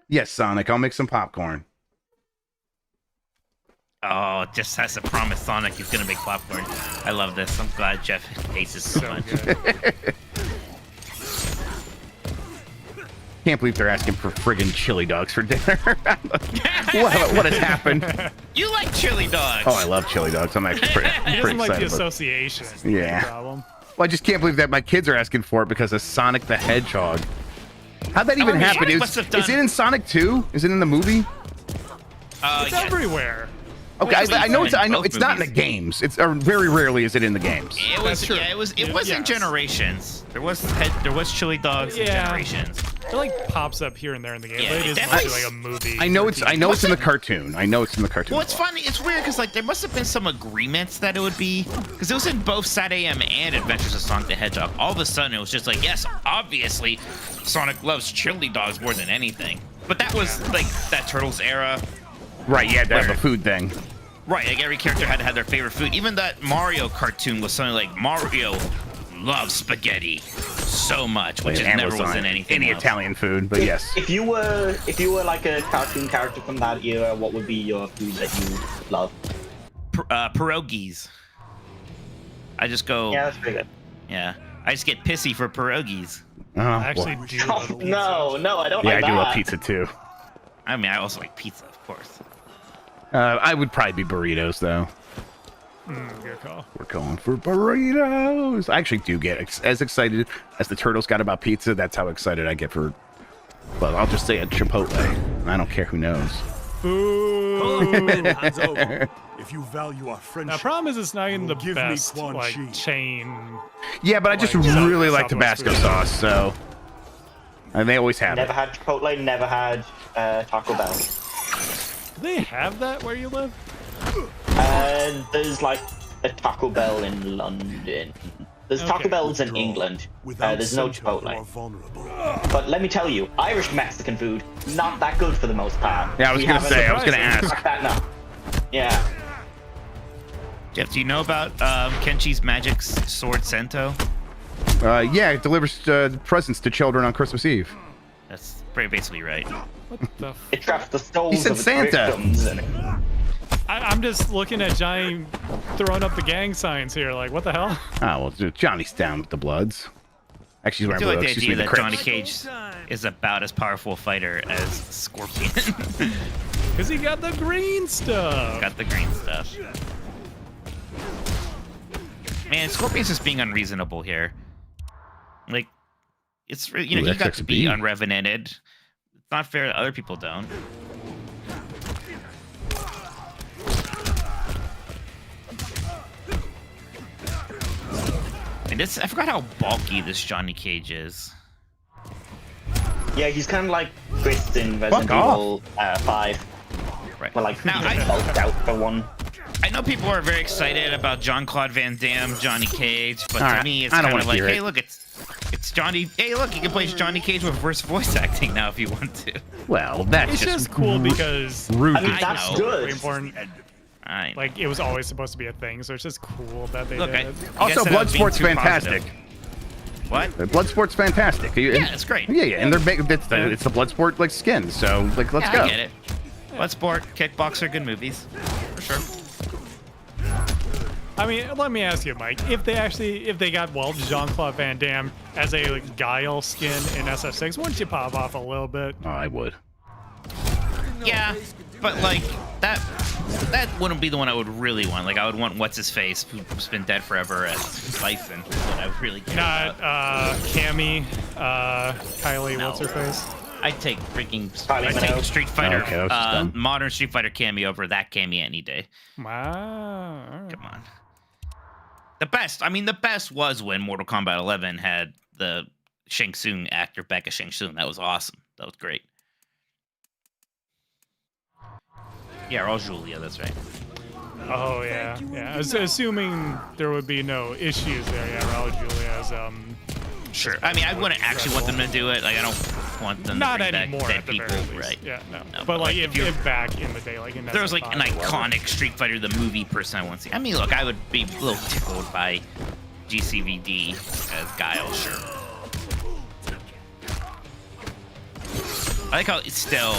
Yes, Sonic. I'll make some popcorn. Oh, just has to promise Sonic he's gonna make popcorn. I love this. I'm glad Jeff hates this so much. Can't believe they're asking for friggin' chili dogs for dinner. what has happened? You like chili dogs? Oh, I love chili dogs. I'm actually pretty He doesn't like the excited. association. Yeah. Problem. Well, I just can't believe that my kids are asking for it because of Sonic the Hedgehog. How'd that even happen? Is it in Sonic 2? Is it in the movie? It's everywhere. Okay, I know it's not in the games. It's very rarely is it in the games. It was it was in Generations. There was chili dogs in Generations. It like pops up here and there in the game, Yeah, but it is definitely. mostly like a movie. I know it's in the cartoon. I know it's in the cartoon. Well, it's funny. It's weird because like there must have been some agreements that it would be because it was in both Sat AM and Adventures of Sonic the Hedgehog. All of a sudden, it was just like, yes, obviously, Sonic loves chili dogs more than anything. But that was like that Turtles era. Right, yeah, they have a food thing. Right, like every character had to have their favorite food. Even that Mario cartoon was something like Mario loves spaghetti so much, which Yeah, never was in anything any else. Italian food, but yes. If you were like a cartoon character from that era, what would be your food that you love? Pierogies. I just go. Yeah, that's pretty good. Yeah, I just get pissy for pierogies. I actually do. No, I don't Yeah, like that. I do love pizza too. I mean, I also like pizza, of course. I would probably be burritos though. Good call. We're going for burritos. I actually do get as excited as the Turtles got about pizza. That's how excited I get for. Well, I'll just say a Chipotle. I don't care who knows. Hands over. If you value our friendship, The problem is it's not even the give me best Quan like Chi. chain. Yeah, but I just really like Tabasco sauce, so. And they always have Never it. had Chipotle, never had Taco Bell. Do they have that where you live? There's like a Taco Bell in London. There's Taco Bells in England. There's no Chipotle. But let me tell you, Irish Mexican food, not that good for the most part. Yeah, I was going to say, I was going to ask. Fuck that now. Yeah. Jeff, do you know about Kenchi's magic sword Sento? Yeah, it delivers presents to children on Christmas Eve. That's pretty basically right. What the? It traps the souls He said of its Santa. victims. I'm just looking at Johnny throwing up the gang signs here. Like, what the hell? Oh, well, Johnny's down with the Bloods. Actually, I he's do wearing like the Bloods. Excuse me, idea the that Johnny Crips. Cage is about as powerful a fighter as Scorpion. Because he got the green stuff. Got the green stuff. Man, Scorpion's just being unreasonable here. Like, it's you know, Ooh, he got to be XXB. unrevenated. It's not fair that other people don't. And this, I forgot how bulky this Johnny Cage is. Yeah, he's kind of like Chris in Fuck Resident off. Evil 5. Right. Well, like, Now, he's bulked out for one. I know people are very excited about Jean-Claude Van Damme, Johnny Cage, but All to right, me, it's I don't kind of wanna like, hear hey, it. look, it's Johnny. Hey, look, you can play Johnny Cage with reverse voice acting now if you want to. Well, that's It's just cool because rude. I mean, that's know. good. very important. I know. Like, it was always supposed to be a thing, so it's just cool that they Look, did I it. Also, guess I'm being Bloodsport's too fantastic. positive. What? Bloodsport's fantastic. Yeah, it's great. Yeah, and it's the Bloodsport like skin. So like, let's Yeah, go. I get it. Bloodsport, Kickboxer, good movies, for sure. I mean, let me ask you, Mike. If they got Jean-Claude Van Damme as a like, Guile skin in SF6, wouldn't you pop off a little bit? Oh, I would. Yeah, but like that wouldn't be the one I would really want. Like I would want what's his face, who's been dead forever, as Bison. What I would really care Not about. Cammy, Kylie, No. what's her face? I'd take freaking Kylie Minogue. Street Fighter, Okay, that was just dumb. modern Street Fighter cameo over that cameo any day. Wow. all right. Come on. The best was when Mortal Kombat 11 had the Shang Tsung actor back as Shang Tsung. That was awesome. That was great. Yeah, Raul Julia, that's right. Oh yeah, yeah. Assuming there would be no issues there. Yeah, Raul Julia's Sure. I mean, I wouldn't actually want them to do it. Like, I don't want them not to bring anymore back dead at the people. very least. Right. Yeah, no. No, But like if if back in the day, like in there was like an SF5, iconic Street Fighter the movie person I want to see. I mean, look, I would be a little tickled by GCVD as Guile, sure. I like how it's still,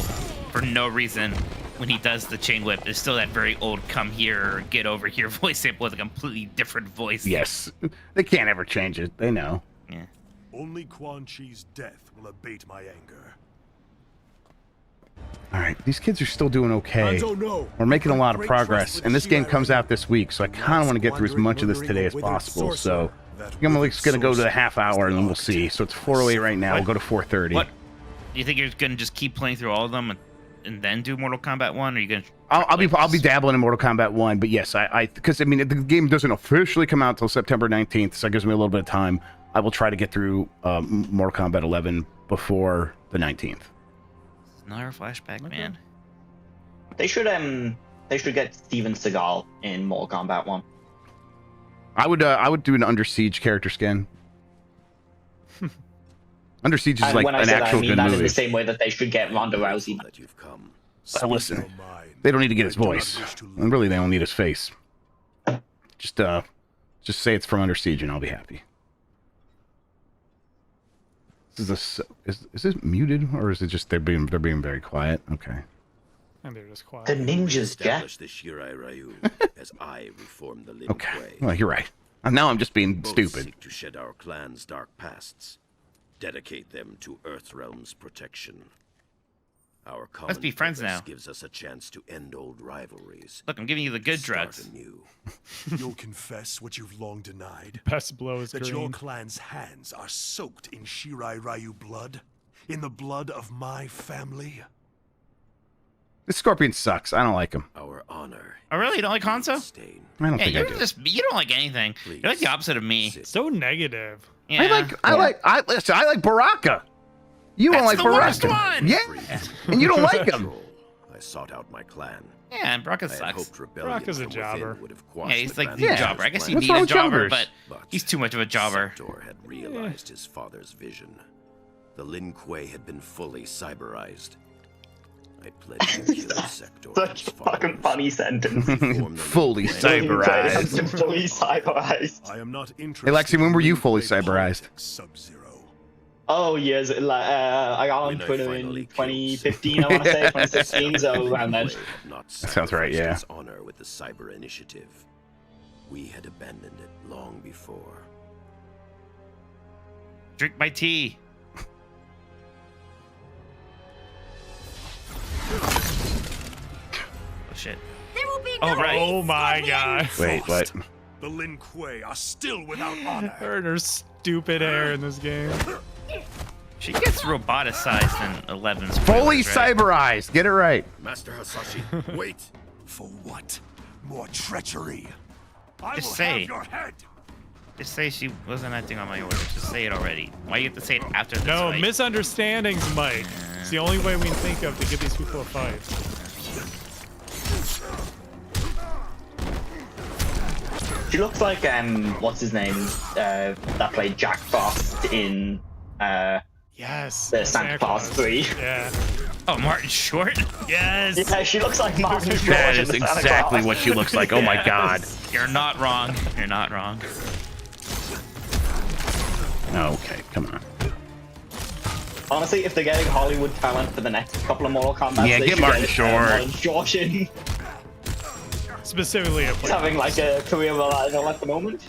for no reason, when he does the chain whip, it's still that very old "come here" or "get over here" voice sample with a completely different voice. Yes, they can't ever change it. They know. Yeah. Only Quan Chi's death will abate my anger. All right, these kids are still doing okay. I don't know. We're making a lot of progress, and this game comes out this week, so I kind of want to get through as much of this today as possible. So I'm just going to go to the half hour, and then we'll see. So it's 4:08 right now. We'll go to 4:30. What? Do you think you're going to just keep playing through all of them and then do Mortal Kombat 1? Or are you going to... I'll be dabbling in Mortal Kombat 1, but yes, because I mean the game doesn't officially come out until September 19th, so it gives me a little bit of time. I will try to get through Mortal Kombat 11 before the 19th. Another flashback, man. They should get Steven Seagal in Mortal Kombat 1. I would do an Under Siege character skin. Under Siege is like an actual good movie. In the same way that they should get Ronda Rousey. So listen, they don't need to get his voice, and really they don't need his face. Just say it's from Under Siege, and I'll be happy. Is this muted, or is it just they're being very quiet? Okay. And they're just quiet. The ninjas, Jack. The Shirai Ryu as I reform the Lin Okay. Kuei. Well, you're right. Now I'm just being Both stupid. seek to shed our clan's dark pasts, dedicate them to Earthrealm's protection. Our common Let's be friends purpose now. gives us a chance to end old rivalries. Look, I'm giving you the good Start drugs. anew. You'll confess what you've long denied. Best blow is that green. your clan's hands are soaked in Shirai Ryu blood, in the blood of my family. This Scorpion sucks. I don't like him. Our honor. Oh, really? You don't like Hanzo? I don't think I you're do. just you don't like anything. You're like the opposite of me. So negative. Yeah. I like Baraka. You don't like That's the worst Baraka. one. Yeah, and you don't like him. I sought out my clan. Yeah, and Baraka I had sucks. hoped rebellion Baraka's a from within jobber. would have Yeah, quashed he's the like the Grand jobber. I Master's guess you What's need wrong a with jobber, jobbers? but he's too much of a jobber. Sector had realized his father's vision. The Lin Kuei had been fully cyberized. I pledged to kill Sector. Such a fucking funny sentence. Fully cyberized. Fully cyberized. I am not Hey, interested. Lexi, when were you fully in cyberized? Sub-Zero. Oh, yes. I got on When I Twitter finally in 2015, I want to say, 2016, so around then. Not sounds right, yeah. sacrificed his honor with the cyber initiative. We had abandoned it long before. Drink my tea. Oh shit. There will be Oh, no right. Oh my god. Wait, what? The Lin Kuei are still without honor. Her stupid hair in this game. She gets roboticized in 11's Fully spoilers, right? cyberized. Get it right. Master Hasashi, wait. For what? More treachery. I Just will say. have your head. Just say she wasn't acting on my orders. Just say it already. Why you have to say it after this No, fight? misunderstandings, Mike. It's the only way we can think of to give these people a fight. She looks like, what's his name? That played Jack Frost in, Yes. the Santa Claus 3. Yeah. Oh, Martin Short? Yes. Yeah, she looks like Martin Short. That in is the Santa exactly Claus. what she looks like. Oh my god. You're not wrong. You're not wrong. Okay, come on. Honestly, if they're getting Hollywood talent for the next couple of Mortal Kombat, Yeah, they get should Martin get, Short. Martin Short in. Specifically, He's having like a career revival at the moment.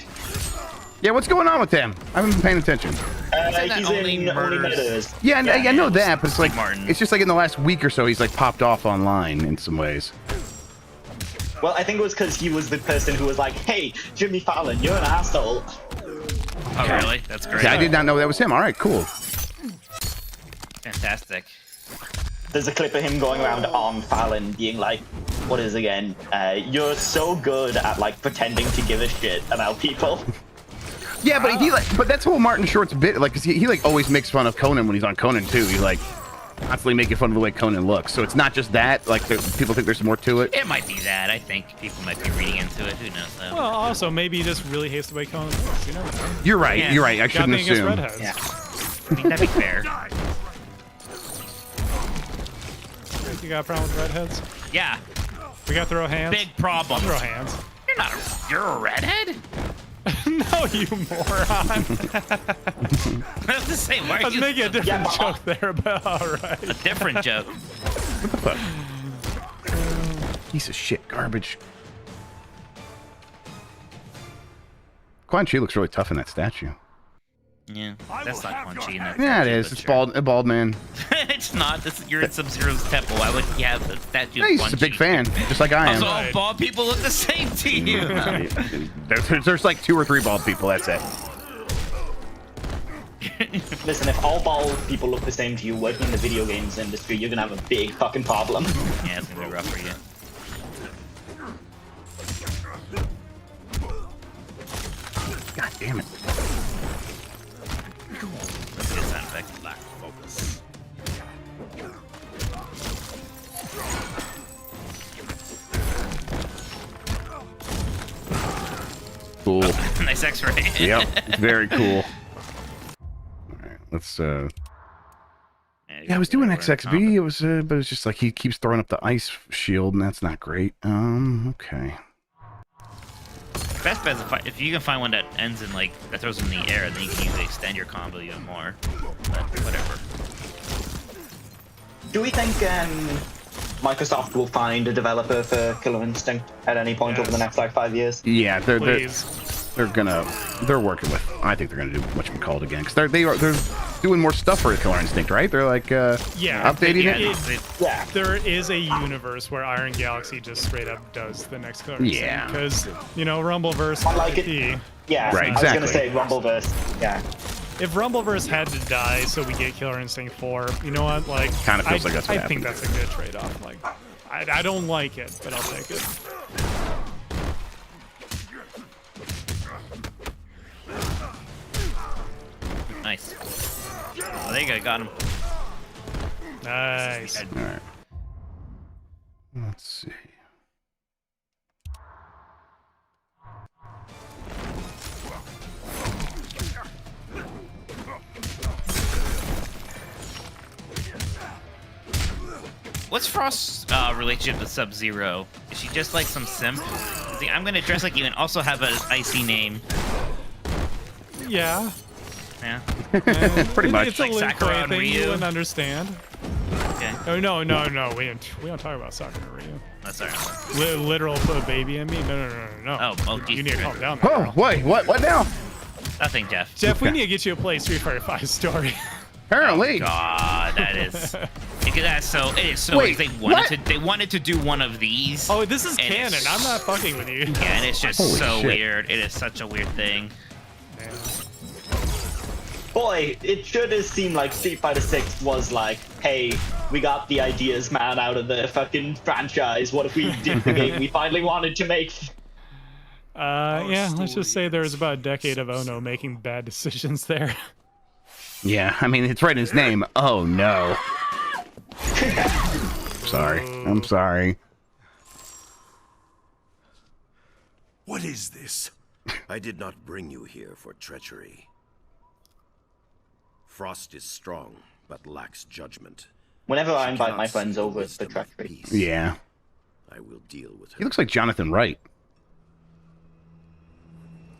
Yeah, what's going on with him? I haven't been paying attention. He's in Only Murders. Yeah, I know that, but it's like Martin. it's just like in the last week or so he's like popped off online in some ways. Well, I think it was because he was the person who was like, "Hey, Jimmy Fallon, you're an asshole." Oh, really? That's great. Yeah, I did not know that was him. All right, cool. Fantastic. There's a clip of him going around on Fallon being like, what is it again? You're so good at like pretending to give a shit about people. Yeah, but that's whole Martin Short's bit. Like, 'cause he like always makes fun of Conan when he's on Conan too. He's like constantly making fun of the way Conan looks. So it's not just that. Like, people think there's more to it. It might be that. I think people might be reading into it. Who knows, though? Well, also, maybe he just really hates the way Conan looks. You never know. You're right. Yeah. You're right. I shouldn't Nothing against assume. redheads. Yeah. I mean, that'd be fair. You got a problem with redheads? Yeah. We got to throw hands? Big problem. I'll throw hands. You're a redhead? No, you moron. That's the same. I was making a different joke there, but alright. A different joke. What the fuck? Piece of shit garbage. Quan Chi looks really tough in that statue. Yeah, that's not Quan Chi. Yeah, it is. It's a bald man. It's not. You're in Sub-Zero's temple. Why would you have the statue? Yeah, he's a big fan, just like I am. Also, all bald people look the same to you. There's like 2 or 3 bald people. That's it. Listen, if all bald people look the same to you working in the video games industry, you're gonna have a big fucking problem. Yeah, it's gonna be rough for you. God damn it. Let's get sound effect black focus. Cool. Nice X-ray. Yep, very cool. Alright, let's yeah, I was doing XXB, it was but it's just like he keeps throwing up the ice shield and that's not great. Okay. Best bet is if you can find one that ends in like that throws in the air, then you can usually extend your combo even more. But whatever. Do we think Microsoft will find a developer for Killer Instinct at any point over the next like 5 years? Yeah, they're working with. I think they're gonna do whatchamacallit again because they're doing more stuff for Killer Instinct, right? They're like updating it. Yeah, there is a universe where Iron Galaxy just straight up does the next Killer Instinct. Yeah, because Rumbleverse. I like it. Yeah, right. Exactly. I was gonna say Rumbleverse. Yeah. If Rumbleverse had to die so we get Killer Instinct 4, you know what? Like, kind of feels like that's what I think that's a good trade-off. Like, I don't like it, but I'll take it. Nice. Oh, there you go, got him. Nice. All right. Let's see. What's Frost's relationship with Sub-Zero? Is she just like some simp? See, I'm gonna dress like you and also have an icy name. Yeah. Yeah. Pretty much. It's a like Sakura and thing Ryu. you wouldn't understand. Okay. Oh no, we don't talk about Sakura and Ryu. That's alright. Literal put a baby in me? No. Oh, you need to calm down. Oh, wait, what now? Nothing, Jeff. Jeff, we need to get you to play Street Fighter 5 story. Apparently. Oh, God, that is. Because that's so. It is so. Wait, they wanted to do one of these. Oh, this is canon. I'm not fucking with you. Yeah, and it's just Holy so shit. weird. It is such a weird thing. Man. Boy, it should have seemed like Street Fighter 6 was like, hey, we got the ideas, man, out of the fucking franchise. What if we did the game we finally wanted to make? Yeah, let's just say there was about a decade of Ono making bad decisions there. Yeah, I mean, it's right in his name. Oh, no. Sorry. I'm sorry. What is this? I did not bring you here for treachery. Frost is strong, but lacks judgment. Whenever I invite my friends over, it's the treachery. Yeah. I will deal with her. He looks like Jonathan Wright.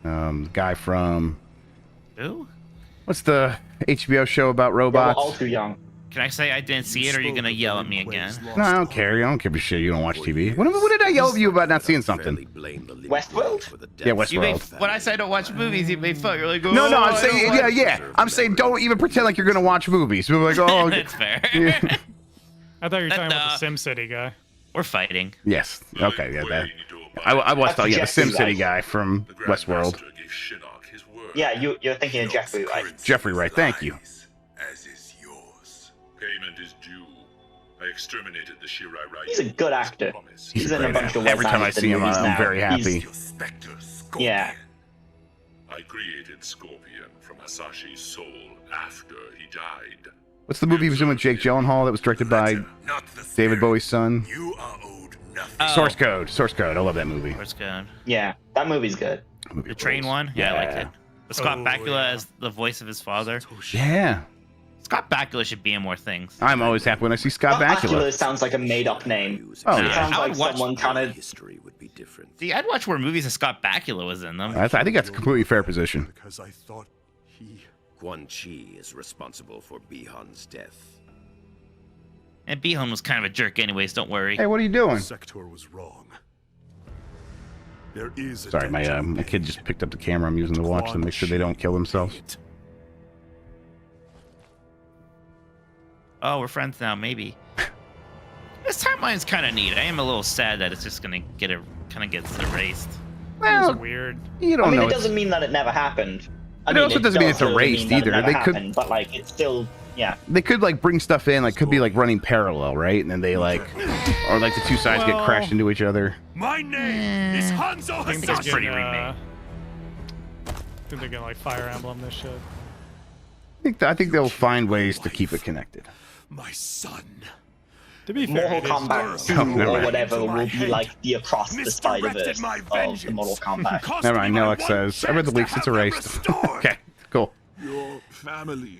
Guy from... Who? What's the HBO show about Yeah, robots? we're all too young. Can I say I didn't see it, or are you gonna yell at me again? No, I don't care. I don't give a shit. You don't watch TV. What did I yell at you about not seeing something? Westworld? Yeah, Westworld. When I say I don't watch movies, you made fun. You're like, oh, No, I'm I saying, don't watch-" yeah. I'm saying don't even pretend like you're going to watch movies. People are like, oh. That's fair. Yeah. I thought you were talking about the SimCity guy. We're fighting. Yes. Okay, yeah, that. I watched the SimCity guy from Westworld. Yeah, you're thinking of Jeffrey, right? Jeffrey Wright, thank you. As is yours. Payment is due. I exterminated the Shirai Rai. He's a good actor. He's in a bunch of Every time I Wes see him, Anderson I'm movies very now. happy. Yeah. I created Scorpion from Hasashi's soul after he died. What's the movie he was doing with Jake Gyllenhaal that was directed by David Bowie's son? You are owed nothing. Source Code. Source Code. I love that movie. Source Code. Yeah, that movie's good. The train one? Yeah, I liked it. With Scott Bakula as the voice of his father. Yeah. Scott Bakula should be in more things. I'm always happy when I see Scott Bakula. sounds like a made-up name. Oh, It yeah. sounds I like would watch someone trying to different. See, I'd watch more movies if Scott Bakula was in them. I think that's a completely fair position. Because I thought he... Quan Chi is responsible for Bihan's death. And Bihon was kind of a jerk anyways, don't worry. Hey, what are you doing? Sector was wrong. There is a Sorry, my kid just picked up the camera I'm using to watch them, make sure they don't kill themselves. Oh, we're friends now, maybe. This timeline's kind of neat. I am a little sad that it's just gonna gets erased. Well, it's weird. You don't know. It doesn't mean that it never happened. It also doesn't mean it's erased either. They could, but like it's still, yeah. They could like bring stuff in, like could be like running parallel, right? And then they like, or like the two sides get crashed into each other. My name is Hanzo I think That's they're pretty gonna, I think they're gonna like Fire Emblem this shit. I think they'll find ways to keep it connected. My son. To be fair, Mortal Kombat 2 or whatever will be like the across the Spider-Verse of the Mortal Kombat. Never mind, Noak says, I read the leaks, it's erased. Okay, cool. Your family.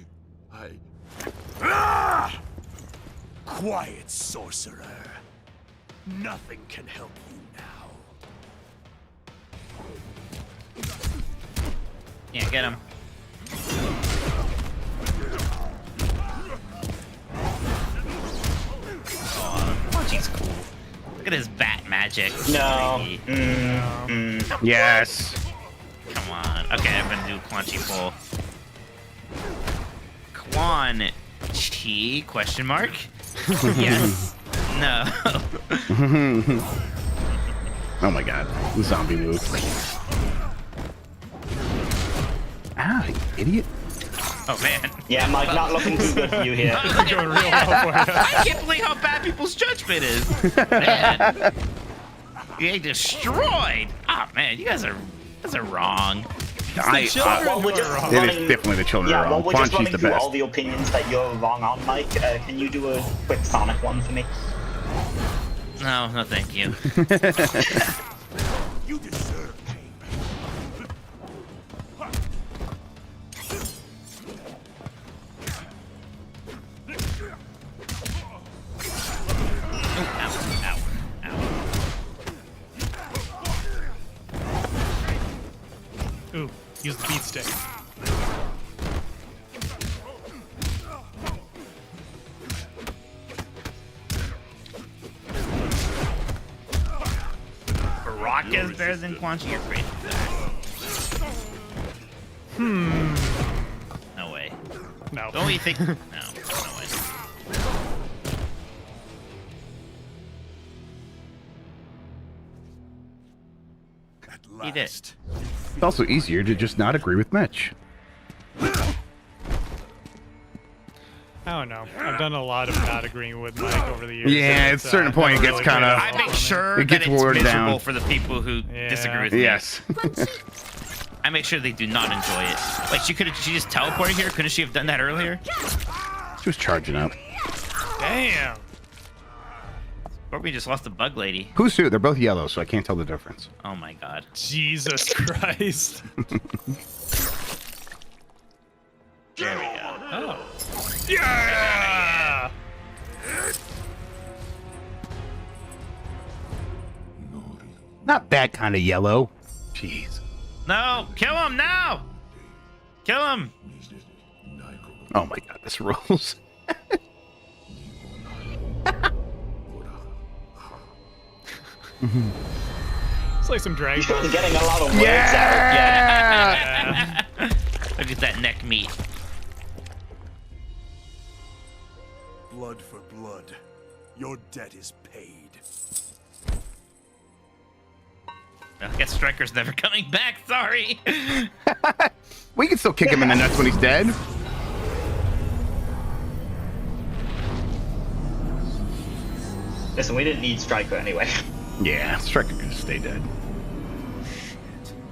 Quiet, sorcerer. Nothing can help you now. Yeah, get him. Oh, he's cool. Look at his bat magic. No. Yes. Come on. Okay, I'm gonna do Quan Chi pull. Quan Chi? Question mark? Yes. No. Oh my god. Zombie move. Ah, you idiot. Oh man. Yeah, Mike, not looking too good for you here. Going real well for you. I can't believe how bad people's judgment is. Man. You destroyed. Oh man, you guys are wrong. Well, we're just it is definitely the children are wrong. We're Quan just Chi's running the through best. all the opinions that you're wrong on, Mike. Can you do a quick Sonic one for me? No, thank you. You deserve pain. Ooh, use the beat stick. Rock is better than Quan Chi. You're crazy. No way. No. Don't you think? No way. He did. It's also easier to just not agree with Mitch. I don't know. I've done a lot of not agreeing with Mike over the years. Yeah, at a certain point it gets kind of. I make sure it gets that it's watered miserable down for the people who disagree with me. Yes. I make sure they do not enjoy it. Like she just teleported here. Couldn't she have done that earlier? She was charging up. Damn. Or we just lost the bug lady. Who's who? They're both yellow, so I can't tell the difference. Oh my god. Jesus Christ. There we go. Oh. Yeah! Not that kind of yellow. Jeez. No, kill him now! Kill him! Oh my god, this rules. It's like some Dragon Ball. You're getting a lot of words Yeah! out. Yeah. Look at that neck meat. Blood for blood. Your debt is paid. I guess Striker's never coming back. Sorry. We can still kick him in the nuts when he's dead. Listen, we didn't need Striker anyway. Yeah, Striker can stay dead.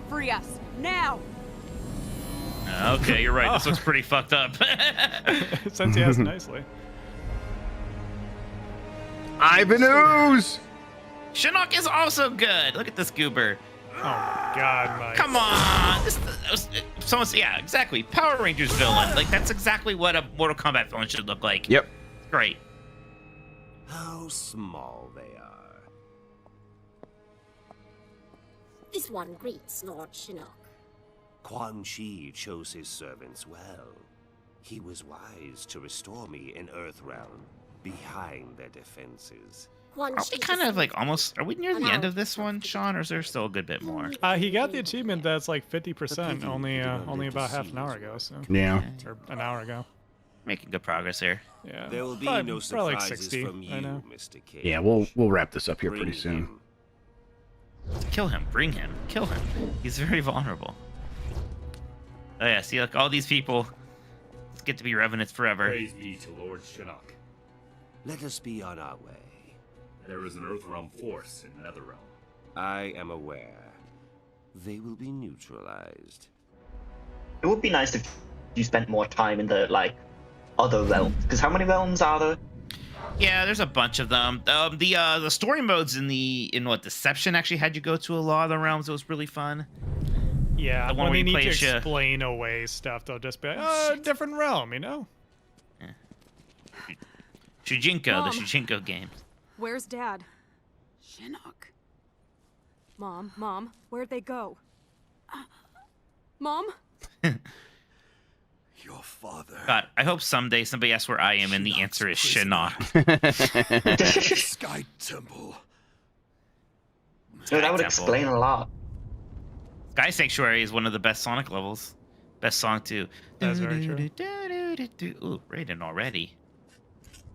Free us now. Okay, you're right. This looks pretty fucked up. Since he has nicely. Ivan Ooze! Shinnok is also good. Look at this goober. Oh my god, Mike. Come on. Yeah, exactly. Power Rangers villain. Like, that's exactly what a Mortal Kombat villain should look like. Yep. Great. How small they are. This one greets Lord Shinnok. Quan Chi chose his servants well. He was wise to restore me in Earthrealm, behind their defenses. Are we kind of like almost? Are we near the end of this one, Sean, or is there still a good bit more? He got the achievement that's like 50% only about half an hour ago. So yeah, or an hour ago. Making good progress here. Yeah, There will be probably, no probably like surprises 60 from you, right now. Mr. Cage. Yeah, we'll wrap this up here pretty soon. Kill him, bring him, kill him. He's very vulnerable. Oh yeah, see, like all these people get to be revenants forever. Praise be to Lord Shinnok. Let us be on our way. There is an Earthrealm force in Netherrealm. I am aware. They will be neutralized. It would be nice if you spent more time in the like other realms. Because how many realms are there? Yeah, there's a bunch of them. The story modes in what Deception actually had you go to a lot of the realms. It was really fun. Yeah, the one when where they you need play to explain away stuff, they'll just be like, different realm, you know? Shujinko, Mom. the Shujinko games. Where's Dad? Shinnok. Mom, where'd they go? Mom? Your father. God, I hope someday somebody asks where I am, and the answer is Shinnok. Sky Temple. No, that would explain a lot. Sky Sanctuary is one of the best Sonic levels. Best song too. That's very true. Ooh, Raiden already.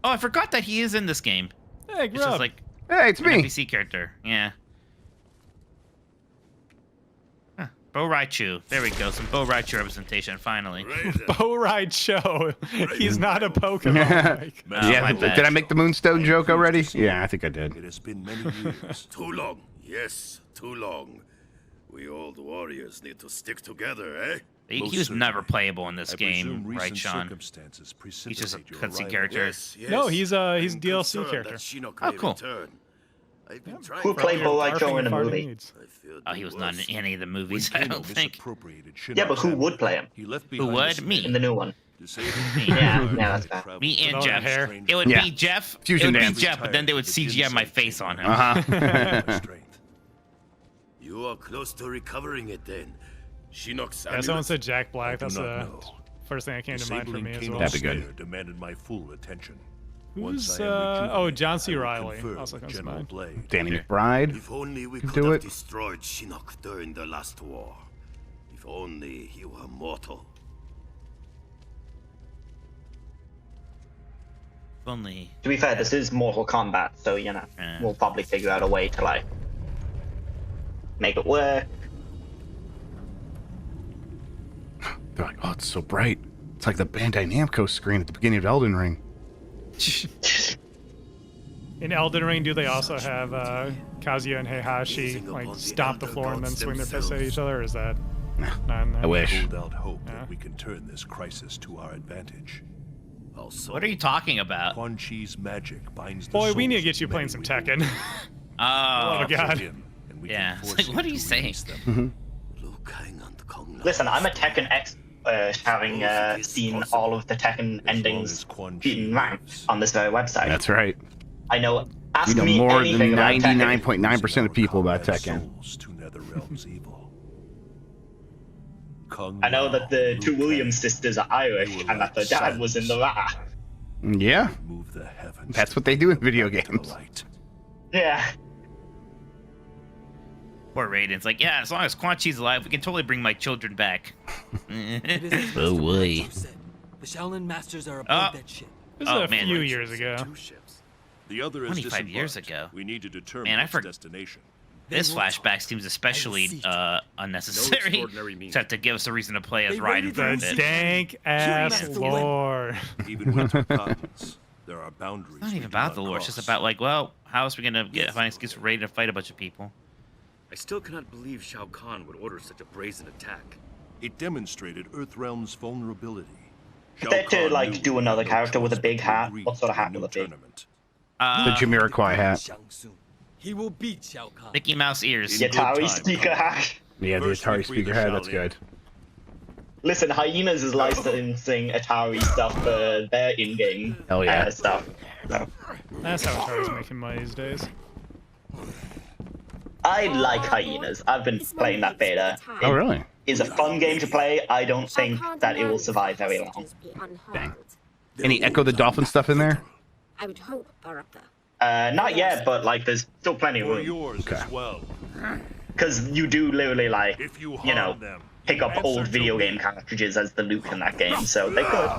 Oh, I forgot that he is in this game. Hey, It's just Grubb. like Hey, it's an me. NPC character. Yeah. Huh. Bo Raichu. There we go. Some Bo Raichu representation finally. Bo Ride Show. He's not a Pokemon. Like. Yeah, my bad. did I make the Moonstone joke already? Yeah, I think I did. It has been many years. Too long. Yes, too long. We old warriors need to stick together, eh? He was never playable in this game, right, recent Sean? circumstances He's just a precipitate your cutscene arrival. character. Yes, yes. No, he's I'm DLC concerned character. that Shinnok Oh, may cool. return. I've been trying Who to played get Bo him. Raichu in the Farting movie? needs. I feel Oh, he was not in worse. any of the movies, When I Kano don't think. misappropriated Yeah, but who Shinnok's would play him? He left Who behind would? a Me. In the new one. disabled Yeah, that's bad. Me and Without Jeff. hair. It would Yeah. be Jeff. Fusion it would dance. be Jeff, but then they would CGI my face on him. strength. You are close to recovering it then. Shinnok's Yeah, someone amulet. said Jack Black. do That's not the know. first thing that came to mind for Disabling me as Kano's well. That'd be good. snare demanded my full attention. Who's, Once I am oh, rejuvenated, John C. I will Riley. confer Also with comes to General mind. Blade. Danny McBride. If only we Can could do have it. destroyed Shinnok during the last war. If only he were mortal. If only. To be fair, this is Mortal Kombat, so you know we'll probably figure out a way to like make it work. They're like, oh, it's so bright. It's like the Bandai Namco screen at the beginning of Elden Ring. In Elden Ring, do they also have Kazuya and Heihachi like stomp the floor and then swing their fists at each other? Or is that not in there? I wish. Hold out hope that we can turn this crisis to our advantage. Also, What are you talking about? Quan Chi's magic binds the Boy, we need to souls get you of playing many some we Tekken. hold. Oh my God. Him, and we Yeah. can It's force like, him what are you to saying? release them. Listen, I'm a Tekken X, having seen all of the Tekken endings being ranked on this very website. That's right. I know. Ask You know me more anything than about Tekken. 99.9% of people about Tekken. Souls to Netherrealm's evil. I know that the two Williams sisters are Irish and that their dad was in the RA. Yeah. That's what they do in video games. Yeah. Poor Raiden's like, yeah, as long as Quan Chi's alive, we can totally bring my children back. Oh boy. The Shaolin Masters are aboard that ship. This is a few years ago. The other is 25 years disembarked. ago. We need to determine Man, I its forgot. destination. This flashback seems especially unnecessary. extraordinary means. Except to give us a reason to play as Raiden for a The bit. dank ass lore. Even when it's forgotten, there are boundaries. It's not we even do about not the lore. It's cross. just about like, well, how else are we gonna find an excuse for Raiden to fight a bunch of people? I still cannot believe Shao Kahn would order such a brazen attack. It demonstrated Earthrealm's vulnerability. If they had to like do another character with a big hat, what sort of hat will it be? The Jamiroquai hat. He will beat Shao Kahn. Mickey Mouse ears. The Atari speaker hat. Yeah, the Atari speaker hat. That's good. Listen, Hyenas is licensing Atari stuff for their in-game Hell yeah. stuff. So. That's how Atari's making money these days. I like Hyenas. I've been playing that beta. Oh, really? It's a fun game to play. I don't think that it will survive very long. Dang. Any Echo the Dolphin stuff in there? I would hope, Baraka. Not yet, but like there's still plenty of room. Yours as well. Because you do literally like, you know, pick up old video game cartridges as the loot in that game, so they could.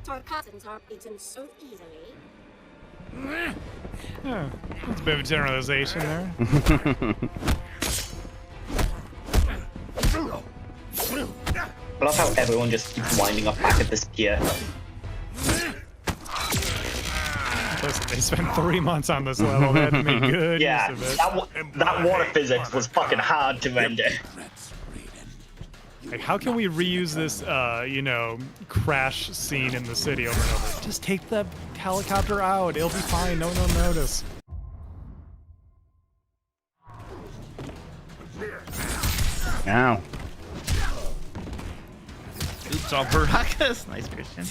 Our cousins are eaten so easily. Yeah, that's a bit of a generalization there. I love how everyone just keeps winding up back at this pier. Listen, they spent 3 months on this level. They had to make good Yeah, use of it. that water physics was fucking hard to render. Like, how can we reuse this, you know, crash scene in the city over and over? Just take the helicopter out. It'll be fine. No one will notice. Ow. Oops, all Barakas. Nice, Christian.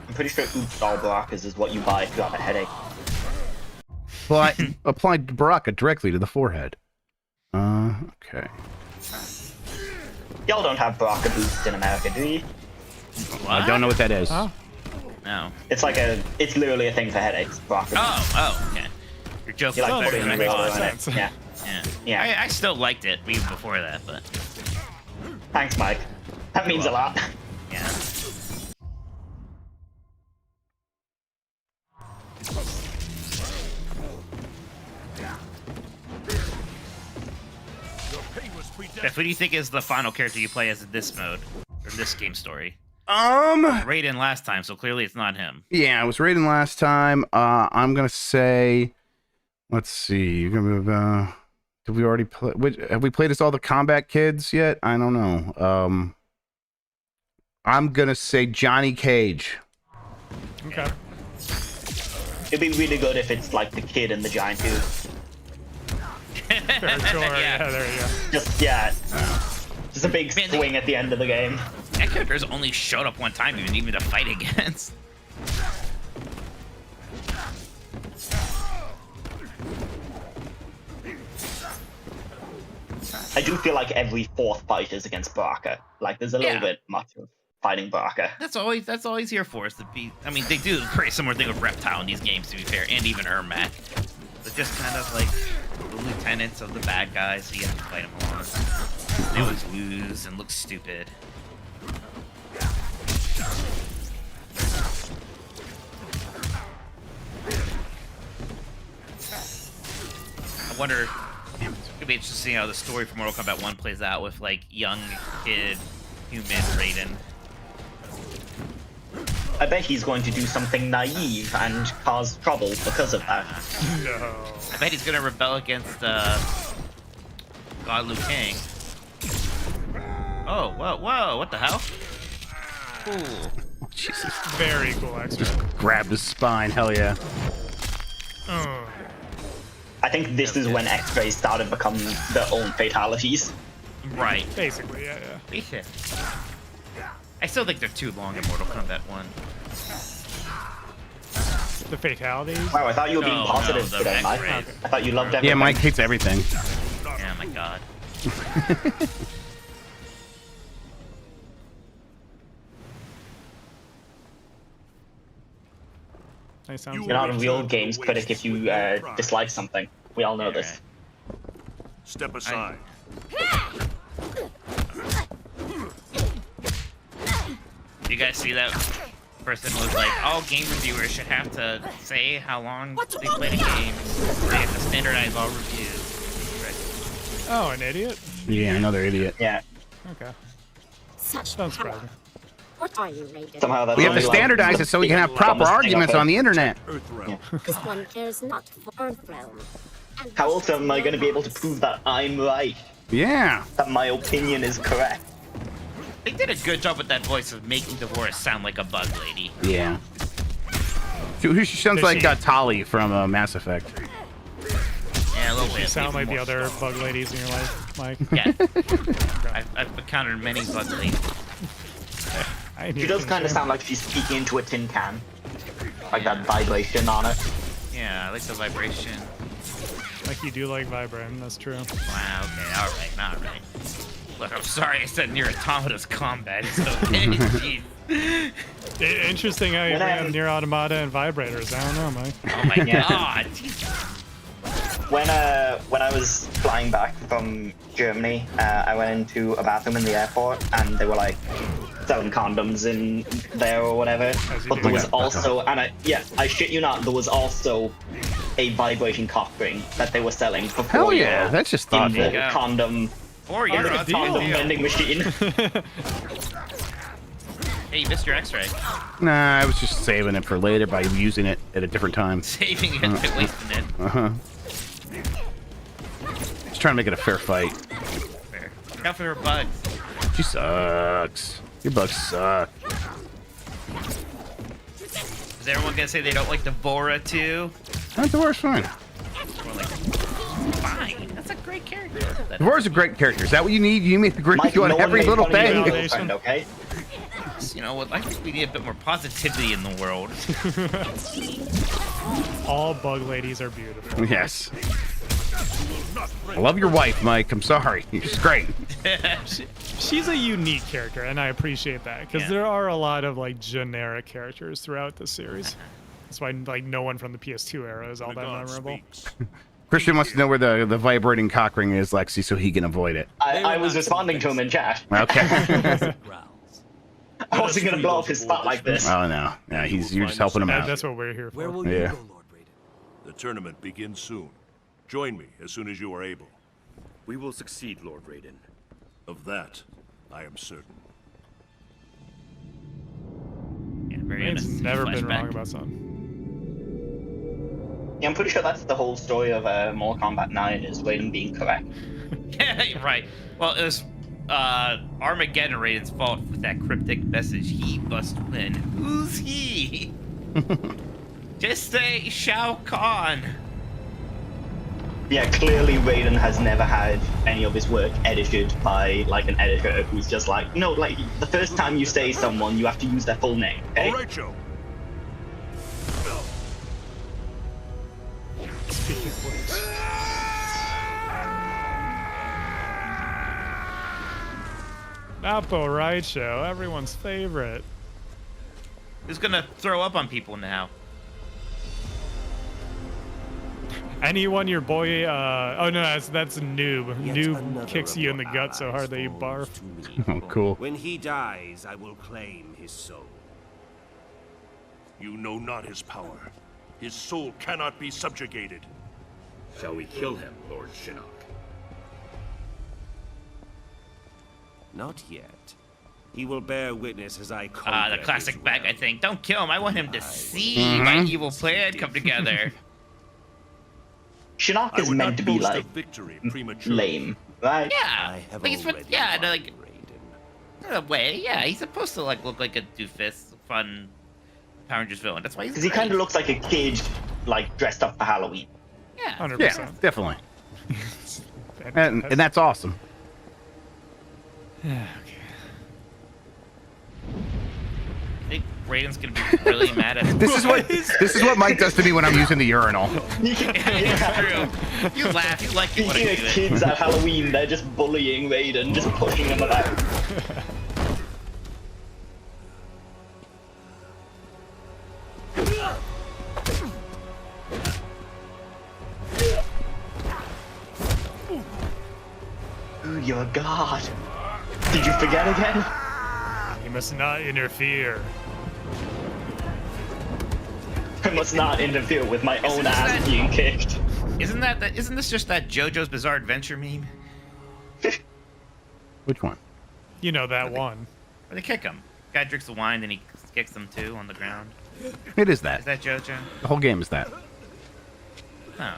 I'm pretty sure Oops All Barakas is what you buy if you have a headache. Applied Baraka directly to the forehead. Okay. Y'all don't have Baraka boosts in America, do you? What? I don't know what that is. Huh? No. It's like it's literally a thing for headaches. Baraka boosts. Oh, okay. You're joking. You like better putting than I real thought. in it. Yeah. Yeah. I still liked it even before that, but. Thanks, Mike. That means a lot. Yeah. Jeff, who do you think is the final character you play as in this mode or this game story? Raiden last time, so clearly it's not him. Yeah, it was Raiden last time. I'm gonna say, let's see. You're gonna did we already play? Have we played as all the combat kids yet? I don't know. I'm gonna say Johnny Cage. Okay. It'd be really good if it's like the kid and the giant dude. Sure, yeah, there you go. Just a big swing at the end of the game. That character's only showed up one time, even to fight against. I do feel like every fourth fight is against Baraka. Like there's a little bit much of fighting Baraka. That's all he's here for, is to be. I mean, they do a pretty similar thing with Reptile in these games, to be fair, and even Ermac. But just kind of like the lieutenants of the bad guys, so you have to fight them along. They always lose and look stupid. I wonder. It'd be interesting to see how the story for Mortal Kombat 1 plays out with like young kid human Raiden. I bet he's going to do something naive and cause trouble because of that. No. I bet he's gonna rebel against God Liu Kang. Oh, whoa, what the hell? Ooh. Jesus. Very cool, actually. Just grabbed his spine. Hell yeah. I think this is when X-rays started becoming their own fatalities. Right. Basically, yeah. I still think they're too long in Mortal Kombat 1. The fatalities? Wow, I thought you were being positive today, Mike. X-rays. I thought you loved everything. Yeah, Mike hates everything. Yeah, my god. You're not a real games critic if you dislike something. We all know this. Step aside. You guys see that person was like, all game reviewers should have to say how long they played a game. They have to standardize all reviews. Oh, an idiot? Yeah, another idiot. Yeah. Okay. Such Sounds surprising. What are you, Raiden? Somehow that's We have to only, like, standardize it so we can have proper arguments on the internet. This one cares not for Earthrealm. How else am I going to be able to prove that I'm right? Yeah. That my opinion is correct? They did a good job with that voice of making Dolores sound like a bug lady. Yeah. She sounds like Tali from Mass Effect. Yeah, a little probably You sound like the other bug ladies in your life, Mike. Yeah. I've encountered many bug ladies. She does kind of sound like she's speaking into a tin can. Like that vibration on it. Yeah, I like the vibration. Like you do like vibrating, that's true. Wow, okay, alright. Look, I'm sorry I said near Automata's combat. It's okay. Interesting how you bring up near Automata and vibrators. I don't know, Mike. Oh my god. When I was flying back from Germany, I went into a bathroom in the airport, and they were like selling condoms in there or whatever. But there was also, and I shit you not, there was also a vibration cock ring that they were selling for Hell yeah, that's just thoughtful. Condom. Or you're a condom vending machine. Hey, you missed your X-ray. Nah, I was just saving it for later by using it at a different time. Saving it, but wasting it. Just trying to make it a fair fight. Fair. Look out for her bugs. She sucks. Your bugs suck. Is everyone gonna say they don't like Devora too? Devora's fine. Fine. That's a great character. Devora's a great character. Is that what you need? You need to agree with you on every little thing. Okay. You know what? I think we need a bit more positivity in the world. All bug ladies are beautiful. Yes. I love your wife, Mike. I'm sorry. She's great. She's a unique character, and I appreciate that because there are a lot of like generic characters throughout the series. That's why like no one from the PS2 era is all that memorable. Christian wants to know where the vibrating cock ring is, Lexi, so he can avoid it. I was responding to him in chat. Okay. I wasn't gonna blow up his spot like this. Oh no. Yeah, you're just helping him out. That's what we're here for. Where will you go, Lord Raiden? The tournament begins soon. Join me as soon as you are able. We will succeed, Lord Raiden. Of that, I am certain. Yeah, very Raiden's honest. never been Flashback. wrong about something. Yeah, I'm pretty sure that's the whole story of Mortal Kombat 9 is Raiden being correct. Yeah, right. Well, it was Armageddon Raiden's fault with that cryptic message. He must win. Who's he? Just say Shao Kahn. Yeah, clearly Raiden has never had any of his work edited by like an editor who's just like, no, like the first time you say someone, you have to use their full name. Okay? All right, Joe. Speaking of which. Napo Ride Show, everyone's favorite. Who's gonna throw up on people now? Anyone your boy, oh no, that's Noob. Yet Noob another kicks of you in the your gut so hard that you falls barf. to me. Oh, cool. When he dies, I will claim his soul. You know not his power. His soul cannot be subjugated. Shall we kill him, Lord Shinnok? Not yet. He will bear witness as I conquer The classic his back, I realm. think. Don't kill him. I want him to see my evil plan come together. Shinnok is meant to be like lame, right? Yeah. Like he's like in a way, yeah. He's supposed to like look like a doofus, fun Power Rangers villain. That's why he's. Because he kind of looks like a kid, like dressed up for Halloween. Yeah. 100%. Yeah, definitely. and that's awesome. Yeah. I think Raiden's gonna be really mad at This is what Mike does to me when I'm using the urinal. It's true. You laugh, you like it when I do it. Kids at Halloween, they're just bullying Raiden, just pushing him about. Ooh, you're a god. Did you forget again? You must not interfere. I must not interfere with my own ass being kicked. Isn't this just that JoJo's Bizarre Adventure meme? Which one? You know that one. Where they kick him. Guy drinks the wine, then he kicks them too on the ground. It is that. Is that JoJo? The whole game is that. Oh.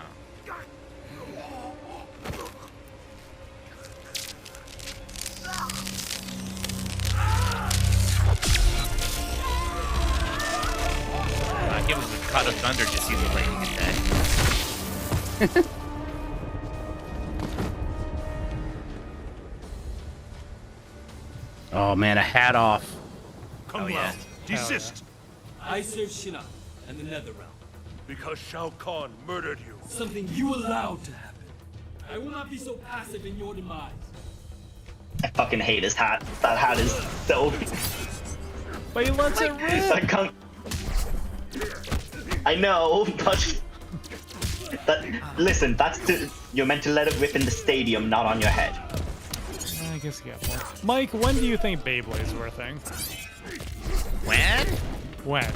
I give it a cut of thunder just use the lightning attack. Oh man, a hat off. Come round. Desist. I serve Shinnok and the Netherrealm. Because Shao Kahn murdered you. Something you allowed to happen. I will not be so passive in your demise. I fucking hate his hat. That hat is so... But he lets it rip! I can't... I know, but... Listen, you're meant to let it rip in the stadium, not on your head. I guess you got one. Mike, when do you think Beyblades were a thing? When? When?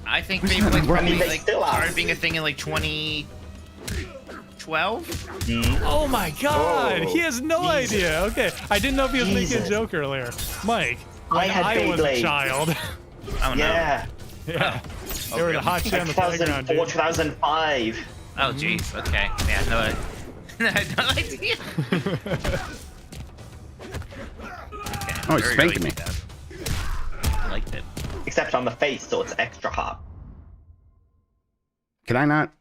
I think Beyblades probably like still started being a thing in like 2012. Oh my god! He has no idea. Okay, I didn't know if he was making a joke earlier. Mike, when I was a child. Oh no. Yeah. Yeah. They were the hot shit on the playground, dude. 2005. Oh jeez. Okay. Yeah. No. I had no idea. Oh, he's spanking me. I liked it. Except on the face, so it's extra hot. Can I not?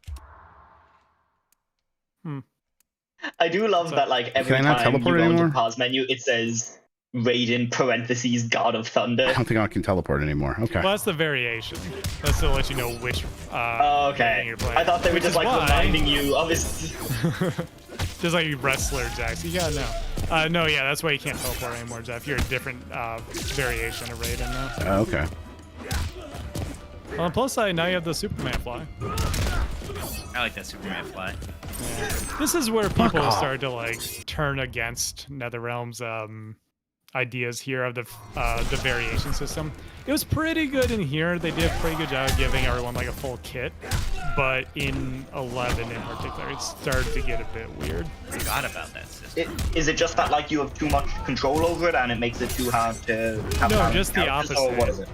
I do love that, like, every time you go into the pause menu, it says Raiden parentheses God of Thunder. I don't think I can teleport anymore. Okay. Well, that's the variation. That's to let you know which. Okay. You're playing. I thought they were just like reminding you of his. Just like wrestler Jax. You gotta know. No, yeah, that's why you can't teleport anymore, Jeff. You're a different variation of Raiden now. Oh, okay. On the plus side, now you have the Superman fly. I like that Superman fly. Yeah. This is where people start to like turn against NetherRealm's ideas here of the variation system. It was pretty good in here. They did a pretty good job of giving everyone like a full kit, but in 11 in particular, it started to get a bit weird. Forgot about that system. Is it just that like you have too much control over it and it makes it too hard to have No, just the opposite. Or what is it?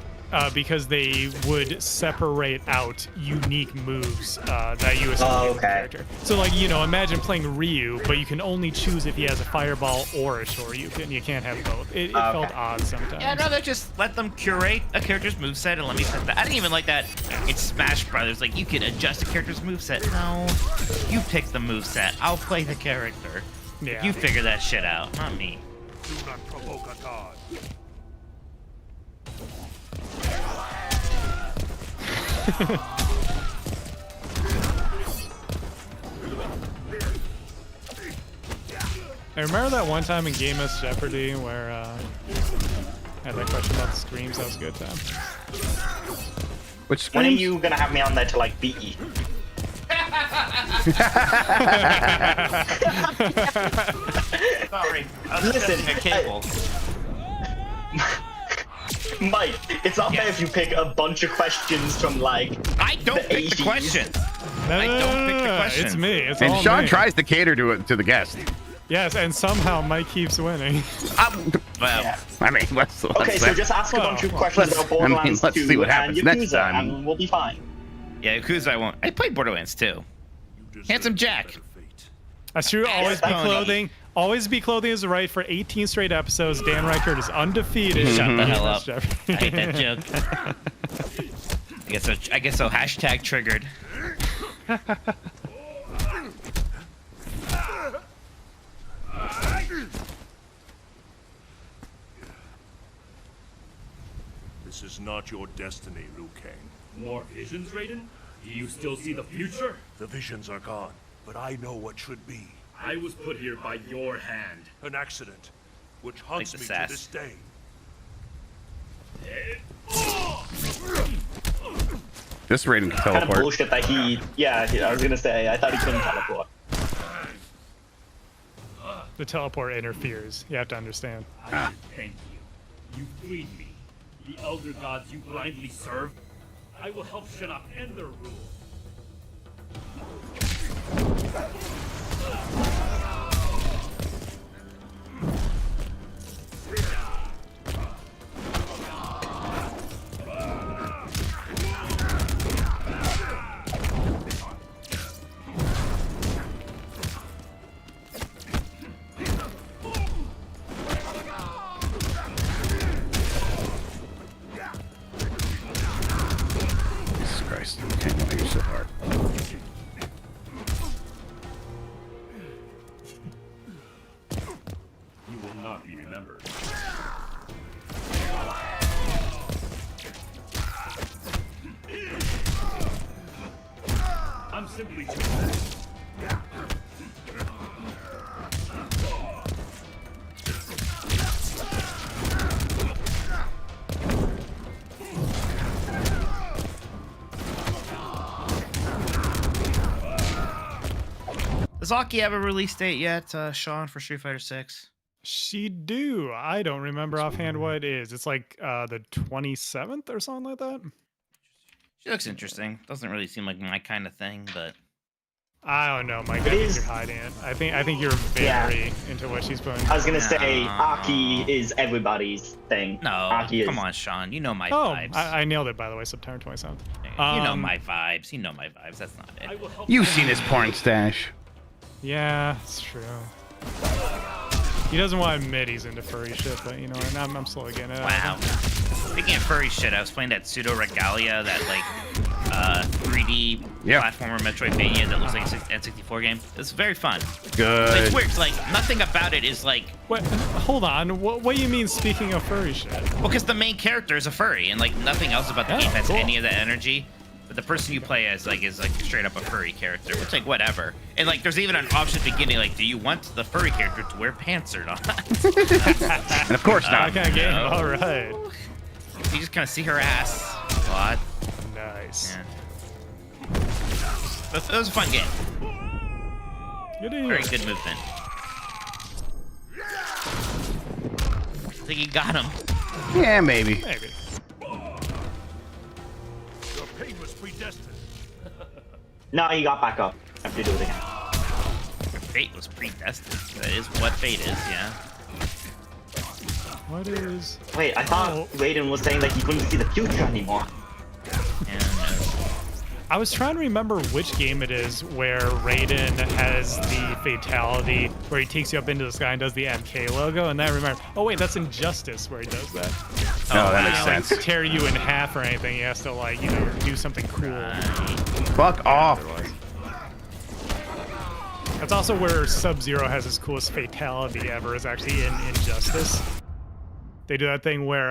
Because they would separate out unique moves that you associate with the character. So, like, you know, imagine playing Ryu, but you can only choose if he has a fireball or a Shoryuken. You can't have both. It felt odd sometimes. Yeah, I'd rather just let them curate a character's moveset and let me set that. I didn't even like that in Smash Brothers. Like, you can adjust a character's moveset. No, you pick the moveset. I'll play the character. Yeah. You figure that shit out, not me. Do not provoke a god. I remember that one time in Game of Jeopardy where I had that question about the screams. That was a good time. Which screams? When are you gonna have me on there to like beat you? Sorry, I was Listen, a cable. Mike, it's not fair if you pick a bunch of questions from like I don't pick 80s. the question. No, I don't pick the question. It's me. It's And all Sean me. tries to cater to the guest. Yes, and somehow Mike keeps winning. Well, I mean, let's Okay, so just ask a bunch of questions about Borderlands 2 see what happens and next Yakuza, time. and we'll be fine. Yeah, Yakuza I won't. I played Borderlands 2. Handsome Jack. That's true. Always be clothing. Always be clothing is right for 18 straight episodes. Dan Reichert is undefeated. Shut the hell up. I hate that joke. I guess so. Hashtag triggered. This is not your destiny, Liu Kang. More visions, Raiden? Do you still see the future? The visions are gone, but I know what should be. I was put here by your hand. An accident, which haunts Like me the to sass. this day. This Raiden can Kind of teleport. bullshit that he. Yeah, I was gonna say. I thought he couldn't teleport. The teleport interferes. You have to understand. I thank you. You freed me. The elder gods you blindly serve. I will help Shinnok end their rule. Jesus Christ. Okay, why are you so hard? You will not be remembered. simply too fast. Does Aki have a release date yet, Sean, for Street Fighter 6? She do. I don't remember offhand what it is. It's like the 27th or something like that. She looks interesting. Doesn't really seem like my kind of thing, but I don't know, Mike. I think you're hiding it. I think you're very into what she's putting. I was gonna say Aki is everybody's thing. No, Aki come on, Sean. You know my Oh, vibes. I nailed it, by the way, September 27th. You know my vibes. You know my vibes. That's not it. You've seen his porn stash. Yeah, it's true. He doesn't want to admit he's into furry shit, but you know, I'm slowly getting it. Wow. Speaking of furry shit, I was playing that Pseudo Regalia, that like 3D platformer Metroidvania that looks like an N64 game. It's very fun. Good. It's weird. It's like nothing about it is like. What? Hold on. What do you mean? Speaking of furry shit? Well, because the main character is a furry, and like nothing else about the game has any of that energy. But the person you play as is straight up a furry character, which like whatever. And like there's even an option at the beginning, like, do you want the furry character to wear pants or not? And of course not. That kind of game. All right. You just kind of see her ass a lot. Nice. Yeah. It was a fun game. Very good movement. I think you got him. Yeah, maybe. Maybe. Your pain was predestined. No, he got back up. Have to do it again. Your fate was predestined. That is what fate is, yeah. What is? Wait, I thought Raiden was saying that he couldn't see the future anymore. Yeah, no. I was trying to remember which game it is where Raiden has the fatality, where he takes you up into the sky and does the MK logo, and then I remember, oh wait, that's Injustice where he does that. Oh, that makes sense. Like, tear you in half or anything. He has to like, you know, do something cool. Fuck off. That's also where Sub-Zero has his coolest fatality ever, is actually in Injustice. They do that thing where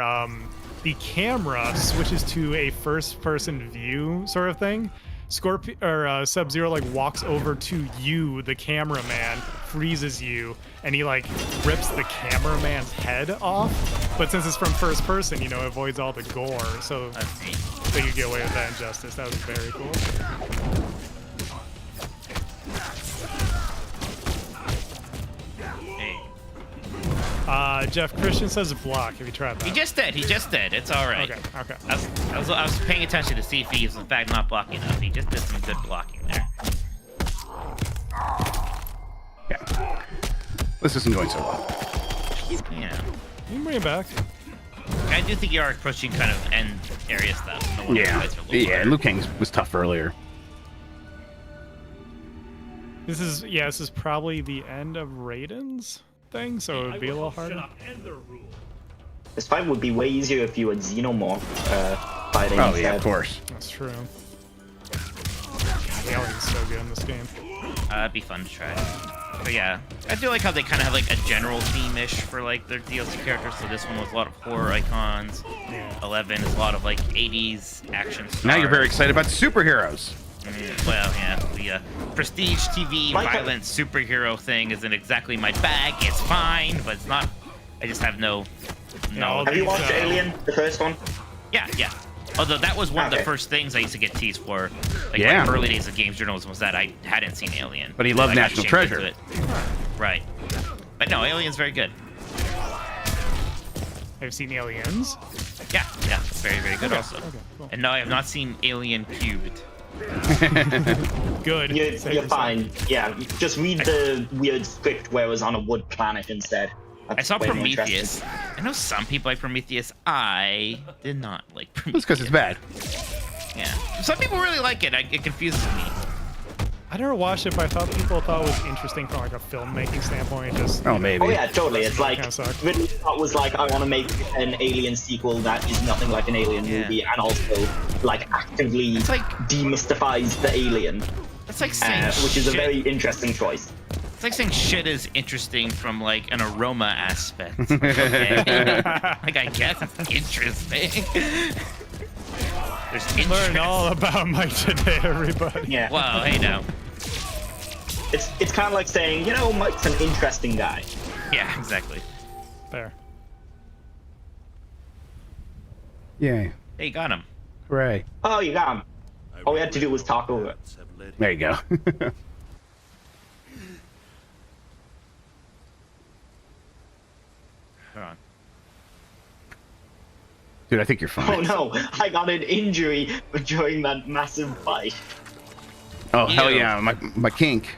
the camera switches to a first-person view sort of thing. Sub-Zero like walks over to you, the cameraman, freezes you, and he like rips the cameraman's head off. But since it's from first person, you know, it avoids all the gore, so they could get away with that Injustice. That was very cool. Jeff Christian says block. Have you tried that? He just did. It's all right. Okay. I was paying attention to see if he was in fact not blocking enough. He just did some good blocking there. Yeah. This isn't going so well. Yeah. You can bring it back. I do think you are approaching kind of end area stuff. Yeah, Liu Kang was tough earlier. This is probably the end of Raiden's thing, so it would be a little harder. This fight would be way easier if you had Xenomorph fighting Oh, instead. yeah, of course. That's true. God, the alien's so good in this game. It'd be fun to try. But yeah, I feel like how they kind of have like a general theme-ish for like their DLC characters. So this one was a lot of horror icons. 11 is a lot of like 80s action stars. Now you're very excited about superheroes. Well, yeah, the prestige TV violent superhero thing isn't exactly my bag. It's fine, but it's not. I just have no. Have you watched Alien, the first one? Yeah. Although that was one of the first things I used to get teased for, like Yeah. my early days of games journalism, was that I hadn't seen Alien. But he loved I got National shamed Treasure. into it. Right. But no, Alien's very good. Have you seen Aliens? Yeah, it's very, very good Okay, also. okay, cool. And no, I have not seen Alien Cubed. Good. You're fine. Yeah, just read the weird script where it was on a wood planet instead. I saw Prometheus. I know some people like Prometheus. I did not like Prometheus. That's because it's bad. Yeah. Some people really like it. It confuses me. I never watched it, but I thought people thought it was interesting from like a filmmaking standpoint. Just Oh, maybe. Oh yeah, totally. It's like kinda sucked. Ridley Scott was like, I want to make an Alien sequel that is nothing like an Alien movie, and also like actively demystifies the Alien. It's like saying which is a shit. very interesting choice. It's like saying shit is interesting from like an aroma aspect. Okay? Like I guess it's interesting. Learn all about Mike today, everybody. Yeah. Wow, hey now. It's kind of like saying, you know, Mike's an interesting guy. Yeah, exactly. Fair. Yay. Hey, you got him. Hooray. Oh, you got him. All we had to do was talk over it. There you go. Hold on. Dude, I think you're fine. Oh no, I got an injury during that massive fight. Oh, hell yeah, my kink.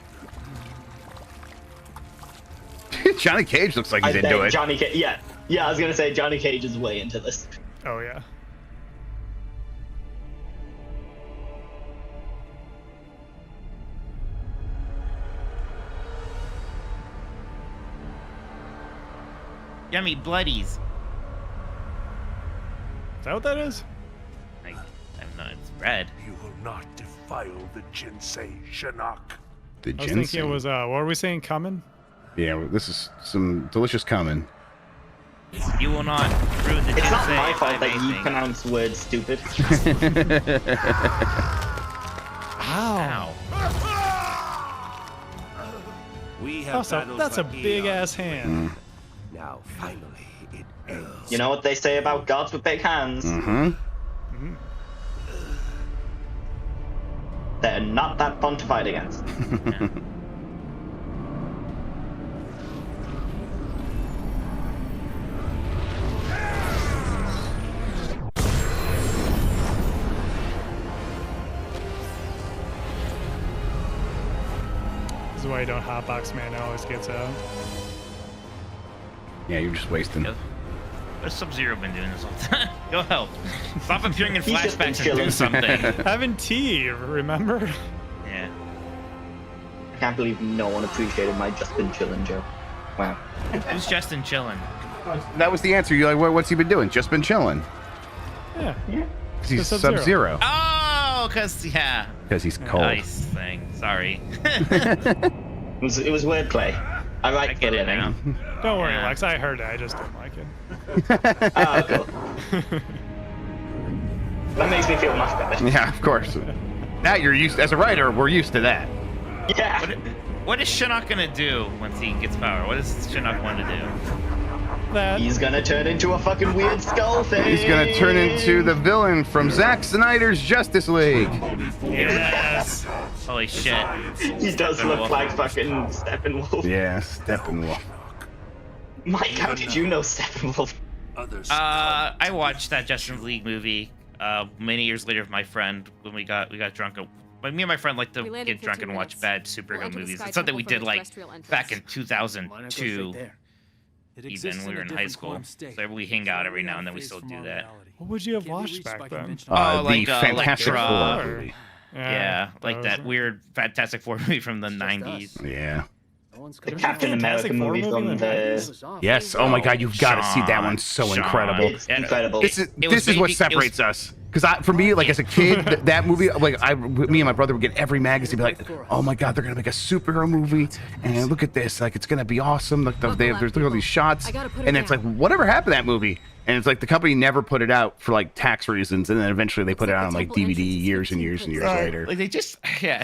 Johnny Cage looks like he's into it. Johnny Cage, yeah. Yeah, I was gonna say Johnny Cage is way into this. Oh, yeah. Yummy bloodies. Is that what that is? I'm not. It's red. You will not defile the Jinsei, Shinnok. The I was thinking it was, what were we saying, coming? Yeah, this is some delicious coming. You will not ruin the It's not Jinsei my fault by that you amazing. pronounce words stupid. Ow. We have That's a big ass hand. Now, finally, it ends. You know what they say about gods with big hands? Mm-hmm. They're not that fun to fight against. This is why you don't hotbox, man. It always gets out. Yeah, you're just wasting. What's Sub-Zero been doing this whole time? Go help. Stop appearing in He's just been flashbacks and do chilling. something. Having tea, remember? Yeah. I can't believe no one appreciated my just been chilling joke. Wow. Who's Justin chilling? That was the answer. You're like, what's he been doing? Just been chilling. Yeah. Because he's Sub-Zero. Sub-Zero. Oh, because Because he's cold. Ice thing. Sorry. It was wordplay. I like I get it now. Don't worry, Yeah. Lex. I heard it. I just don't like it. Oh, cool. That makes me feel much better. Yeah, of course. That you're used. As a writer, we're used to that. Yeah. What is Shinnok gonna do once he gets power? What does Shinnok want to do? He's gonna turn into a fucking weird skull thing. He's gonna turn into the villain from Zack Snyder's Justice League. Yes. Holy shit. He does look like fucking Steppenwolf. Yeah, Steppenwolf. Mike, how did you know Steppenwolf? I watched that Justice League movie many years later with my friend when we got drunk. But me and my friend like to We landed get drunk 15 and watch minutes. bad We'll superhero enter the movies. sky It's something we temple did from the like terrestrial entrance. back in 2002, It even exists when we in were a in high different school. quantum state. So we hang out every now and then. We still do that. What would you have watched back then? Like the Fantastic Electra. Four movie. Yeah, like that weird Fantastic Four movie from the 90s. Yeah. The Captain America movie from the... Yes. Oh my God, you've got to see that one. So incredible. It's incredible. This is what separates us. Because for me, like as a kid, that movie, like me and my brother would get every magazine, be like, "Oh my God, they're gonna make a superhero movie, and look at this, like it's gonna be awesome." Like there's look at all these shots, and it's like, whatever happened to that movie? And it's like the company never put it out for like tax reasons, and then eventually they put it out on like DVD years and years and years later. Like I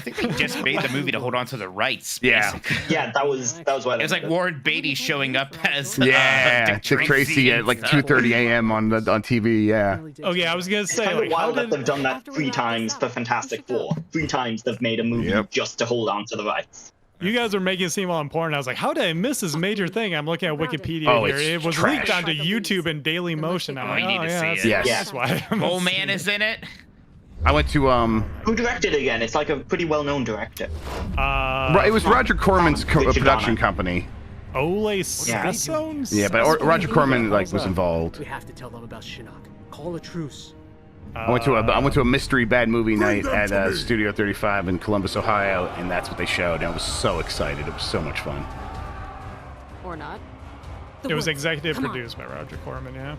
think they just made the movie to hold on to the rights. Yeah. Basically. Yeah, that was why. It was like Warren Beatty showing up as Yeah, Dick Tracy at like 2:30 a.m. on TV. Yeah. Oh yeah, I was gonna It's say. kind Like, of wild that they've done that 3 times for Fantastic Four. 3 times they've made a movie just to hold on to the rights. You guys were making it seem all important. I was like, how did I miss this major thing? I'm looking at Wikipedia Oh, here. it's It was trash. leaked onto YouTube and Daily Motion. I'm like, you need to see it. Yes. That's why. Cole Man is in it. I went to Who directed it again? It's like a pretty well-known director. It was Roger Corman's production company. Ole Sessones? Yeah, but Roger Corman like was involved. We have to tell them about Shinnok. Call a truce. I went to a mystery bad movie night at Studio 35 in Columbus, Ohio, and that's what they showed. And I was so excited. It was so much fun. Or not. It was executive produced by Roger Corman, yeah.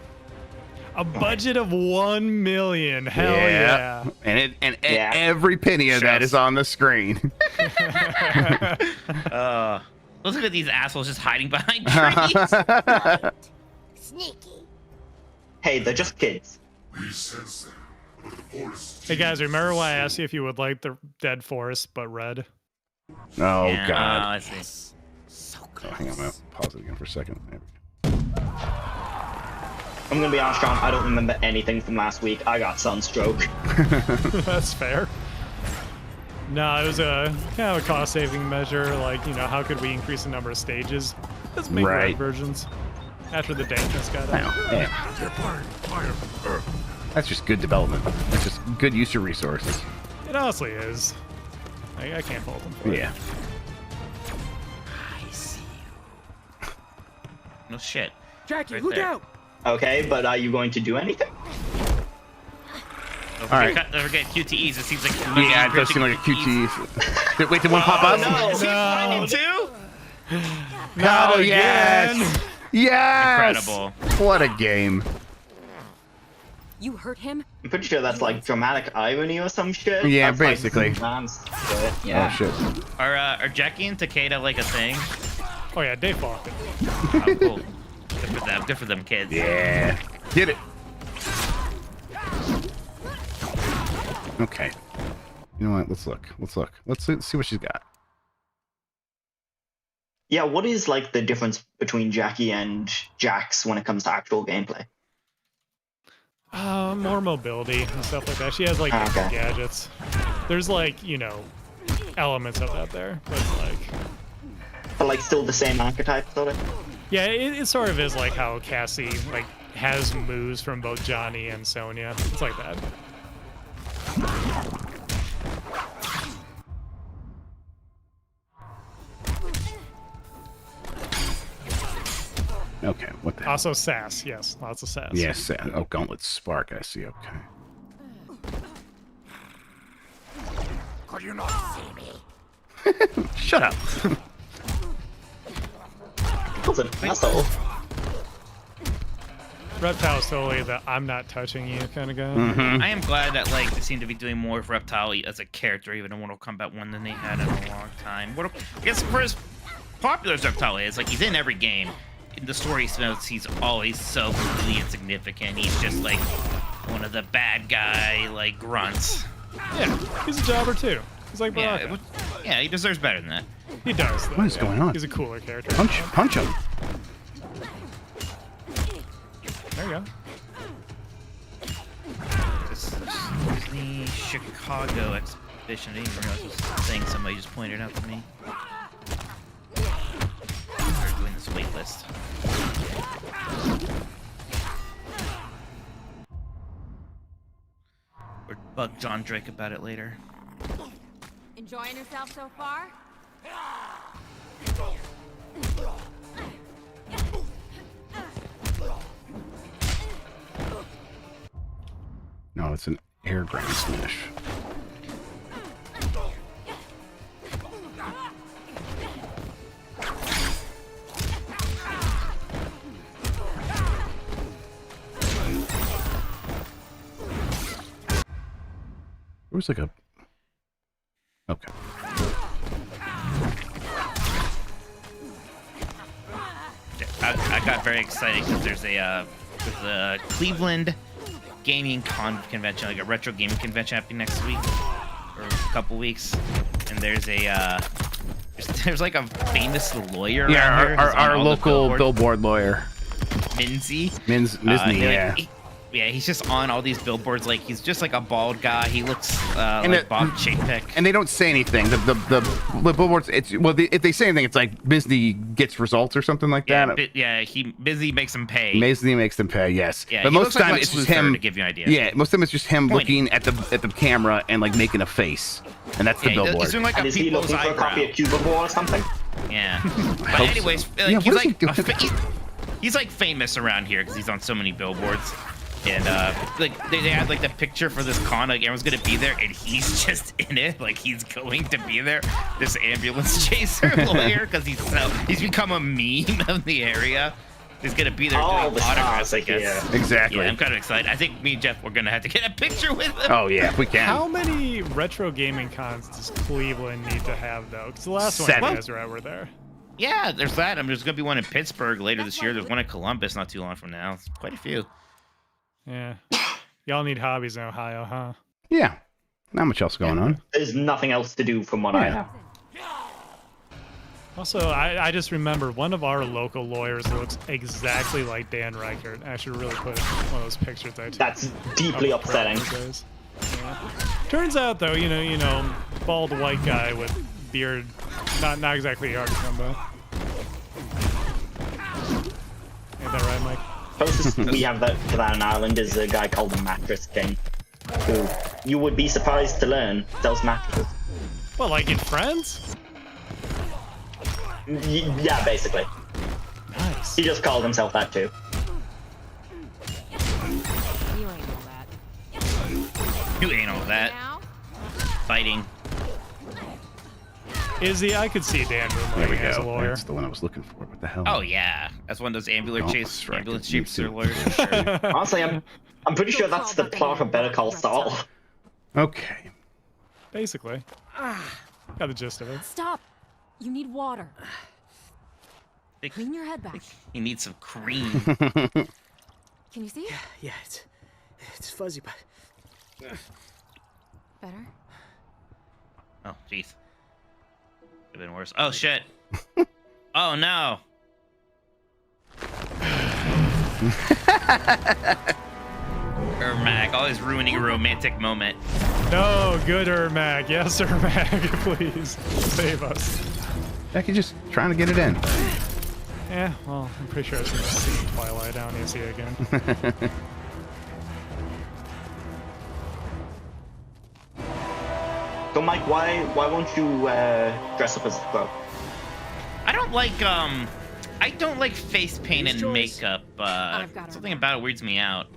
A budget of $1 million. Hell yeah. And every penny of that is on the screen. Look at these assholes just hiding behind trees. Sneaky. Hey, they're just kids. We sense them, Hey guys, remember when I asked you if you would like the dead forest but red? Oh Yeah, God. I see. Oh, hang on, I'm gonna pause it again for a second. There we I'm gonna be honest, John. I don't remember anything from last week. I got sunstroke. That's fair. No, it was a kind of a cost-saving measure. Like, you know, how could we increase the number of stages? Let's make red versions after the dankness got out. Yeah. That's just good development. That's just good use of resources. It honestly is. I can't fault them for it. Yeah. I see you. No shit. Jackie, Right look there. out! Okay, but are you going to do anything? Don't All right. forget QTEs. It seems like Yeah, it does seem like a QT. Wait, did one pop up? No, is he finding too? Oh, yes! Yes! Incredible. What a game. You hurt him? I'm pretty sure that's like dramatic irony or some shit. Yeah, That's, like, basically. advanced shit. Yeah. Oh, shit. Are Jackie and Takeda like a thing? Oh yeah, they fought. Oh, cool. Good for them. Good for them kids. Yeah. Get it. Okay. You know what? Let's look. Let's see what she's got. Yeah, what is like the difference between Jackie and Jax when it comes to actual gameplay? More mobility and stuff like that. She has like different gadgets. There's like, you know, elements of that there, but it's like. But like still the same archetype, sort of. Yeah, it sort of is like how Cassie like has moves from both Johnny and Sonya. It's like that. Okay, what the hell? Also sass, yes, lots of sass. Yes, oh, Gauntlet Spark, I see, okay. Could you not see me? Shut up. That's an asshole. Reptile's totally the I'm not touching you kind of guy. I am glad that like they seem to be doing more of Reptile as a character, even in Mortal Kombat 1 than they had in a long time. I guess for as popular as Reptile is, like he's in every game. In the story notes, he's always so completely insignificant. He's just like one of the bad guy like grunts. Yeah, he's a jobber too. He's like Baraka. Yeah, he deserves better than that. He does. Though, What is going on? He's a cooler character. Punch him. There you go. This is the Chicago exhibition. I didn't even realize this was a thing somebody just pointed out to me. We're doing this wait list. Or bug John Drake about it later. Enjoying yourself so far? No, it's an air ground smash. There was like a... Okay. I got very excited because there's a Cleveland gaming convention, like a retro gaming convention happening next week or a couple weeks, and there's there's like a famous lawyer. Yeah, around here who's on our all the local billboard lawyer. Minzy. Misny, yeah. Yeah, he's just on all these billboards. Like he's just like a bald guy. He looks like Bob Chapek. And they don't say anything. The billboards. If they say anything, it's like Misny gets results or something like that. Busy makes him pay. Misny makes them pay. Yes. Yeah, but he most looks of the like time Lex it's just Luthor, him. to give you an idea. Yeah, most of the time it's just him Pointing. looking at the camera and like making a face, and that's the billboard. He's doing like a Is he people's looking for a copy eyebrow. of Cubable or something? Yeah. But hope anyways, so. like, Yeah, he's what is he like he's like famous around here because he's on so many billboards. And like they had like the picture for this con, like everyone's gonna be there, and he's just in it, like he's going to be there. This ambulance chaser lawyer, because he's become a meme of the area. He's gonna be there doing autographs, I guess. Yeah. Exactly. Yeah, I'm kind of excited. I think me and Jeff we're gonna have to get a picture with him. Oh yeah, if we can. How many retro gaming cons does Cleveland need to have though? Because the last 7. one you guys were at were there. Yeah, there's that. There's gonna be one in Pittsburgh later this year. There's one in Columbus not too long from now. It's quite a few. Yeah. Y'all need hobbies in Ohio, huh? Yeah. Not much else going on. There's nothing else to do from what I know. Also, I just remember one of our local lawyers looks exactly like Dan Reichert. I should really put one of those pictures I took. That's deeply upsetting. Yeah. Turns out, though, you know, bald white guy with beard, not exactly hard to come by. Ain't that right, Mike? Closest we have to that in Ireland is a guy called the Mattress King, who you would be surprised to learn sells mattresses. Well, like in Friends? Yeah, basically. Nice. He just called himself that too. You ain't all that. Fighting. Izzy, I could see Dan moonlighting as a lawyer. That's the one I was looking for. What the hell? Oh yeah, that's one of those ambulance chiefs or lawyers. For sure. Honestly, I'm pretty sure that's the plot of Better Call Saul. Okay. Basically. Got the gist of it. Stop! You need water. Clean your head back. You need some cream. Can you see? Yeah, it's fuzzy, but... Better? Oh, jeez. Could have been worse. Oh, shit. Oh, no. Ermac, always ruining a romantic moment. No, good Ermac. Yes, Ermac, please. Save us. Becky just trying to get it in. Yeah, well, I'm pretty sure I've seen Twilight. I don't need to see it again. So, Mike, why won't you dress up as a crow? I don't like face paint and makeup. Something about it weirds me out.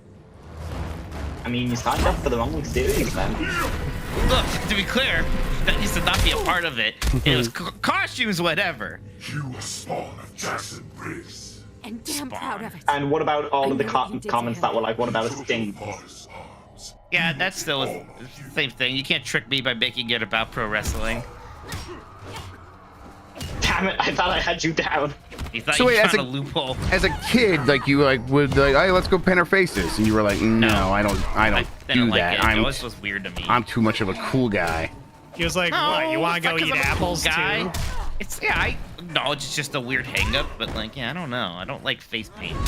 I mean, you signed up for the wrong series, man. Look, to be clear, that used to not be a part of it. It was costumes, whatever. You were spawn of Jackson Briggs. And damn proud of it. And what about all of the comments that were like, what about a sting? Yeah, that's still the same thing. You can't trick me by making it about pro wrestling. Damn it, I thought I had you down. You thought So you wait, found a loophole. As a kid, like you would like, hey, let's go paint our faces, and you were like, no, I don't do like that. it. It always was weird to me. I'm too much of a cool guy. He was like, what, you want to go eat apples too? It's, yeah, I acknowledge it's just a weird hang-up, but like, yeah, I don't know. I don't like face paint.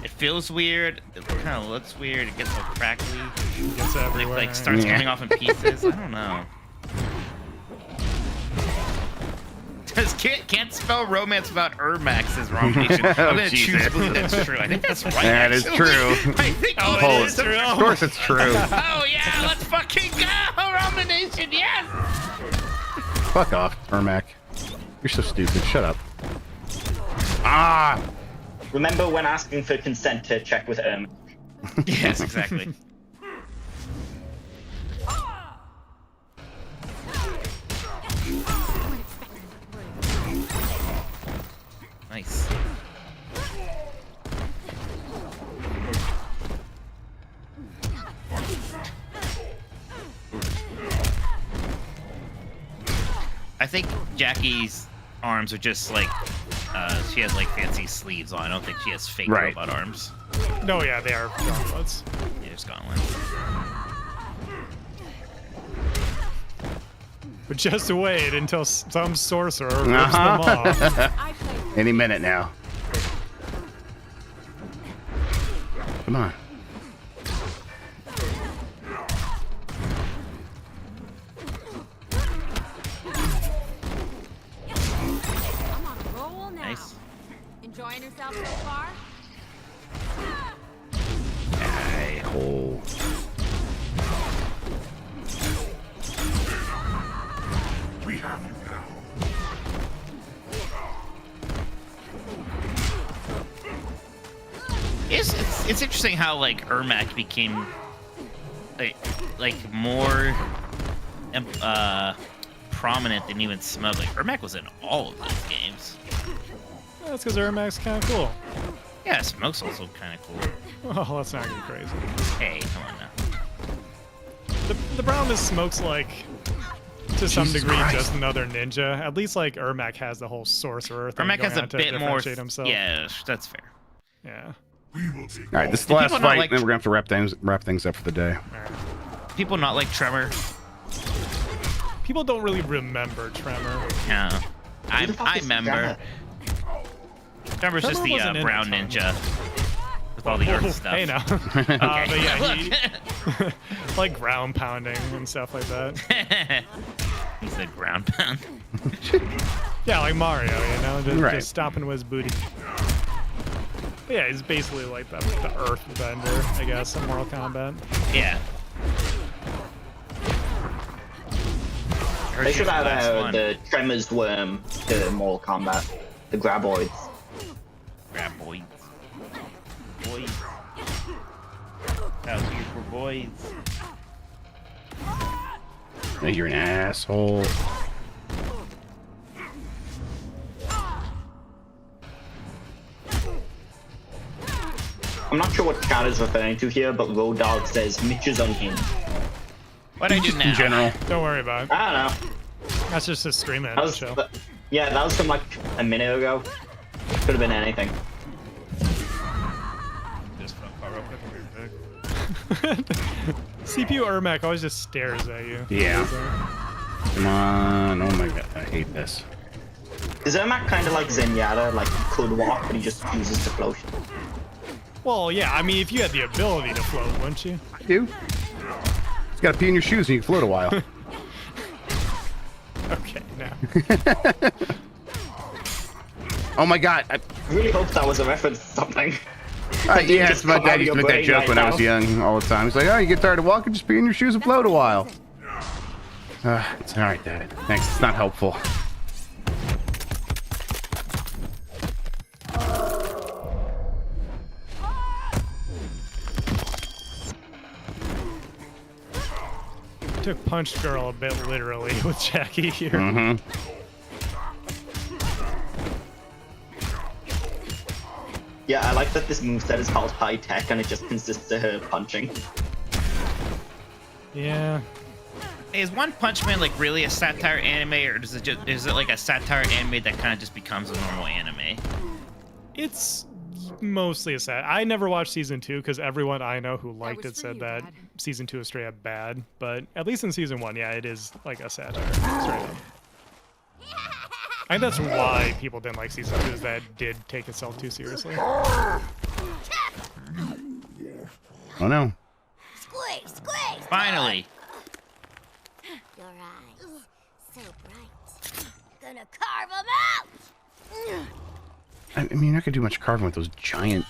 It feels weird. It kind of looks weird. It gets all crackly. It gets everywhere. Like starts coming off in pieces. I don't know. Can't spell romance without Ermac, says Wrong Nation. I'm gonna choose to believe that's true. I think that's right. That is true. I think it is true. Of course it's true. Oh yeah, let's fucking go, Roman Nation, yes! Fuck off, Ermac. You're so stupid. Shut up. Ah! Remember when asking for consent to check with Yes, exactly. Nice. I think Jackie's arms are just like, she has like fancy sleeves on. I don't think she has fake robot arms. No, yeah, they are gauntlets. Yeah, just gauntlets. But just wait until some sorcerer rips them off. Any minute now. Come on. I'm on a roll now. Nice. Enjoying yourself so far? Hey, hole. We have you now. It's interesting how like Ermac became like more prominent than even Smug. Like Ermac was in all of those games. That's because Ermac's kind of cool. Yeah, Smoke's also kind of cool. Oh, let's not get crazy. Hey, come on now. The problem is Smoke's like, to some Jesus degree, Christ. just another ninja. At least like Ermac has the whole sorcerer thing Ermac going has a on to bit more. differentiate himself. Yeah, that's fair. Yeah. All right, this is the last fight, and then we're gonna have to wrap things up for the day. People not like Tremor. People don't really remember Tremor. Yeah, I remember. Tremor's just the brown ninja with all the earth stuff. Hey now. But yeah, he, like ground pounding and stuff like that. He said ground pound. Yeah, like Mario, you know, Right. just stomping with his booty. But yeah, he's basically like the earth bender, I guess, in Mortal Kombat. Yeah. They should add the Tremors worm to Mortal Kombat. The Graboids. Graboids. Boys. Out here for boys. Hey, you're an asshole. I'm not sure what chat is referring to here, but Road Dog says Mitch is unhinged. What I do now? In general. Don't worry about it. I don't know. That's just a stream That was, show. yeah, that was from like a minute ago. Could have been anything. CPU Ermac always just stares at you. Yeah. Come on. Oh my god, I hate this. Is Ermac kind of like Zenyatta? Like he could walk, but he just chooses to float? Well, yeah, I mean, if you had the ability to float, wouldn't you? I do. It's got to pee in your shoes and you can float a while. Okay, now. Oh my god. I really hope that was a reference to something. Yeah, it's my dad used to make that joke when I was young all the time. He's like, oh, you get tired of walking, just pee in your shoes and float a while. It's alright, Dad. Thanks, it's not helpful. Took Punch Girl a bit literally with Jackie here. Mm-hmm. Yeah, I like that this moveset is called High Tech and it just consists of her punching. Yeah. Is One Punch Man like really a satire anime, or is it like a satire anime that kind of just becomes a normal anime? It's mostly a sad. I never watched season 2 because everyone I know who liked it said that season 2 is straight up bad. But at least in season 1, yeah, it is like a satire. Straight up. I think that's why people didn't like season 2, is that it did take itself too seriously. Oh no. Squeeze, squeeze. Finally. Your eyes, so bright. Gonna carve them out. I mean, you're not gonna do much carving with those giant.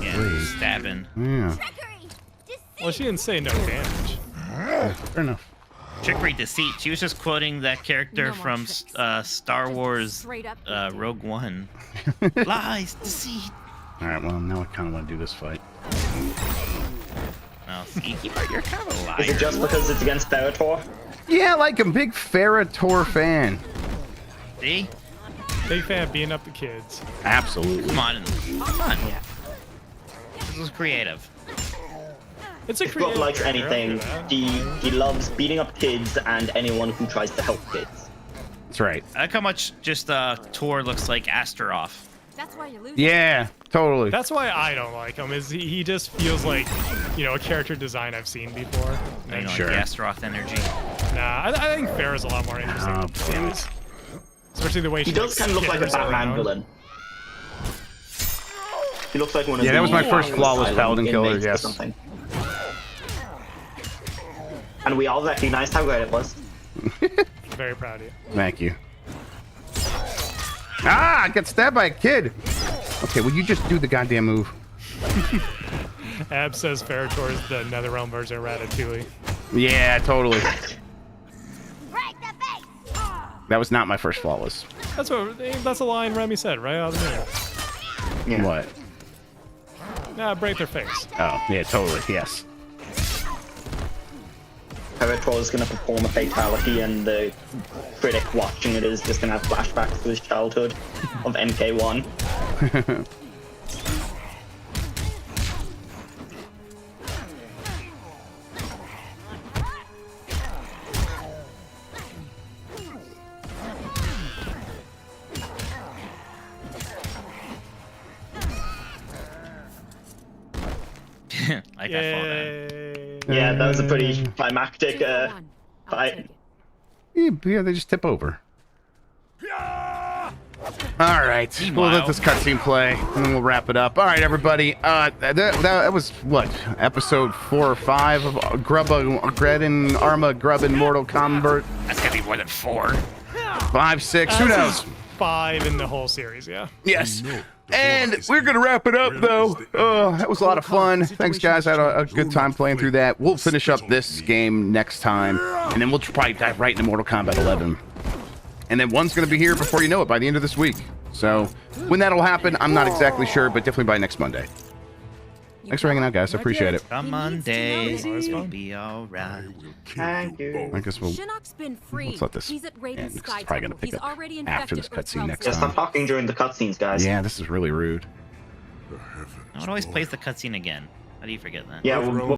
Yeah, stabbing. Yeah. Well, she didn't say no damage. Fair enough. Trickery, deceit. She was just quoting that character from Star Wars Rogue One. Lies, deceit. All right, well now I kind of want to do this fight. Oh, Sneaky, but you're kind of a liar. Is it just because it's against Ferrator? Yeah, like a big Ferrator fan. See? Big fan of beating up the kids. Absolutely. Come on. Come on. This was creative. It's a If Grubb likes anything, he loves beating up kids and anyone who tries to help kids. That's right. I like how much just Tor looks like Astaroth. That's why you're losing. Yeah, totally. That's why I don't like him, is he just feels like, you know, a character design I've seen before. You know, like the Astaroth energy. Nah, I think Farrah's a lot more interesting. Oh, damn it. Especially the way He does kind of look like a Batman villain. He looks like one of the... Yeah, that was my first flawless paladin killer, inmates or yes. something. And we all recognized how great it was. Very proud of you. Thank you. Ah, I got stabbed by a kid. Okay, will you just do the goddamn move? Ab says Ferrator is the Netherrealm version of Ratatouille. Yeah, totally. That was not my first flawless. That's a line Remy said right out of the minute. Yeah. What? Nah, break their face. Oh, yeah, totally, yes. Ferrator is going to perform a fatality and the critic watching it is just going to have flashbacks to his childhood of MK1. Like that fall down. Yeah, that was a pretty climactic fight. Yeah, they just tip over. All right, we'll let this cutscene play, and then we'll wrap it up. All right, everybody. That was what, episode 4 or 5 of ArmaGrubben, Mortal Kombat. That's gotta be more than 4. 5, 6, who knows? 5 in the whole series, yeah. Yes. And we're gonna wrap it up, though. That was a lot of fun. Thanks, guys. I had a good time playing through that. We'll finish up this game next time, and then we'll probably dive right into Mortal Kombat 11. And then one's going to be here before you know it by the end of this week. So when that'll happen, I'm not exactly sure, but definitely by next Monday. Thanks for hanging out, guys. I appreciate it. Come Monday, it'll be all right. I guess we'll Shinnok's been free. let's let this He's at end, Raiden's 'cause Sky it's probably going Temple. to pick He's up already after this infected cutscene Earth next realm. time. Stop talking during the cutscenes, guys. Yeah, this is really rude. No one always plays the cutscene again. How do you forget that? Yeah, we'll